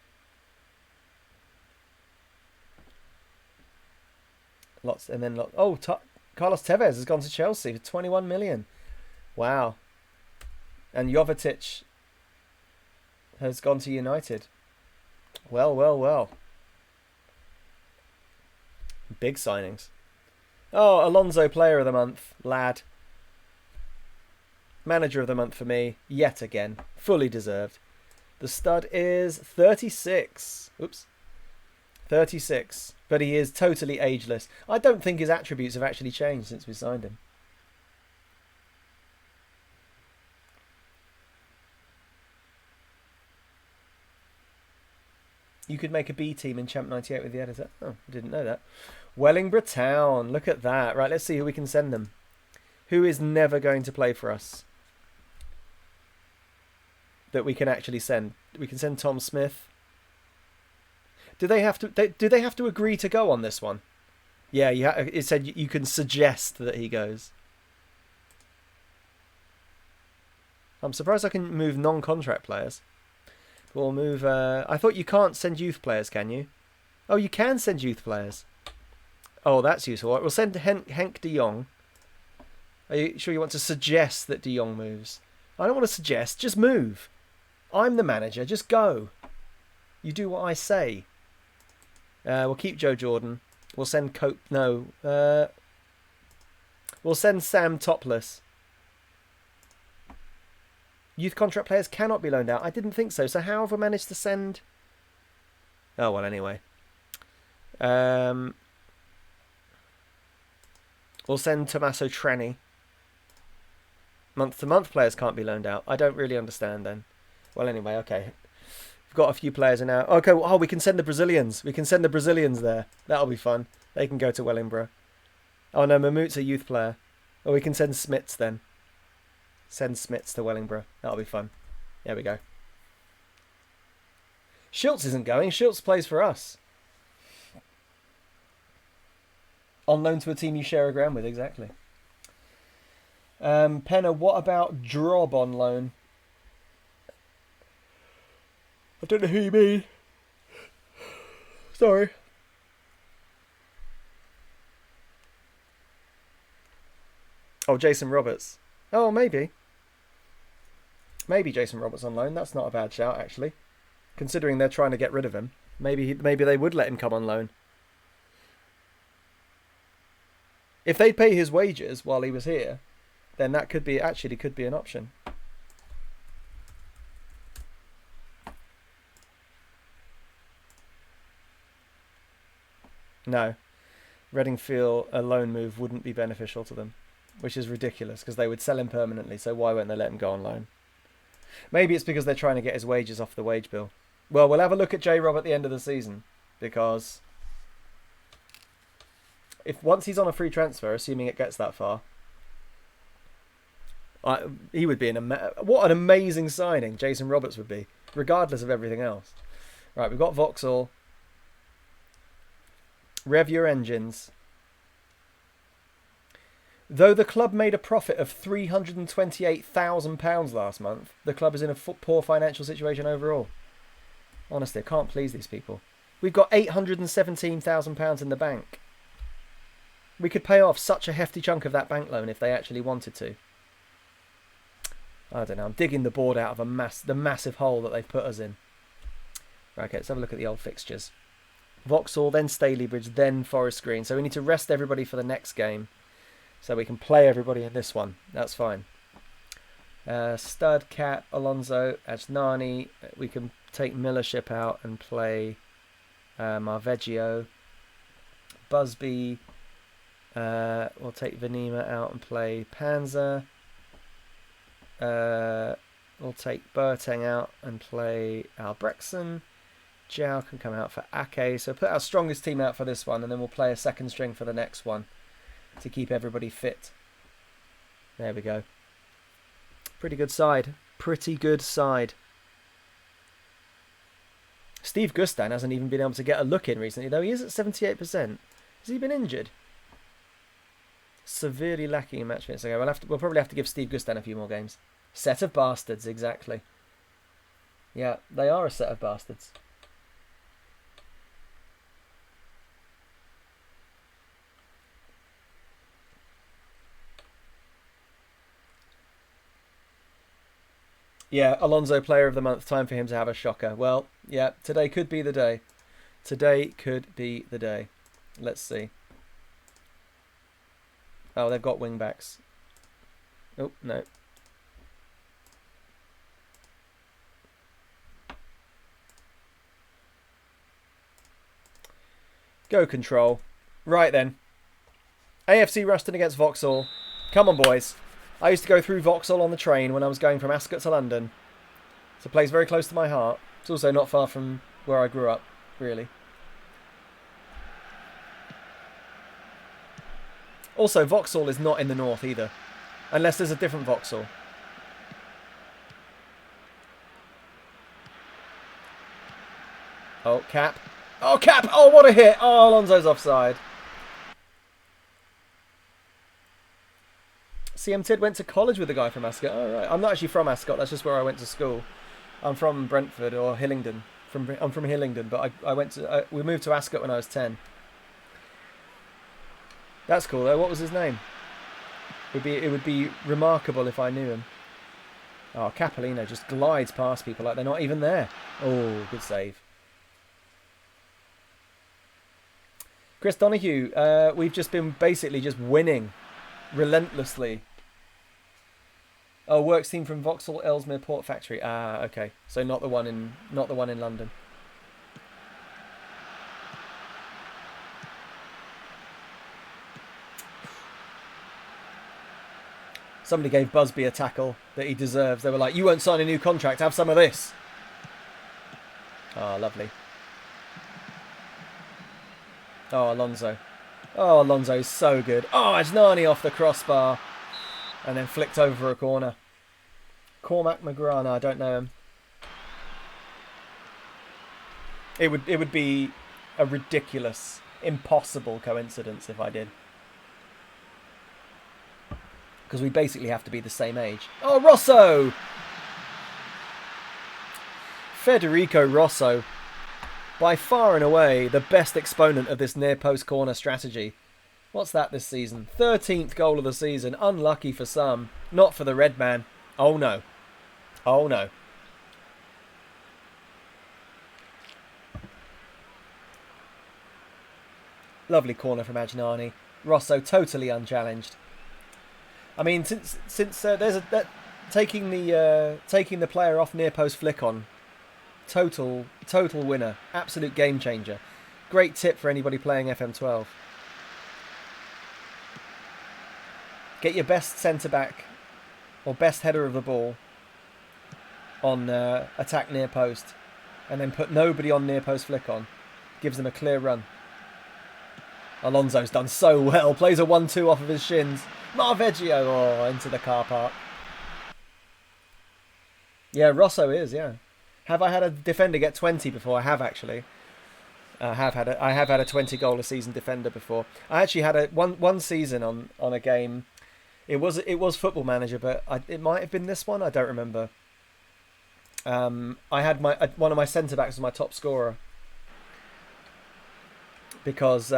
Lots, and then Carlos Tevez has gone to Chelsea for 21 million. Wow. And Jovetic has gone to United. Well. Big signings. Oh, Alonso Player of the Month, lad. Manager of the Month for me, yet again. Fully deserved. The stud is 36. Oops. 36. But he is totally ageless. I don't think his attributes have actually changed since we signed him. You could make a B team in Champ 98 with the editor. Oh, I didn't know that. Wellingborough Town. Look at that. Right, let's see who we can send them. Who is never going to play for us that we can actually send? We can send Tom Smith. Do they have to agree to go on this one? Yeah, it said you can suggest that he goes. I'm surprised I can move non-contract players. We'll move... I thought you can't send youth players, can you? Oh, you can send youth players. Oh, that's useful. Right, we'll send Henk de Jong. Are you sure you want to suggest that de Jong moves? I don't want to suggest. Just move. I'm the manager. Just go. You do what I say. We'll keep Joe Jordan. We'll send Cope... No. We'll send Sam Topless. Youth contract players cannot be loaned out. I didn't think so. So how have we managed to send... Oh, well, anyway. We'll send Tommaso Tranny. Month-to-month players can't be loaned out. I don't really understand then. Well, anyway, okay. We've got a few players in now. Okay, oh, we can send the Brazilians. We can send the Brazilians there. That'll be fun. They can go to Wellingborough. Oh, no, Mahmout's a youth player. Or we can send Smits then. Send Smits to Wellingborough. That'll be fun. There we go. Schultz isn't going. Schultz plays for us. On loan to a team you share a ground with, exactly. Penna, what about Drob on loan? I don't know who you mean. Sorry. Oh, Jason Roberts. Oh, maybe. Maybe Jason Roberts on loan. That's not a bad shout, actually. Considering they're trying to get rid of him. Maybe they would let him come on loan. If they'd pay his wages while he was here, then that could be an option. No. Reading feel a loan move wouldn't be beneficial to them, which is ridiculous because they would sell him permanently, so why won't they let him go on loan? Maybe it's because they're trying to get his wages off the wage bill. Well, we'll have a look at J-Rob at the end of the season, because if once he's on a free transfer, assuming it gets that far, he would be what an amazing signing Jason Roberts would be, regardless of everything else. Right, we've got Vauxhall. Rev your engines. Though the club made a profit of £328,000 last month, the club is in a poor financial situation overall. Honestly, I can't please these people. We've got £817,000 in the bank. We could pay off such a hefty chunk of that bank loan if they actually wanted to. I don't know. I'm digging the board out of the massive hole that they've put us in. Right, okay, let's have a look at the old fixtures. Vauxhall, then Stalybridge, then Forest Green. So we need to rest everybody for the next game, so we can play everybody in this one. That's fine. Stud, Cat, Alonso, Ajnani. We can take Millership out and play Marveggio. Busby. We'll take Venema out and play Panzer. We'll take Berteng out and play Albrechtsen. Zhao can come out for Ake. So put our strongest team out for this one, and then we'll play a second string for the next one to keep everybody fit. There we go. Pretty good side. Pretty good side. Steve Gustan hasn't even been able to get a look in recently, though. He is at 78%. Has he been injured? Severely lacking in match fitness. Okay, we'll probably have to give Steve Gustan a few more games. Set of bastards, exactly. Yeah, they are a set of bastards. Yeah, Alonso player of the month. Time for him to have a shocker. Well, yeah, today could be the day. Today could be the day. Let's see. Oh, they've got wing backs. Oh, no. Go Control. Right then. AFC Ruston against Vauxhall. Come on, boys. I used to go through Vauxhall on the train when I was going from Ascot to London. It's a place very close to my heart. It's also not far from where I grew up, really. Also, Vauxhall is not in the north either. Unless there's a different Vauxhall. Oh, Cap. Oh, Cap! Oh, what a hit! Oh, Alonso's offside. CM went to college with a guy from Ascot. Oh, right. I'm not actually from Ascot. That's just where I went to school. I'm from Brentford or Hillingdon. I'm from Hillingdon, but we moved to Ascot when I was 10. That's cool though. What was his name? It would be remarkable if I knew him. Oh, Capolino just glides past people like they're not even there. Oh, good save. Chris Donahue, we've just been basically just winning relentlessly. Oh, works team from Vauxhall Ellesmere Port Factory. Ah, okay. So not the one in London. Somebody gave Busby a tackle that he deserves. They were like, "You won't sign a new contract. Have some of this." Oh, lovely. Oh, Alonso. Oh, Alonso's so good. Oh, Ajnani off the crossbar. And then flicked over a corner. Cormac McGrath. No, I don't know him. It would be a ridiculous, impossible coincidence if I did. Because we basically have to be the same age. Oh, Rosso! Federico Rosso. By far and away, the best exponent of this near-post corner strategy. What's that this season? 13th goal of the season. Unlucky for some. Not for the red man. Oh, no. Oh, no. Lovely corner from Ajnani. Rosso totally unchallenged. I mean, since there's taking the player off near-post flick on. Total winner. Absolute game changer. Great tip for anybody playing FM12. Get your best centre-back or best header of the ball on attack near post and then put nobody on near post flick on. Gives them a clear run. Alonso's done so well. Plays a 1-2 off of his shins. Marveggio into the car park. Yeah, Rosso is, yeah. Have I had a defender get 20 before? I have actually. I have had a 20 goal a season defender before. I actually had one season on a game. It was Football Manager, but it might have been this one. I don't remember. I had one of my centre backs was my top scorer because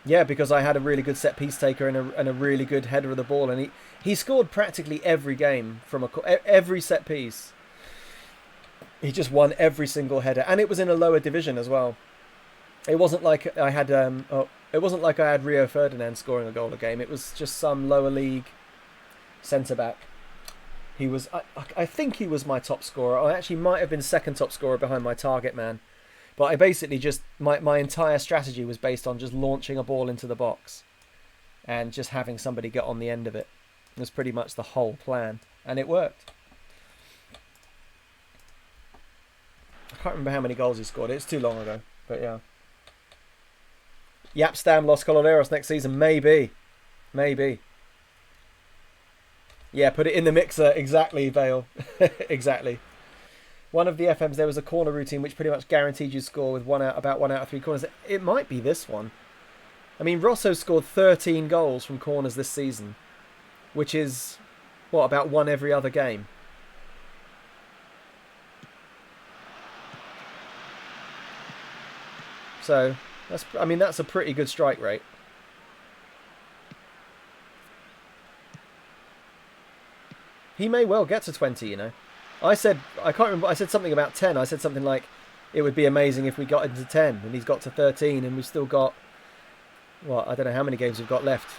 because I had a really good set piece taker and a really good header of the ball, and he scored practically every game from every set piece. He just won every single header, and it was in a lower division as well. It wasn't like I had Rio Ferdinand scoring a goal a game. It was just some lower league centre back. He was, I think he was my top scorer. I actually might have been second top scorer behind my target man. But I basically just my entire strategy was based on just launching a ball into the box and just having somebody get on the end of it. It was pretty much the whole plan, and it worked. I can't remember how many goals he scored. It's too long ago, but yeah. Yapstam Los Coloreros next season, maybe. Yeah, put it in the mixer. Exactly, Vale. Exactly. One of the FMs, there was a corner routine which pretty much guaranteed you score with about 1 out of 3 corners. It might be this one. I mean, Rosso scored 13 goals from corners this season, which is, about one every other game. So, that's a pretty good strike rate. He may well get to 20, you know. I can't remember, I said something about 10. I said something like, it would be amazing if we got into 10, and he's got to 13, and we've still got, I don't know how many games we've got left.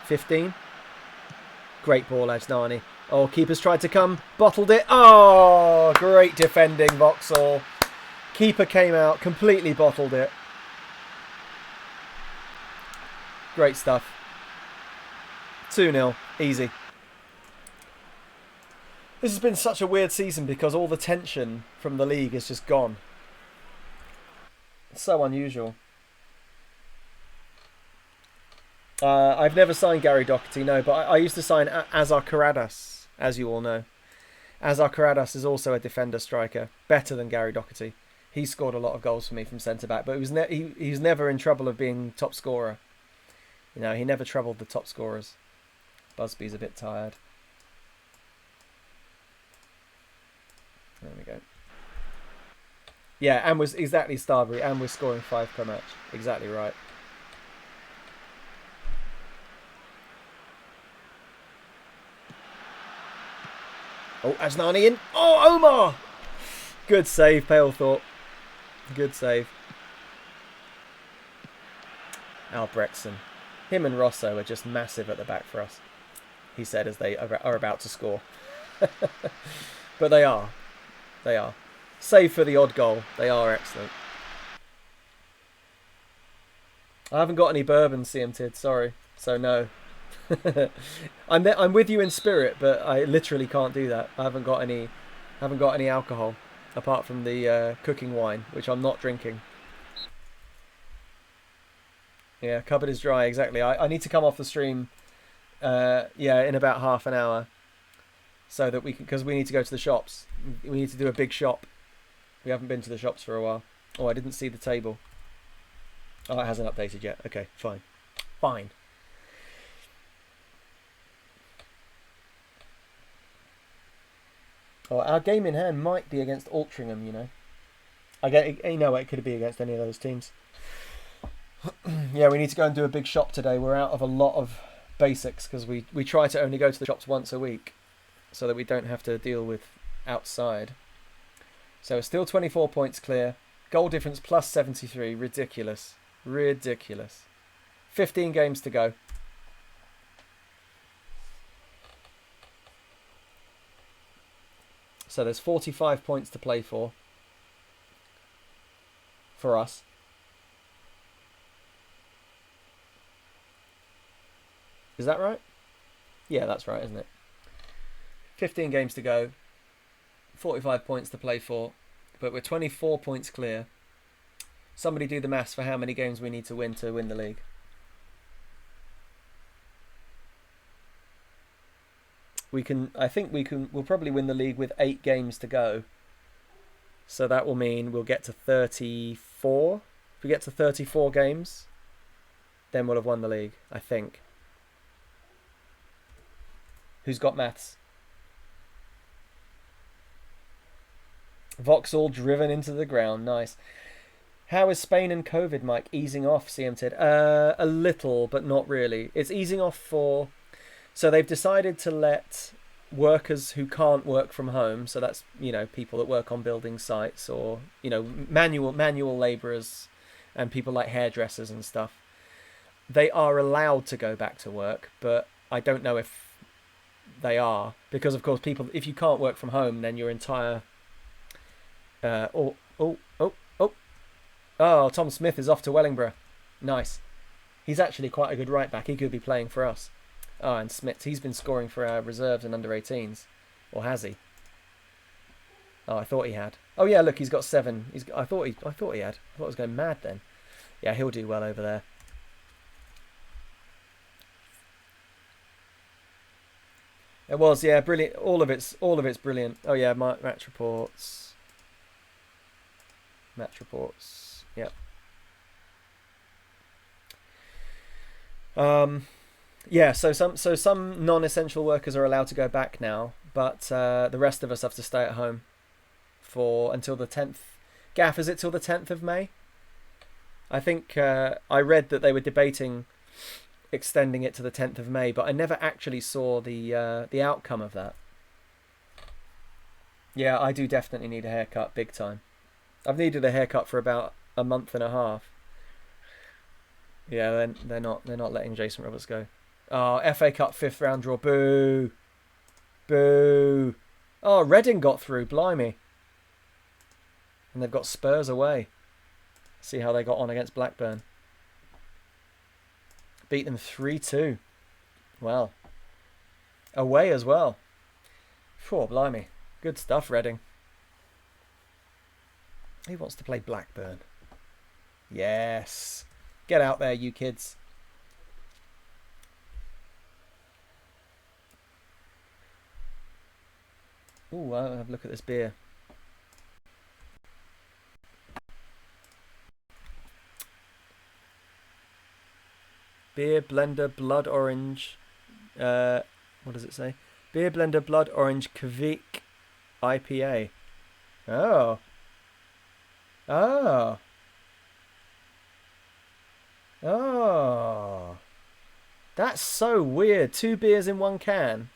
15? Great ball, Ajnani. Oh, keeper's tried to come, bottled it. Oh, great defending, Vauxhall. Keeper came out, completely bottled it. Great stuff. 2-0, easy. This has been such a weird season because all the tension from the league is just gone. It's so unusual. I've never signed Gary Doherty, no, but I used to sign Azar Karadas, as you all know. Azar Karadas is also a defender striker, better than Gary Doherty. He scored a lot of goals for me from centre-back, but he was never in trouble of being top scorer. You know, he never troubled the top scorers. Busby's a bit tired. There we go. Yeah, and was exactly Starbury, and we're scoring 5 per match. Exactly right. Oh, Ajnani in. Oh, Omar! Good save, Palethorpe. Good save. Albrechtsen. Him and Rosso are just massive at the back for us, he said as they are about to score. But they are. They are. Save for the odd goal. They are excellent. I haven't got any bourbon, CMTid, sorry. So no. I'm with you in spirit, but I literally can't do that. I haven't got any alcohol apart from the cooking wine, which I'm not drinking. Yeah, cupboard is dry, exactly. I need to come off the stream in about half an hour so that we can, because we need to go to the shops. We need to do a big shop. We haven't been to the shops for a while. Oh, I didn't see the table. Oh, it hasn't updated yet. Okay, fine. Fine. Oh, our game in hand might be against Altrincham, you know. It could be against any of those teams. Yeah, we need to go and do a big shop today. We're out of a lot of basics because we try to only go to the shops once a week so that we don't have to deal with outside. So it's still 24 points clear. Goal difference plus 73. Ridiculous. Ridiculous. 15 games to go. So there's 45 points to play for us. Is that right? Yeah, that's right, isn't it? 15 games to go. 45 points to play for. But we're 24 points clear. Somebody do the maths for how many games we need to win the league. We'll probably win the league with 8 games to go. So that will mean we'll get to 34. If we get to 34 games, then we'll have won the league, I think. Who's got maths? Vauxhall driven into the ground. Nice. How is Spain and COVID, Mike? Easing off, CMTid? A little, but not really. It's easing off for... So they've decided to let workers who can't work from home, so that's, you know, people that work on building sites or, you know, manual labourers and people like hairdressers and stuff, they are allowed to go back to work, but I don't know if they are, because of course if you can't work from home, then your entire Tom Smith is off to Wellingborough. Nice. He's actually quite a good right back. He could be playing for us. Oh, and Smith, he's been scoring for our reserves and under 18s, or has he? Oh, I thought he had. Oh yeah, look, he's got 7. I thought he had. I thought I was going mad then. Yeah, he'll do well over there. It was, yeah, brilliant. All of it's brilliant. Oh yeah, match reports. Yep. Yeah, so some non-essential workers are allowed to go back now, but the rest of us have to stay at home until the 10th. Gaff, is it till the 10th of May? I think I read that they were debating extending it to the 10th of May, but I never actually saw the outcome of that. Yeah, I do definitely need a haircut, big time. I've needed a haircut for about a month and a half. Yeah, they're not letting Jason Roberts go. Oh, FA Cup 5th round draw. Boo. Boo. Oh, Reading got through. Blimey. And they've got Spurs away. See how they got on against Blackburn. Beat them 3-2. Well. Away as well. Poor blimey. Good stuff, Reading. Who wants to play Blackburn? Yes. Get out there, you kids. Ooh, I'll have a look at this beer. Beer blender, blood orange, What does it say? Beer blender blood orange Kvik IPA. Oh. Oh. Oh. That's so weird. 2 beers in 1 can.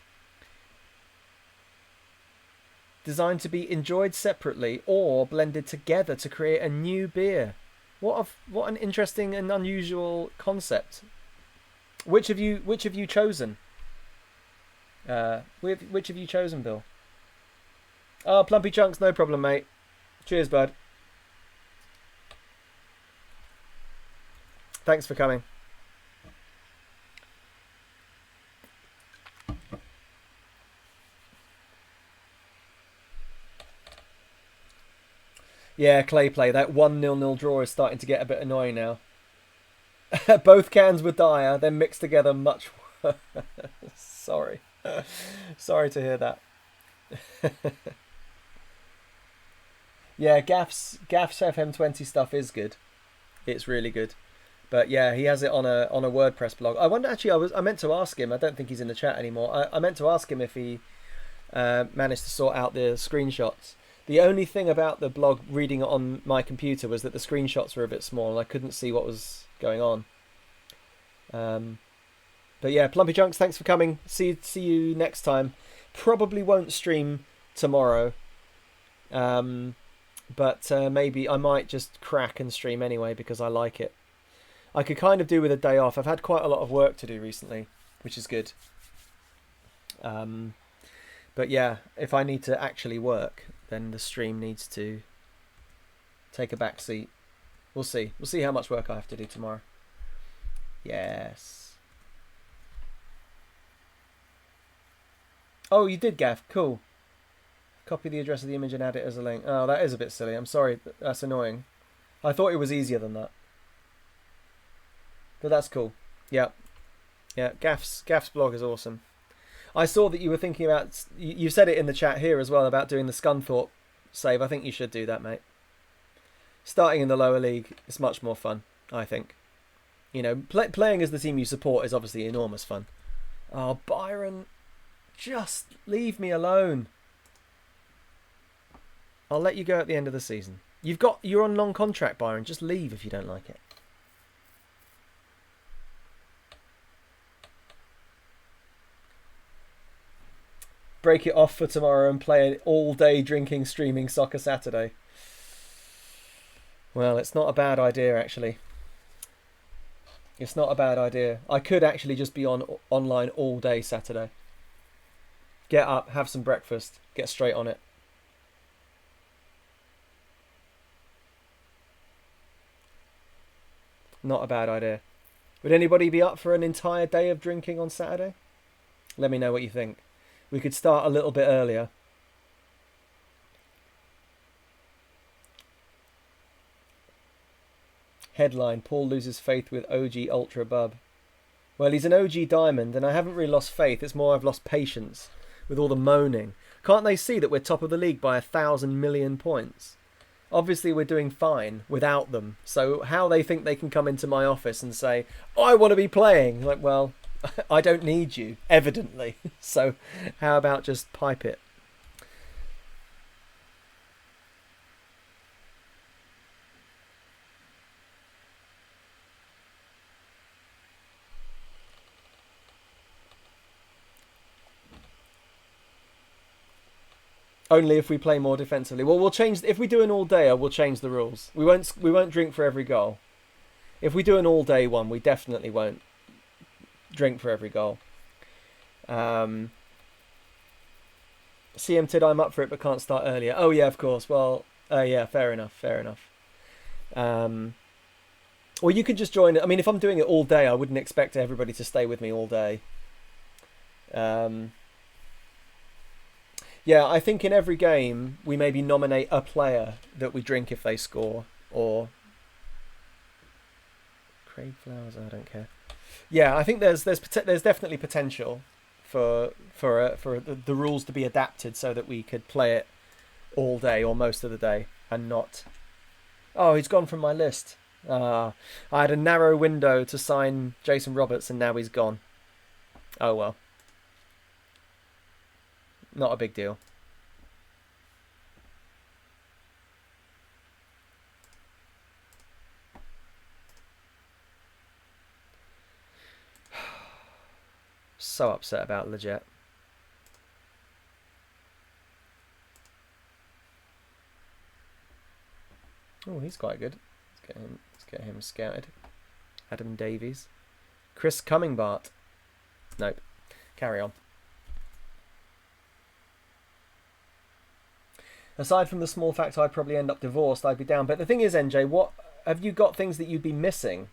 Designed to be enjoyed separately or blended together to create a new beer. What an interesting and unusual concept. Which have you chosen? Which have you chosen, Bill? Oh, Plumpy Chunks, no problem, mate. Cheers, bud. Thanks for coming. Yeah, Clay play. That 1-0 draw is starting to get a bit annoying now. Both cans were dire, then mixed together much worse. Sorry. Sorry to hear that. Yeah, Gaff's FM20 stuff is good. It's really good. But yeah, he has it on a WordPress blog. I wonder, actually, I meant to ask him. I don't think he's in the chat anymore. I meant to ask him if he managed to sort out the screenshots. The only thing about the blog reading it on my computer was that the screenshots were a bit small and I couldn't see what was going on. But yeah, Plumpy Chunks, thanks for coming. See you next time. Probably won't stream tomorrow. But maybe I might just crack and stream anyway because I like it. I could kind of do with a day off. I've had quite a lot of work to do recently, which is good. But yeah, if I need to actually work, then the stream needs to take a back seat. We'll see. We'll see how much work I have to do tomorrow. Yes. Oh, you did, Gav. Cool. Copy the address of the image and add it as a link. Oh, that is a bit silly. I'm sorry. That's annoying. I thought it was easier than that. But that's cool. Yeah. Yeah, Gaff's blog is awesome. I saw that you were thinking about... You said it in the chat here as well about doing the Scunthorpe save. I think you should do that, mate. Starting in the lower league is much more fun, I think. You know, playing as the team you support is obviously enormous fun. Oh, Byron, just leave me alone. I'll let you go at the end of the season. You're on non-contract, Byron. Just leave if you don't like it. Break it off for tomorrow and play an all-day drinking, streaming soccer Saturday. Well, it's not a bad idea, actually. It's not a bad idea. I could actually just be online all day Saturday. Get up, have some breakfast, get straight on it. Not a bad idea. Would anybody be up for an entire day of drinking on Saturday? Let me know what you think. We could start a little bit earlier. Headline, Paul loses faith with OG Ultra Bub. Well, he's an OG Diamond, and I haven't really lost faith. It's more I've lost patience with all the moaning. Can't they see that we're top of the league by 1,000 million points? Obviously, we're doing fine without them. So how they think they can come into my office and say, oh, I want to be playing? Like, well, I don't need you, evidently. So how about just pipe it? Only if we play more defensively. Well, we'll change. If we do an all-dayer, we'll change the rules. We won't drink for every goal. If we do an all-day one, we definitely won't drink for every goal. CM Tid, I'm up for it, but can't start earlier. Oh yeah, of course. Well, yeah, fair enough. Or you could just join. I mean, if I'm doing it all day, I wouldn't expect everybody to stay with me all day. Yeah, I think in every game we maybe nominate a player that we drink if they score, or Craig Flowers. I don't care. Yeah, I think there's definitely potential for the rules to be adapted so that we could play it all day or most of the day and not. Oh, he's gone from my list. I had a narrow window to sign Jason Roberts and now he's gone. Oh well. Not a big deal. So upset about Leggett. Oh, he's quite good. Let's get him scouted. Adam Davies. Chris Cummingbart. Nope. Carry on. Aside from the small fact I'd probably end up divorced, I'd be down. But the thing is, NJ, what have you got things that you'd be missing?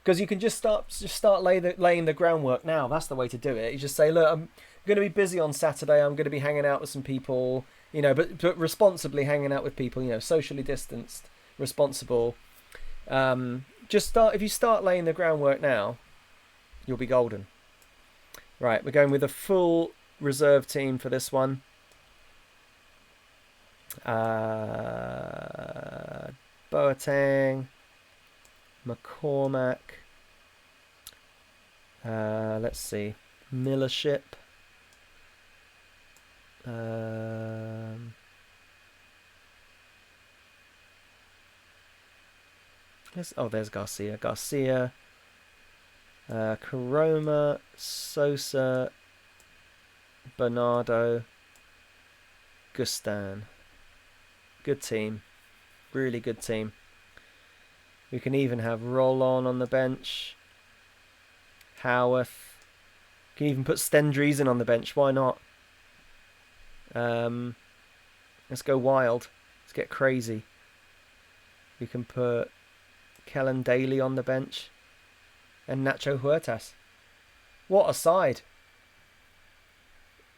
Because you can just start laying the groundwork now. That's the way to do it. You just say, look, I'm going to be busy on Saturday. I'm going to be hanging out with some people, you know, but responsibly hanging out with people, you know, socially distanced, responsible. If you start laying the groundwork now, you'll be golden. Right, we're going with a full reserve team for this one. Boateng, McCormack, let's see, Millership, there's Garcia, Karoma, Sosa, Bernardo, Gustan. Good team. Really good team. We can even have Rollon on the bench. Howarth. Can even put Stendriesen on the bench. Why not? Let's go wild. Let's get crazy. We can put Kellen Daly on the bench. And Nacho Huertas. What a side.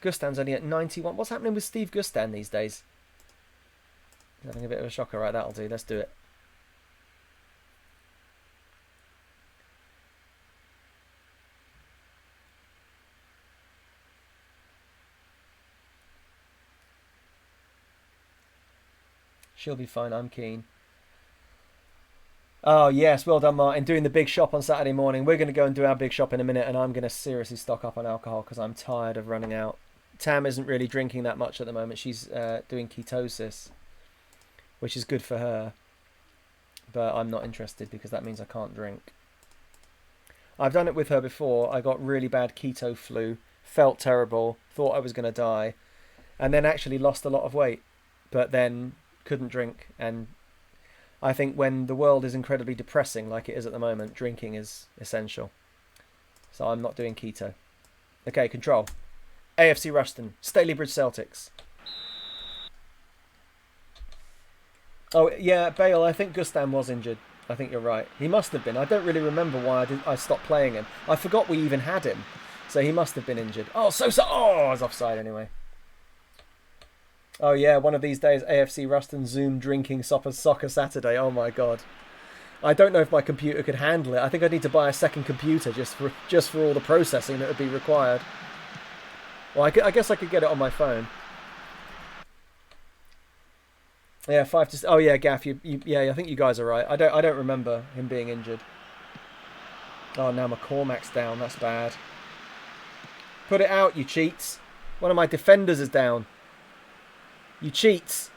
Gustan's only at 91. What's happening with Steve Gustan these days? Having a bit of a shocker. Right, that'll do. Let's do it. She'll be fine. I'm keen. Oh, yes. Well done, Martin. Doing the big shop on Saturday morning. We're going to go and do our big shop in a minute, and I'm going to seriously stock up on alcohol because I'm tired of running out. Tam isn't really drinking that much at the moment. She's doing ketosis, which is good for her. But I'm not interested because that means I can't drink. I've done it with her before. I got really bad keto flu, felt terrible, thought I was going to die, and then actually lost a lot of weight, but then couldn't drink. And I think when the world is incredibly depressing like it is at the moment, drinking is essential. So I'm not doing keto. Okay, control. AFC Ruston, Stalybridge Celtics. Oh, yeah, Bale, I think Gustan was injured. I think you're right. He must have been. I don't really remember why I stopped playing him. I forgot we even had him. So he must have been injured. Oh, Sosa. Oh, I was offside anyway. Oh, yeah, one of these days, AFC Ruston Zoom drinking soccer Saturday. Oh, my God. I don't know if my computer could handle it. I think I need to buy a second computer just for all the processing that would be required. Well, I guess I could get it on my phone. Yeah, 5-. Oh yeah, Gaff. Yeah, I think you guys are right. I don't remember him being injured. Oh, now McCormack's down. That's bad. Put it out, you cheats. One of my defenders is down. You cheats.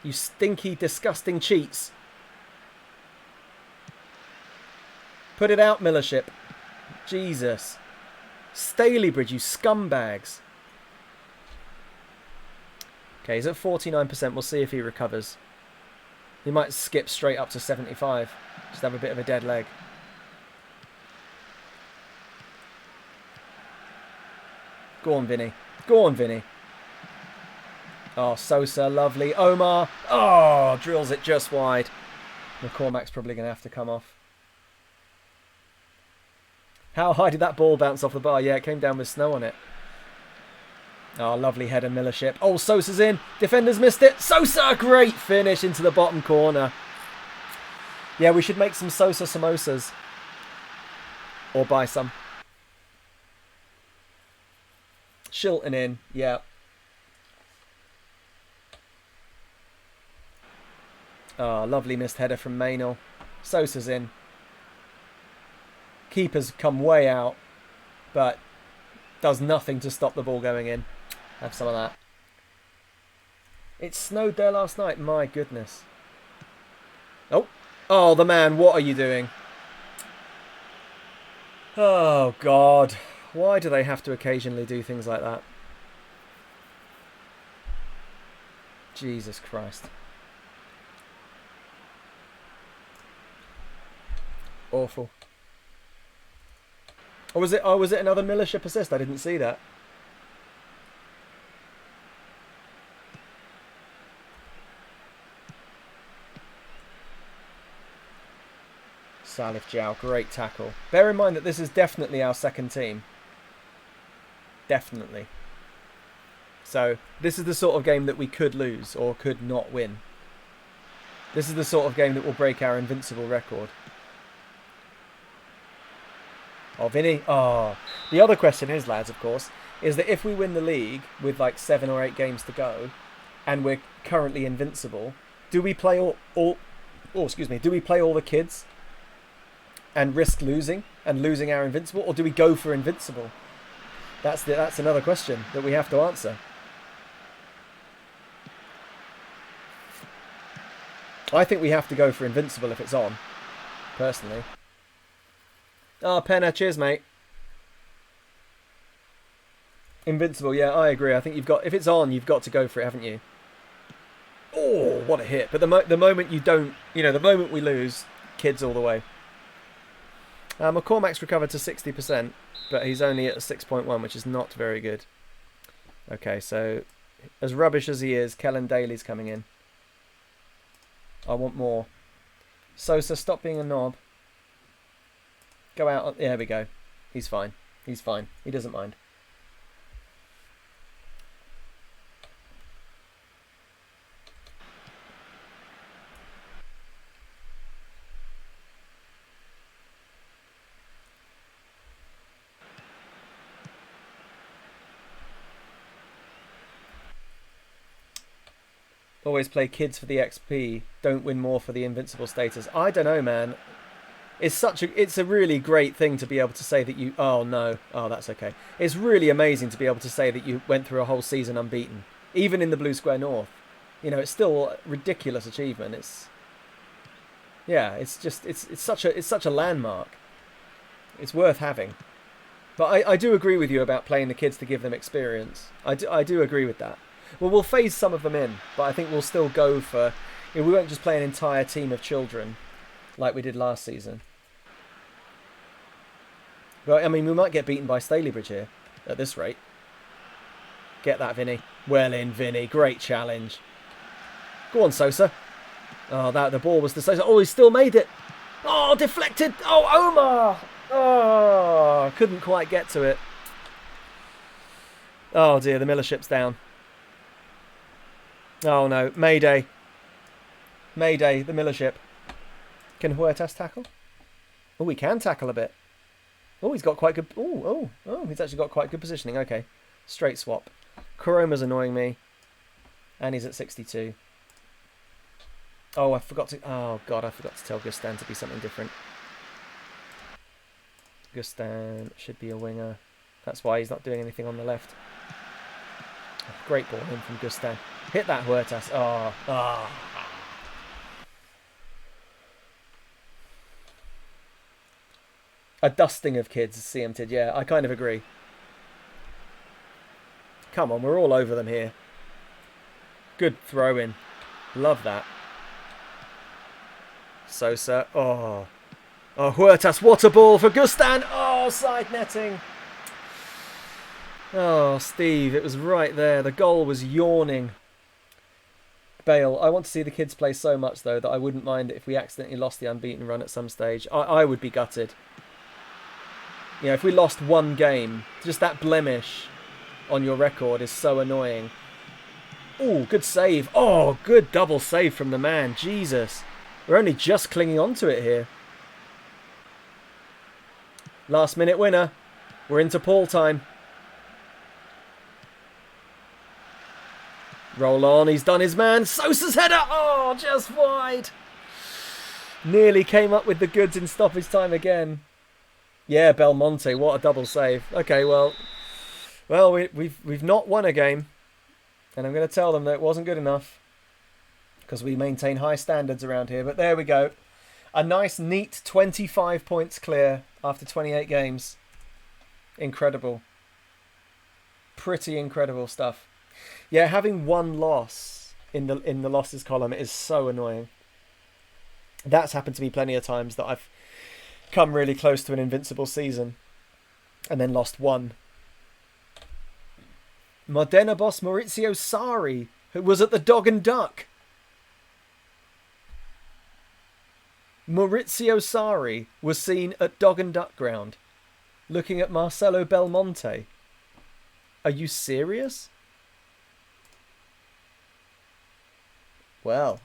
You stinky, disgusting cheats. Put it out, Millership. Jesus. Stalybridge, you scumbags. Okay, he's at 49%. We'll see if he recovers. He might skip straight up to 75. Just have a bit of a dead leg. Go on, Vinny. Go on, Vinny. Oh, Sosa, lovely. Omar. Oh, drills it just wide. McCormack's probably going to have to come off. How high did that ball bounce off the bar? Yeah, it came down with snow on it. Oh, lovely header, Millership. Oh, Sosa's in. Defenders missed it. Sosa, great finish into the bottom corner. Yeah, we should make some Sosa samosas. Or buy some. Shilton in, yeah. Oh, lovely missed header from Maynell. Sosa's in. Keeper's come way out, but does nothing to stop the ball going in. Have some of that. It snowed there last night. My goodness. Oh. Oh, the man. What are you doing? Oh, God. Why do they have to occasionally do things like that? Jesus Christ. Awful. Or was it? Oh, was it another Millership assist? I didn't see that. Salif Jow, great tackle. Bear in mind that this is definitely our second team. Definitely. So, this is the sort of game that we could lose or could not win. This is the sort of game that will break our invincible record. Oh, Vinny. Oh. The other question is, lads, of course, is that if we win the league with like 7 or 8 games to go and we're currently invincible, do we play do we play all the kids and risk losing our invincible, or do we go for invincible? That's another question that we have to answer. I think we have to go for invincible if it's on, personally. Oh, Penna, cheers, mate. Invincible, yeah, I agree. I think if it's on, you've got to go for it, haven't you? Oh, what a hit! But the moment you don't, the moment we lose, kids all the way. McCormack's recovered to 60%, but he's only at 6.1, which is not very good. Okay, so as rubbish as he is, Kellen Daly's coming in. I want more. Sosa, stop being a knob. Go out. There we go. He's fine. He's fine. He doesn't mind. Always play kids for the XP. Don't win more for the invincible status. I don't know, man. It's a really great thing to be able to say that you... Oh, no. Oh, that's okay. It's really amazing to be able to say that you went through a whole season unbeaten. Even in the Blue Square North. It's still a ridiculous achievement. It's such a landmark. It's worth having. But I do agree with you about playing the kids to give them experience. I do agree with that. Well, we'll phase some of them in, but I think we'll still go for... we won't just play an entire team of children like we did last season. Well, I mean, we might get beaten by Stalybridge here at this rate. Get that, Vinny. Well in, Vinny. Great challenge. Go on, Sosa. Oh, the ball was to Sosa. Oh, he still made it. Oh, deflected. Oh, Omar. Oh, couldn't quite get to it. Oh, dear. The Millership's down. Oh, no. Mayday. Mayday, the Millership. Can Huertas tackle? Oh, he can tackle a bit. Oh, he's got quite good... Oh, he's actually got quite good positioning. Okay. Straight swap. Kuroma's annoying me. And he's at 62. Oh, I forgot to... Oh, God, I forgot to tell Gustan to be something different. Gustan should be a winger. That's why he's not doing anything on the left. Oh, great ball in from Gustan. Hit that, Huertas. Oh. A dusting of kids, CM did. Yeah, I kind of agree. Come on, we're all over them here. Good throw in. Love that. Sosa. Oh, Huertas, what a ball for Gustan. Oh, side netting. Oh, Steve, it was right there. The goal was yawning. Bale, I want to see the kids play so much, though, that I wouldn't mind it if we accidentally lost the unbeaten run at some stage. I would be gutted. If we lost one game, just that blemish on your record is so annoying. Oh, good save. Oh, good double save from the man. Jesus. We're only just clinging on to it here. Last minute winner. We're into Paul time. Roll on. He's done his man. Sosa's header. Oh, just wide. Nearly came up with the goods in stoppage time again. Yeah, Belmonte. What a double save. Okay, well, Well, we've not won a game, and I'm going to tell them that it wasn't good enough because we maintain high standards around here. But there we go. A nice, neat 25 points clear after 28 games. Incredible. Pretty incredible stuff. Yeah, having one loss in the losses column is so annoying. That's happened to me plenty of times that I've come really close to an invincible season and then lost one. Modena boss Maurizio Sarri, who was at the Dog and Duck. Maurizio Sarri was seen at Dog and Duck Ground looking at Marcelo Belmonte. Are you serious? Well.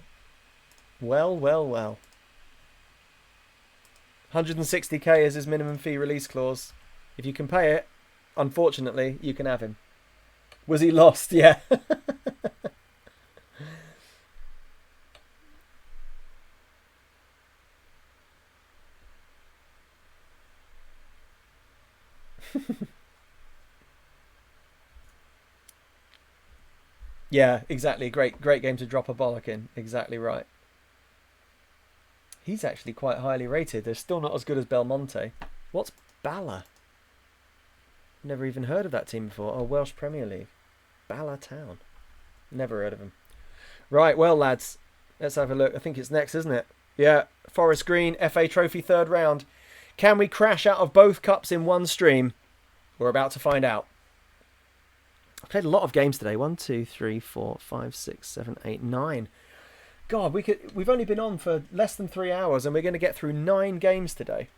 160k is his minimum fee release clause. If you can pay it, unfortunately, you can have him. Was he lost? Yeah. Yeah, exactly. Great game to drop a bollock in. Exactly right. He's actually quite highly rated. They're still not as good as Belmonte. What's Bala? Never even heard of that team before. Oh, Welsh Premier League. Bala Town. Never heard of him. Right, well, lads, let's have a look. I think it's next, isn't it? Yeah, Forest Green, FA Trophy, third round. Can we crash out of both cups in one stream? We're about to find out. I've played a lot of games today. 1, 2, 3, 4, 5, 6, 7, 8, 9. God, we've only been on for less than 3 hours and we're going to get through 9 games today.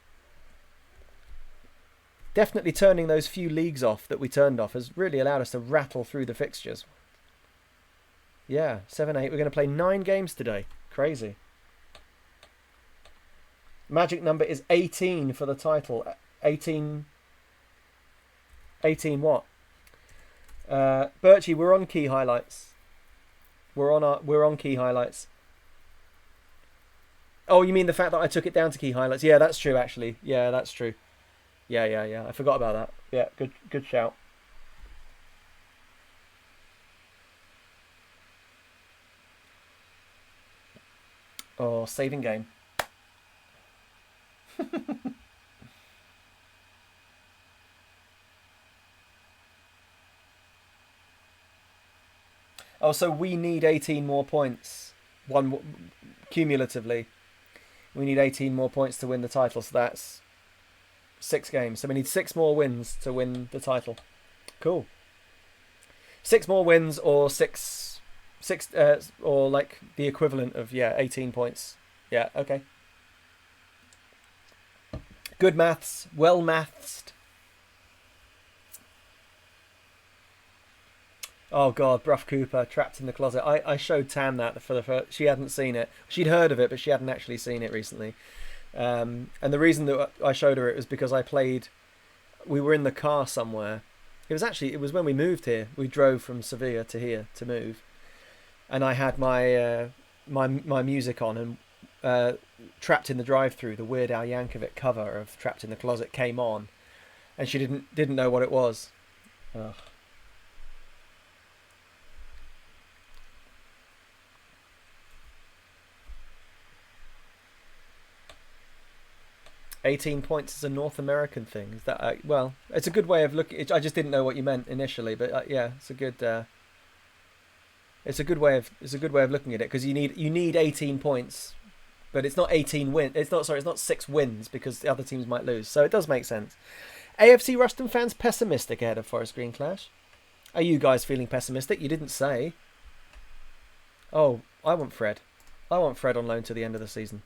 Definitely turning those few leagues off that we turned off has really allowed us to rattle through the fixtures. Yeah, 7, 8. We're going to play 9 games today. Crazy. Magic number is 18 for the title. 18 what? Birchie, we're on key highlights. We're on key highlights. Oh, you mean the fact that I took it down to key highlights? Yeah, that's true actually. Yeah, that's true. Yeah. I forgot about that. Yeah, good shout. Oh, saving game. Oh, so we need 18 more points. Cumulatively. We need 18 more points to win the title, so that's 6 games. So we need 6 more wins to win the title. Cool. 6 more wins or or like the equivalent of 18 points. Yeah, okay. Good maths, well mathed. Oh God, Bruff Cooper, Trapped in the Closet. I showed Tam that for the first. She hadn't seen it. She'd heard of it, but she hadn't actually seen it recently. And the reason that I showed her it was because we were in the car somewhere. It was when we moved here. We drove from Sevilla to here to move, and I had my my music on, and Trapped in the Drive-Thru, the Weird Al Yankovic cover of Trapped in the Closet came on, and she didn't know what it was. Ugh. 18 points is a North American thing. Is that well? It's a good way of looking. I just didn't know what you meant initially, but yeah, it's a good. It's a good way of looking at it because you need 18 points, but it's not 18 win. It's not 6 wins because the other teams might lose. So it does make sense. AFC Ruston fans pessimistic ahead of Forest Green Clash. Are you guys feeling pessimistic? You didn't say. Oh, I want Fred. I want Fred on loan to the end of the season.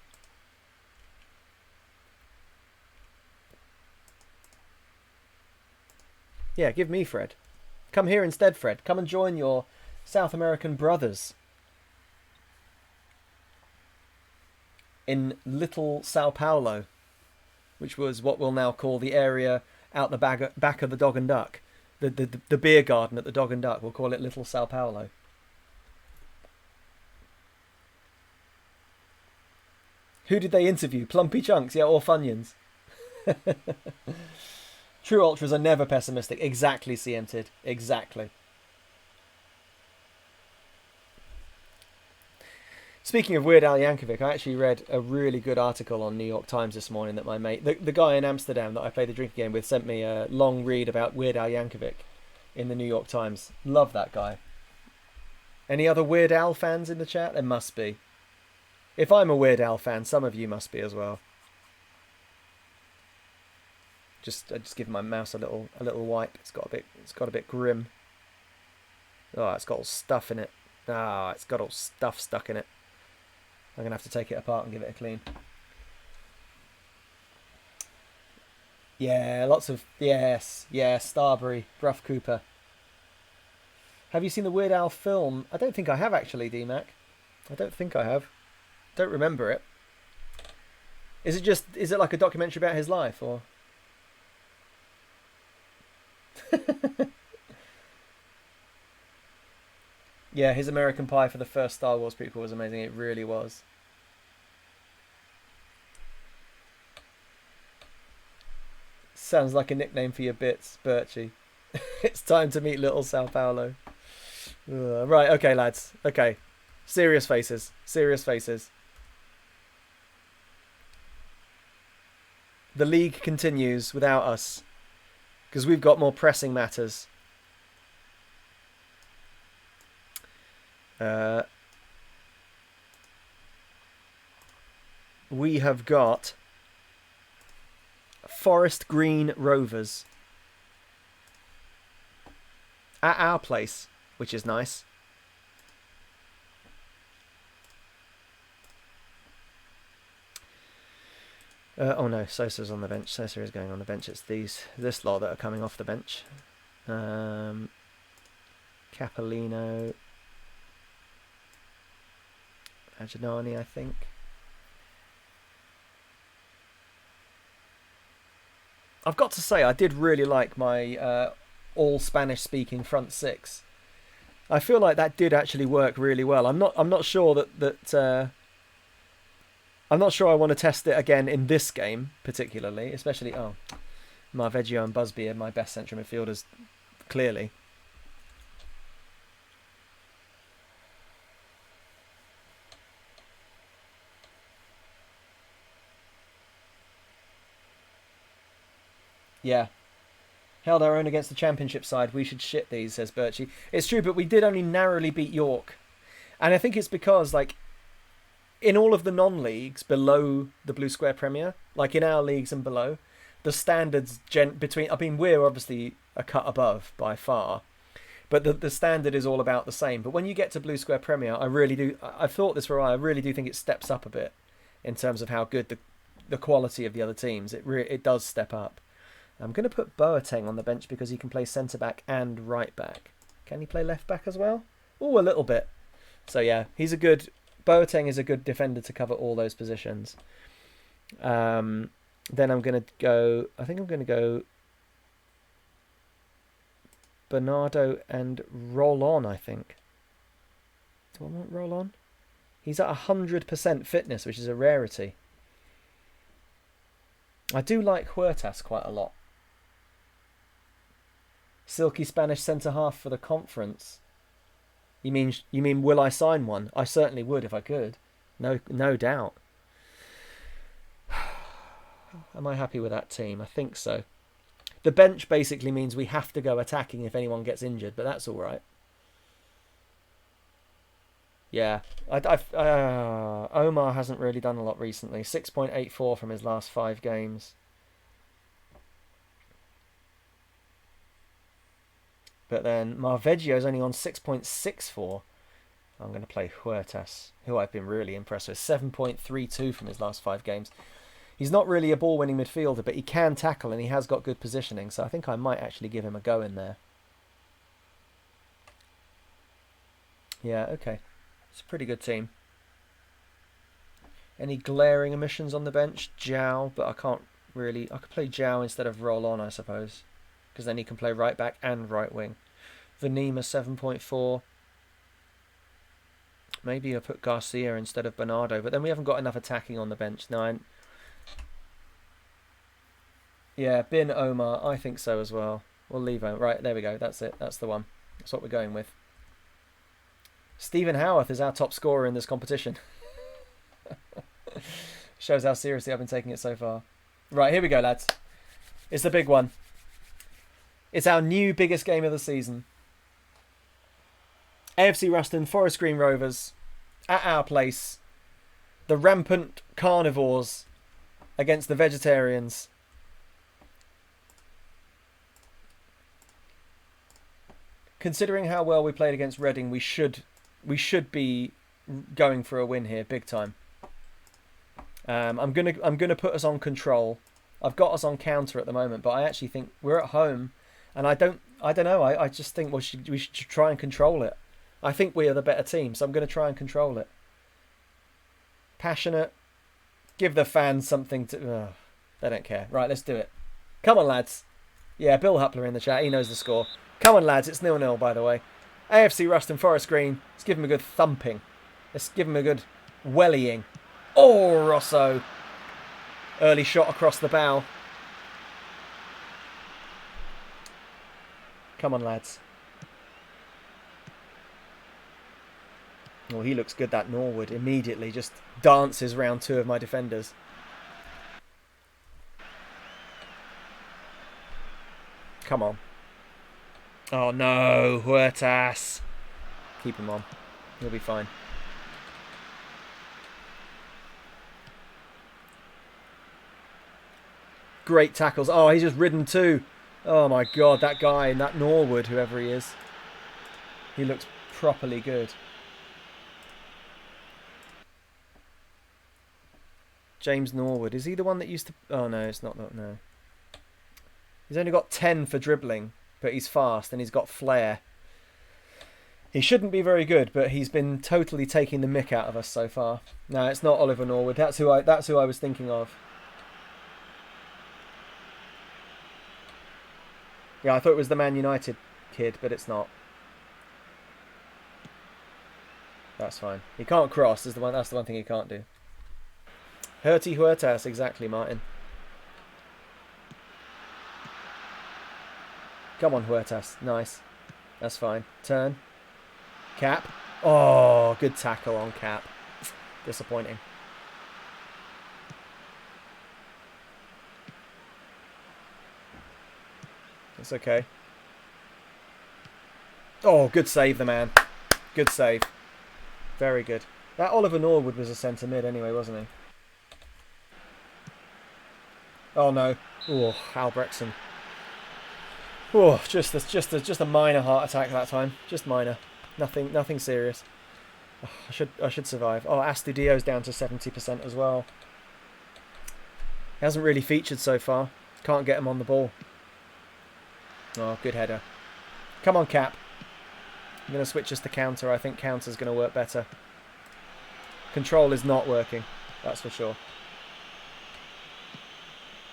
Yeah, give me Fred. Come here instead, Fred. Come and join your South American brothers in Little Sao Paulo, which was what we'll now call the area out the back of the Dog and Duck. The beer garden at the Dog and Duck. We'll call it Little Sao Paulo. Who did they interview? Plumpy Chunks, yeah, or Funyuns? True ultras are never pessimistic. Exactly, CMTid. Exactly. Speaking of Weird Al Yankovic, I actually read a really good article on New York Times this morning that my mate, the guy in Amsterdam that I played the drinking game with, sent me a long read about Weird Al Yankovic in the New York Times. Love that guy. Any other Weird Al fans in the chat? There must be. If I'm a Weird Al fan, some of you must be as well. I just give my mouse a little wipe. It's got a bit grim. Oh, it's got all stuff in it. It's got all stuff stuck in it. I'm gonna have to take it apart and give it a clean. Yeah, lots of yes, Starbury, Bruff Cooper. Have you seen the Weird Al film? I don't think I have actually, DMAC. I don't think I have. Don't remember it. Is it like a documentary about his life or? Yeah, his American Pie for the first Star Wars prequel was amazing. It really was. Sounds like a nickname for your bits, Birchie. It's time to meet little Sao Paulo. Right, okay, lads. Okay. Serious faces. Serious faces. The league continues without us because we've got more pressing matters. We have got Forest Green Rovers at our place, which is nice. Oh no, Sosa's on the bench. Sosa is going on the bench. It's this lot that are coming off the bench. Capolino, Aginani, I think. I've got to say, I did really like my all Spanish-speaking front six. I feel like that did actually work really well. I'm not sure that I'm not sure I want to test it again in this game particularly, especially Marveggio and Busby are my best central midfielders, clearly. Yeah. Held our own against the Championship side. We should shit these, says Birchie. It's true, but we did only narrowly beat York. And I think it's because, like, in all of the non-leagues below the Blue Square Premier, like in our leagues and below, the standards we're obviously a cut above by far, but the standard is all about the same. But when you get to Blue Square Premier, I've thought this for a while, I really do think it steps up a bit in terms of how good the quality of the other teams. It does step up. I'm going to put Boateng on the bench because he can play centre-back and right-back. Can he play left-back as well? Oh, a little bit. So, yeah, Boateng is a good defender to cover all those positions. Then I'm going to go Bernardo and Roll-On, I think. Do I want Roll-On? He's at 100% fitness, which is a rarity. I do like Huertas quite a lot. Silky Spanish centre-half for the conference. You mean will I sign one? I certainly would if I could. No doubt. Am I happy with that team? I think so. The bench basically means we have to go attacking if anyone gets injured, but that's all right. Yeah. Omar hasn't really done a lot recently. 6.84 from his last 5 games. But then Marveggio's only on 6.64. I'm going to play Huertas, who I've been really impressed with. 7.32 from his last 5 games. He's not really a ball-winning midfielder, but he can tackle and he has got good positioning. So I think I might actually give him a go in there. Yeah, okay. It's a pretty good team. Any glaring omissions on the bench? Zhao, but I can't really... I could play Zhao instead of Roll-On, I suppose. Because then he can play right back and right wing. Venema 7.4. Maybe I'll put Garcia instead of Bernardo. But then we haven't got enough attacking on the bench. No, Yeah, bin Omar. I think so as well. We'll leave Omar. Right, there we go. That's it. That's the one. That's what we're going with. Stephen Howarth is our top scorer in this competition. Shows how seriously I've been taking it so far. Right, here we go, lads. It's the big one. It's our new biggest game of the season. AFC Ruston, Forest Green Rovers, at our place. The rampant carnivores against the vegetarians. Considering how well we played against Reading, we should be going for a win here, big time. I'm gonna put us on control. I've got us on counter at the moment, but I actually think we're at home, and I don't know. I just think we should try and control it. I think we are the better team, so I'm going to try and control it. Passionate, give the fans something to. They don't care. Right, let's do it. Come on, lads. Yeah, Bill Huppler in the chat. He knows the score. Come on, lads. It's 0-0, by the way. AFC Ruston, Forest Green. Let's give him a good thumping. Let's give him a good wellying. Oh, Rosso. Early shot across the bow. Come on, lads. Oh, he looks good, that Norwood. Immediately just dances round two of my defenders. Come on. Oh, no. Huertas. Keep him on. He'll be fine. Great tackles. Oh, he's just ridden too. Oh, my God. That guy, that Norwood, whoever he is. He looks properly good. James Norwood. Is he the one that used to... Oh, no, it's not that. No. He's only got 10 for dribbling, but he's fast and he's got flair. He shouldn't be very good, but he's been totally taking the mick out of us so far. No, it's not Oliver Norwood. That's who I was thinking of. Yeah, I thought it was the Man United kid, but it's not. That's fine. He can't cross. That's the one thing he can't do. Herty Huertas, exactly, Martin. Come on, Huertas. Nice. That's fine. Turn. Cap. Oh, good tackle on Cap. Disappointing. It's okay. Oh, good save, the man. Good save. Very good. That Oliver Norwood was a centre mid anyway, wasn't he? Oh no. Oh, Albrechtsen. Oh, just a minor heart attack that time. Just minor. Nothing serious. Oh, I should survive. Oh, Astudillo's down to 70% as well. He hasn't really featured so far. Can't get him on the ball. Oh, good header. Come on, Cap. I'm going to switch us to counter. I think counter's going to work better. Control is not working. That's for sure.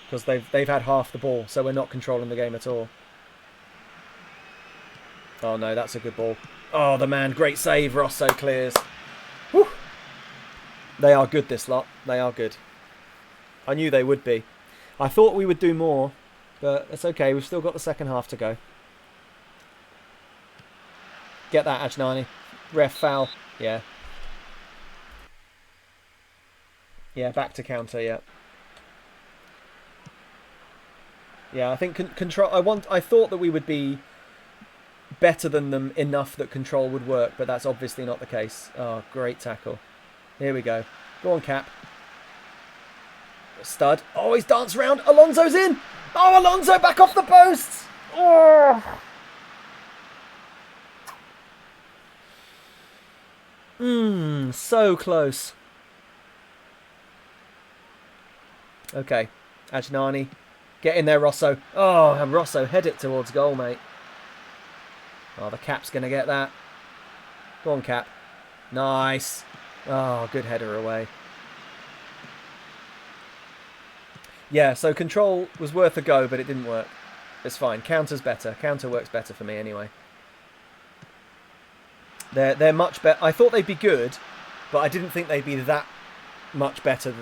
Because they've had half the ball, so we're not controlling the game at all. Oh no, that's a good ball. Oh, the man, great save. Rosso clears. Whew. They are good, this lot. They are good. I knew they would be. I thought we would do more, but it's okay. We've still got the second half to go. Get that, Ajnani. Ref foul. Yeah. Yeah, back to counter, yeah. Yeah, I think control. I thought that we would be better than them enough that control would work, but that's obviously not the case. Oh, great tackle. Here we go. Go on, Cap. Stud. Oh, he's danced around. Alonso's in. Oh, Alonso back off the posts. Oh. So close. Okay, Ajnani. Get in there, Rosso. Oh, and Rosso, head it towards goal, mate. Oh, the Cap's going to get that. Go on, Cap. Nice. Oh, good header away. Yeah, so control was worth a go, but it didn't work. It's fine. Counter's better. Counter works better for me anyway. They're much better. I thought they'd be good, but I didn't think they'd be that much better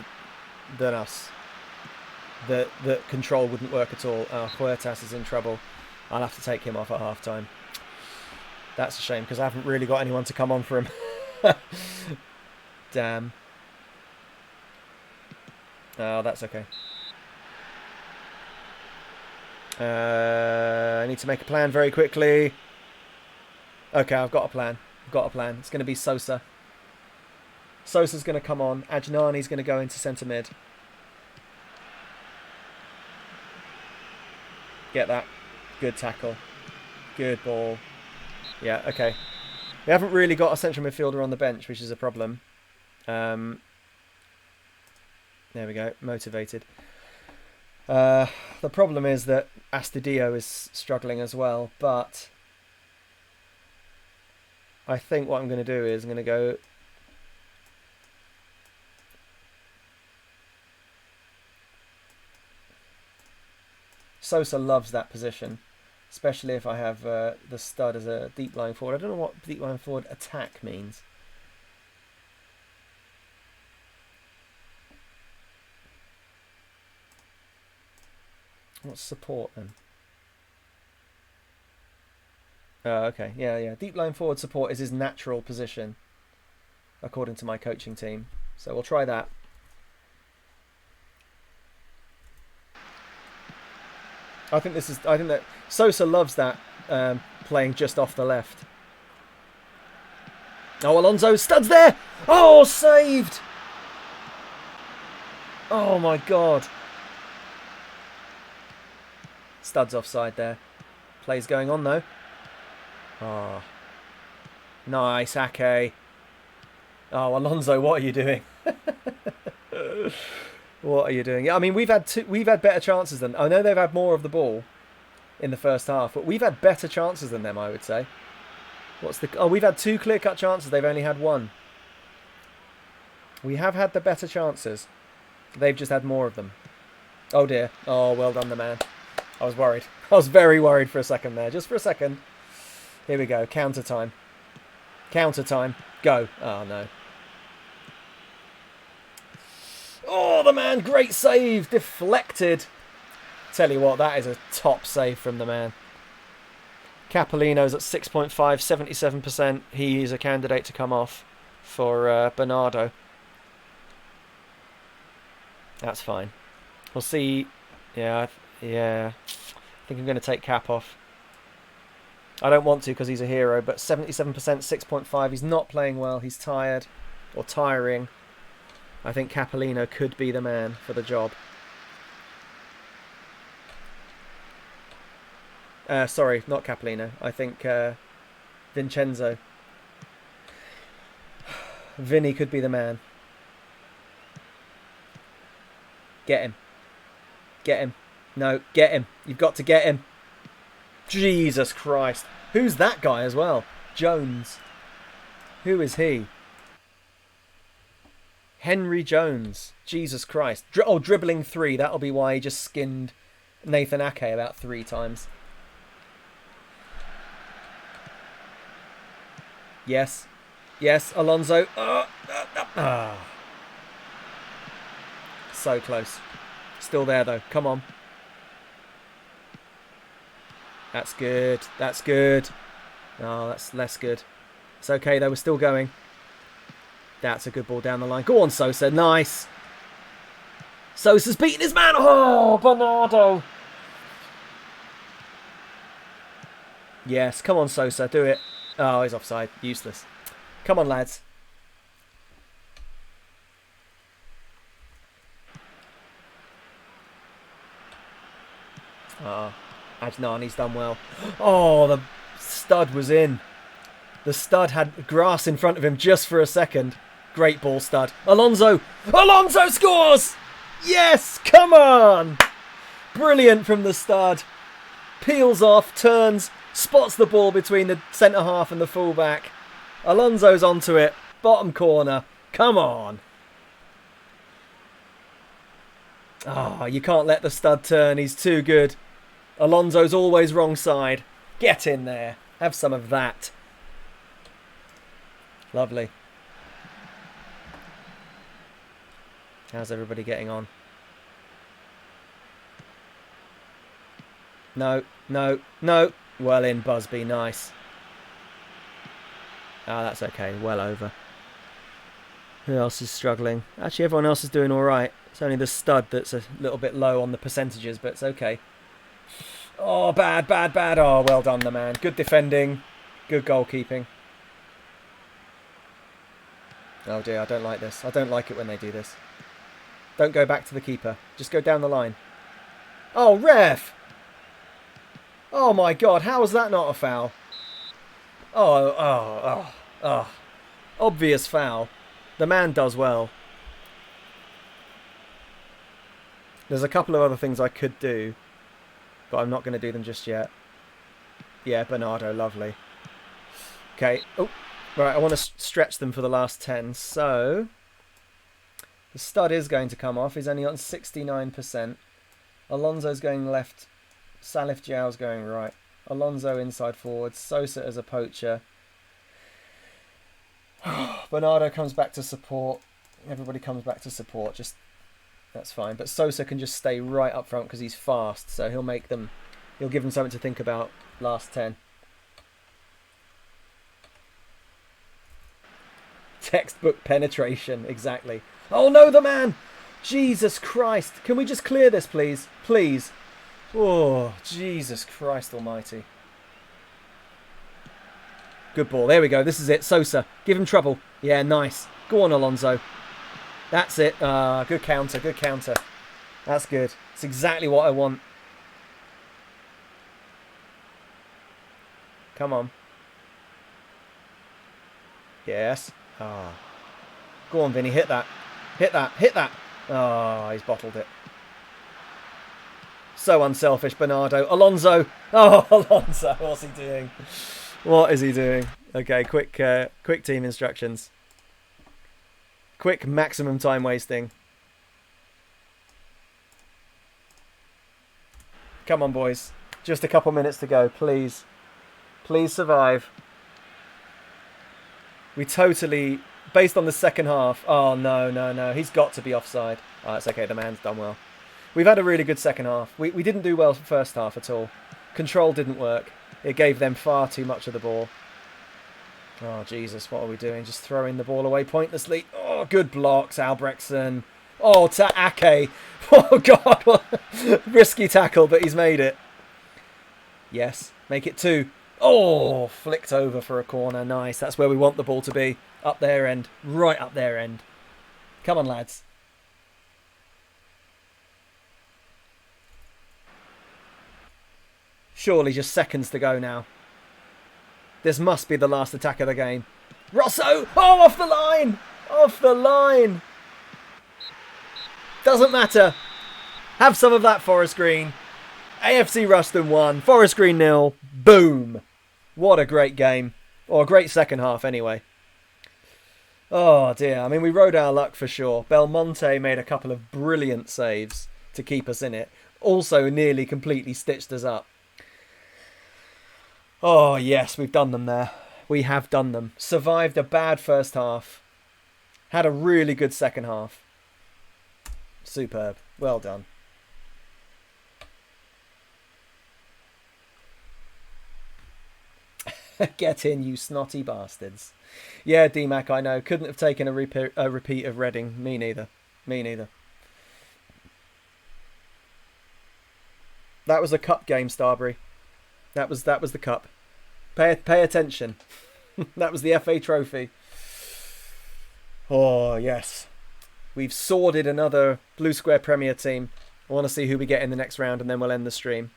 than us. that control wouldn't work at all. Oh, Huertas is in trouble. I'll have to take him off at half time. That's a shame because I haven't really got anyone to come on for him. Damn. Oh, that's okay. I need to make a plan very quickly. Okay, I've got a plan. It's going to be Sosa. Sosa's going to come on. Ajnani's going to go into centre mid. Get that. Good tackle. Good ball. Yeah, okay. We haven't really got a central midfielder on the bench, which is a problem. There we go. Motivated. The problem is that Astudillo is struggling as well, but I think what I'm going to do is I'm going to go... Sosa loves that position, especially if I have the stud as a deep lying forward. I don't know what deep lying forward attack means. What's support then? Okay, yeah. Deep line forward support is his natural position, according to my coaching team. So we'll try that. I think that Sosa loves that playing just off the left. Oh, Alonso, Stud's there! Oh, saved! Oh my God. Stud's offside there. Play's going on though. Oh. Nice, Ake. Oh, Alonso, what are you doing? What are you doing? Yeah, I mean, we've had better chances than... I know they've had more of the ball in the first half, but we've had better chances than them, I would say. We've had 2 clear-cut chances. They've only had 1. We have had the better chances. They've just had more of them. Oh, dear. Oh, well done, the man. I was worried. I was very worried for a second there. Just for a second. Here we go. Counter time. Counter time. Go. Oh, no. Oh, the man. Great save. Deflected. Tell you what, that is a top save from the man. Capolino's at 6.5, 77%. He is a candidate to come off for Bernardo. That's fine. We'll see. Yeah. I think I'm going to take Cap off. I don't want to because he's a hero, but 77%, 6.5. He's not playing well. He's tired or tiring. I think Capolino could be the man for the job. Sorry, not Capolino. I think Vincenzo. Vinny could be the man. Get him. Get him. No, get him. You've got to get him. Jesus Christ. Who's that guy as well? Jones. Who is he? Henry Jones. Jesus Christ. Dribbling 3. That'll be why he just skinned Nathan Ake about 3 times. Yes. Yes, Alonso. So close. Still there, though. Come on. That's good. That's good. Oh, that's less good. It's okay, though. We're still going. That's a good ball down the line. Go on, Sosa. Nice. Sosa's beating his man. Oh, Bernardo. Yes, come on, Sosa. Do it. Oh, he's offside. Useless. Come on, lads. Oh, Ajnani's done well. Oh, the stud was in. The stud had grass in front of him just for a second. Great ball, stud. Alonso. Alonso scores! Yes! Come on! Brilliant from the stud. Peels off, turns, spots the ball between the centre-half and the full-back. Alonso's onto it. Bottom corner. Come on. Oh, you can't let the stud turn. He's too good. Alonso's always wrong side. Get in there. Have some of that. Lovely. How's everybody getting on? No, no, no. Well in, Busby. Nice. Ah, that's okay. Well over. Who else is struggling? Actually, everyone else is doing all right. It's only the stud that's a little bit low on the percentages, but it's okay. Oh, bad, bad, bad. Oh, well done, the man. Good defending. Good goalkeeping. Oh, dear. I don't like this. I don't like it when they do this. Don't go back to the keeper. Just go down the line. Oh, ref! Oh, my God. How is that not a foul? Oh. Obvious foul. The man does well. There's a couple of other things I could do, but I'm not going to do them just yet. Yeah, Bernardo, lovely. Okay. Oh, right. I want to stretch them for the last 10. So the stud is going to come off. He's only on 69%. Alonso's going left. Salif Diao's going right. Alonso inside forward. Sosa as a poacher. Bernardo comes back to support. Everybody comes back to support. Just that's fine. But Sosa can just stay right up front because he's fast. So he'll make them. He'll give them something to think about. Last 10. Textbook penetration. Exactly. Oh no, the man! Jesus Christ! Can we just clear this, please? Please. Oh, Jesus Christ Almighty. Good ball. There we go. This is it. Sosa. Give him trouble. Yeah, nice. Go on, Alonso. That's it. Good counter. Good counter. That's good. It's exactly what I want. Come on. Yes. Ah. Go on, Vinny. Hit that. Hit that. Hit that. Oh, he's bottled it. So unselfish, Bernardo. Alonso. Oh, Alonso. What's he doing? What is he doing? Okay, quick team instructions. Quick maximum time wasting. Come on, boys. Just a couple minutes to go, please. Please survive. We totally, based on the second half. Oh, no. He's got to be offside. Oh, it's okay. The man's done well. We've had a really good second half. We didn't do well first half at all. Control didn't work. It gave them far too much of the ball. Oh, Jesus, what are we doing? Just throwing the ball away pointlessly. Oh, good blocks, Albrechtsen. Oh, to Ake. Oh, God. What risky tackle, but he's made it. Yes, make it 2. Oh, flicked over for a corner. Nice. That's where we want the ball to be. Up their end. Right up their end. Come on, lads. Surely just seconds to go now. This must be the last attack of the game. Rosso! Oh, off the line! Off the line! Doesn't matter. Have some of that, Forest Green. AFC Ruston 1, Forest Green 0. Boom! What a great game. Or a great second half, anyway. Oh, dear. I mean, we rode our luck for sure. Belmonte made a couple of brilliant saves to keep us in it. Also nearly completely stitched us up. Oh, yes, we've done them there. We have done them. Survived a bad first half. Had a really good second half. Superb. Well done. Get in, you snotty bastards. Yeah, DMAC, I know. Couldn't have taken a repeat of Reading. Me neither. Me neither. That was a cup game, Starbury. That was the cup. Pay attention. That was the FA Trophy. Oh, yes. We've sworded another Blue Square Premier team. I want to see who we get in the next round and then we'll end the stream.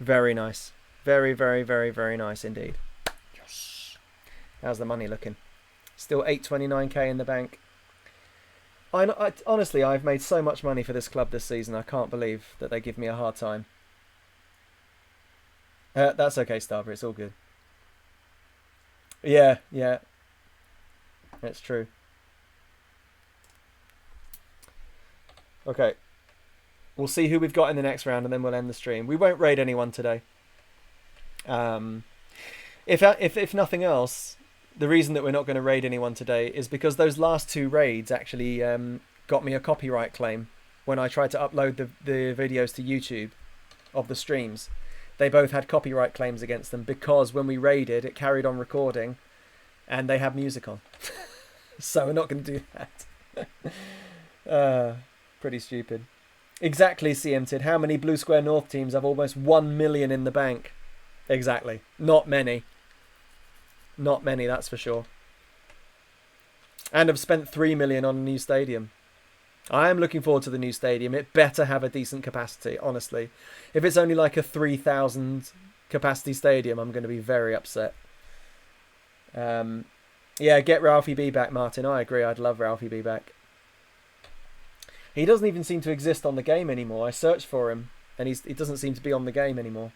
Very nice. Very, very, very, very nice indeed. Yes. How's the money looking? Still 829k in the bank. I honestly, I've made so much money for this club this season. I can't believe that they give me a hard time. That's okay, Starbury. It's all good. Yeah. It's true. Okay. We'll see who we've got in the next round and then we'll end the stream. We won't raid anyone today. If nothing else, the reason that we're not going to raid anyone today is because those last 2 raids actually got me a copyright claim when I tried to upload the videos to YouTube of the streams, they both had copyright claims against them because when we raided, it carried on recording and they have music on. So we're not going to do that. Pretty stupid. Exactly, CMTid. How many Blue Square North teams have almost 1 million in the bank? Exactly. Not many. Not many, that's for sure. And have spent 3 million on a new stadium. I am looking forward to the new stadium. It better have a decent capacity, honestly. If it's only like a 3,000 capacity stadium, I'm going to be very upset. Yeah, get Ralphie B back, Martin. I agree. I'd love Ralphie B back. He doesn't even seem to exist on the game anymore. I searched for him, and he doesn't seem to be on the game anymore.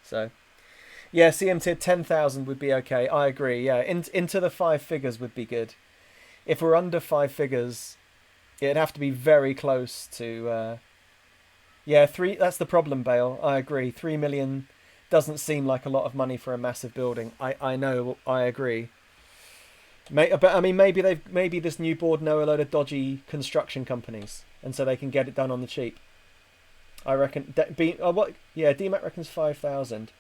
So, yeah, CMT 10,000 would be okay. I agree. Yeah, into the 5 figures would be good. If we're under 5 figures, it'd have to be very close to. Yeah, 3. That's the problem, Bale. I agree. 3 million doesn't seem like a lot of money for a massive building. I know. I agree. But I mean, maybe this new board know a load of dodgy construction companies, and so they can get it done on the cheap. I reckon. Yeah, DMAC reckons 5,000.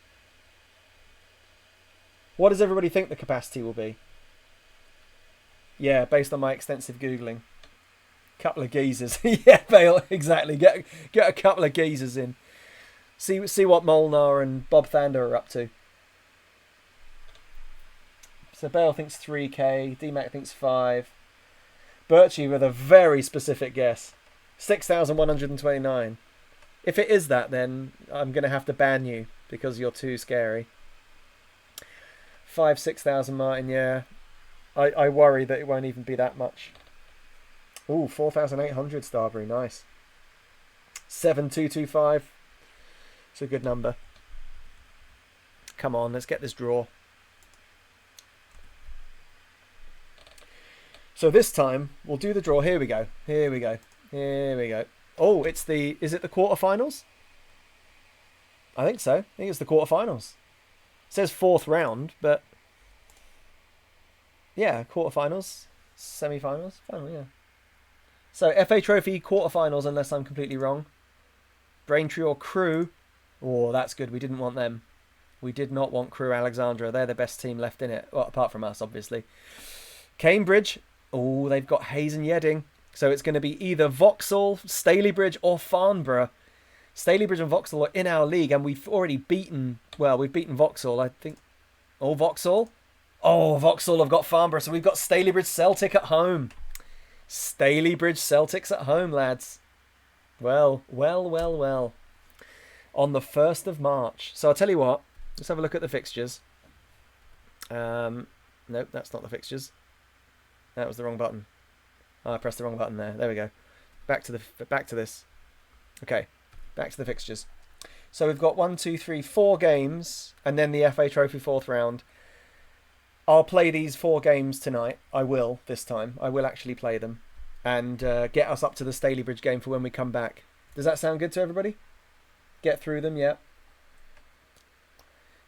What does everybody think the capacity will be? Yeah, based on my extensive googling. Couple of geezers. Yeah, Bale, exactly. Get a couple of geezers in. See what Molnar and Bob Thander are up to. So Bale thinks 3k, DMAC thinks 5. Birchie with a very specific guess. 6,129. If it is that, then I'm going to have to ban you because you're too scary. 6,000, Martin, yeah. I worry that it won't even be that much. Ooh, 4,800 Starbury, nice. 7,225. It's a good number. Come on, let's get this draw. So this time we'll do the draw. Here we go. Here we go. Here we go. Oh, is it the quarterfinals? I think so. I think it's the quarterfinals. It says 4th round, but yeah, quarterfinals, semi-finals, final, yeah. So FA Trophy quarterfinals, unless I'm completely wrong. Braintree or Crewe. Oh, that's good. We didn't want them. We did not want Crewe Alexandra. They're the best team left in it. Well, apart from us, obviously. Cambridge. Oh, they've got Hayes and Yedding. So it's going to be either Vauxhall, Stalybridge or Farnborough. Stalybridge and Vauxhall are in our league, and we've already beaten... Well, we've beaten Vauxhall, I think. Oh, Vauxhall? Oh, Vauxhall have got Farnborough, so we've got Stalybridge Celtic at home. Stalybridge Celtics at home, lads. Well. On the 1st of March. So I'll tell you what. Let's have a look at the fixtures. Nope, that's not the fixtures. That was the wrong button. Oh, I pressed the wrong button there. There we go. Back to this. Okay, back to the fixtures. So we've got 4 games, and then the FA Trophy 4th round. I'll play these 4 games tonight. I will this time. I will actually play them, and get us up to the Stalybridge game for when we come back. Does that sound good to everybody? Get through them, yeah.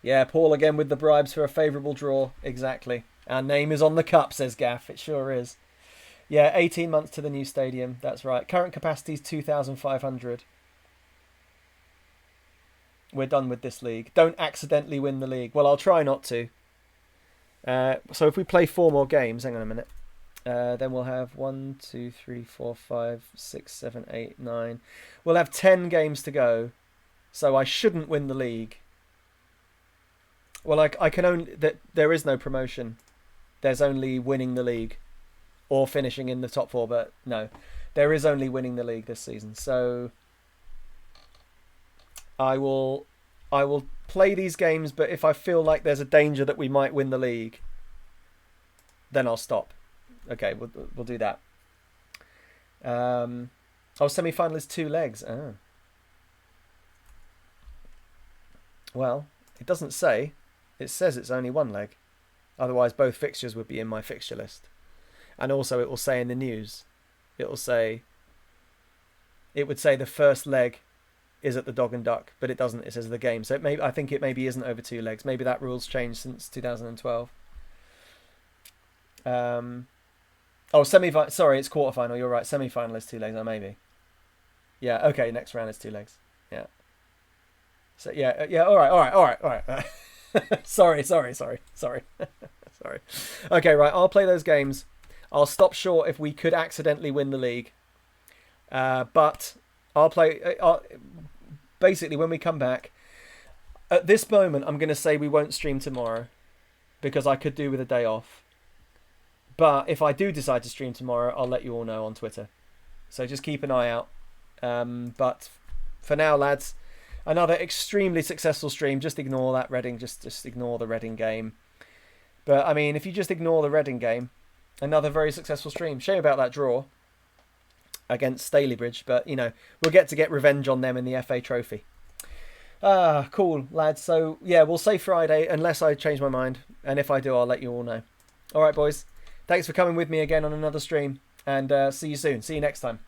Yeah, Paul again with the bribes for a favourable draw. Exactly. Our name is on the cup, says Gaff. It sure is. Yeah, 18 months to the new stadium. That's right. Current capacity is 2,500. We're done with this league. Don't accidentally win the league. Well, I'll try not to. So if we play 4 more games, hang on a minute. Then we'll have 1, 2, 3, 4, 5, 6, 7, 8, 9. We'll have 10 games to go. So I shouldn't win the league. Well, I can only... There is no promotion. There's only winning the league. Or finishing in the top 4, but no. There is only winning the league this season. So I will play these games, but if I feel like there's a danger that we might win the league, then I'll stop. Okay, we'll do that. Semi-final is 2 legs. Oh. Well, it doesn't say. It says it's only 1 leg. Otherwise, both fixtures would be in my fixture list. And also, it will say in the news, it would say the first leg is at the Dog and Duck, but it doesn't. It says the game. So I think it maybe isn't over 2 legs. Maybe that rule's changed since 2012. Sorry, it's quarterfinal. You're right. Semi-final is 2 legs. Oh, maybe. Yeah, okay, next round is 2 legs. Yeah. So, yeah, all right. sorry. Sorry. Okay, right, I'll play those games. I'll stop short if we could accidentally win the league. But I'll play... basically, when we come back, at this moment, I'm going to say we won't stream tomorrow because I could do with a day off. But if I do decide to stream tomorrow, I'll let you all know on Twitter. So just keep an eye out. But for now, lads, another extremely successful stream. Just ignore that Reading. Just ignore the Reading game. But, I mean, if you just ignore the Reading game, another very successful stream. Shame about that draw against Stalybridge. But, you know, we'll get revenge on them in the FA Trophy. Cool, lads. So, yeah, we'll say Friday unless I change my mind. And if I do, I'll let you all know. All right, boys. Thanks for coming with me again on another stream. And see you soon. See you next time.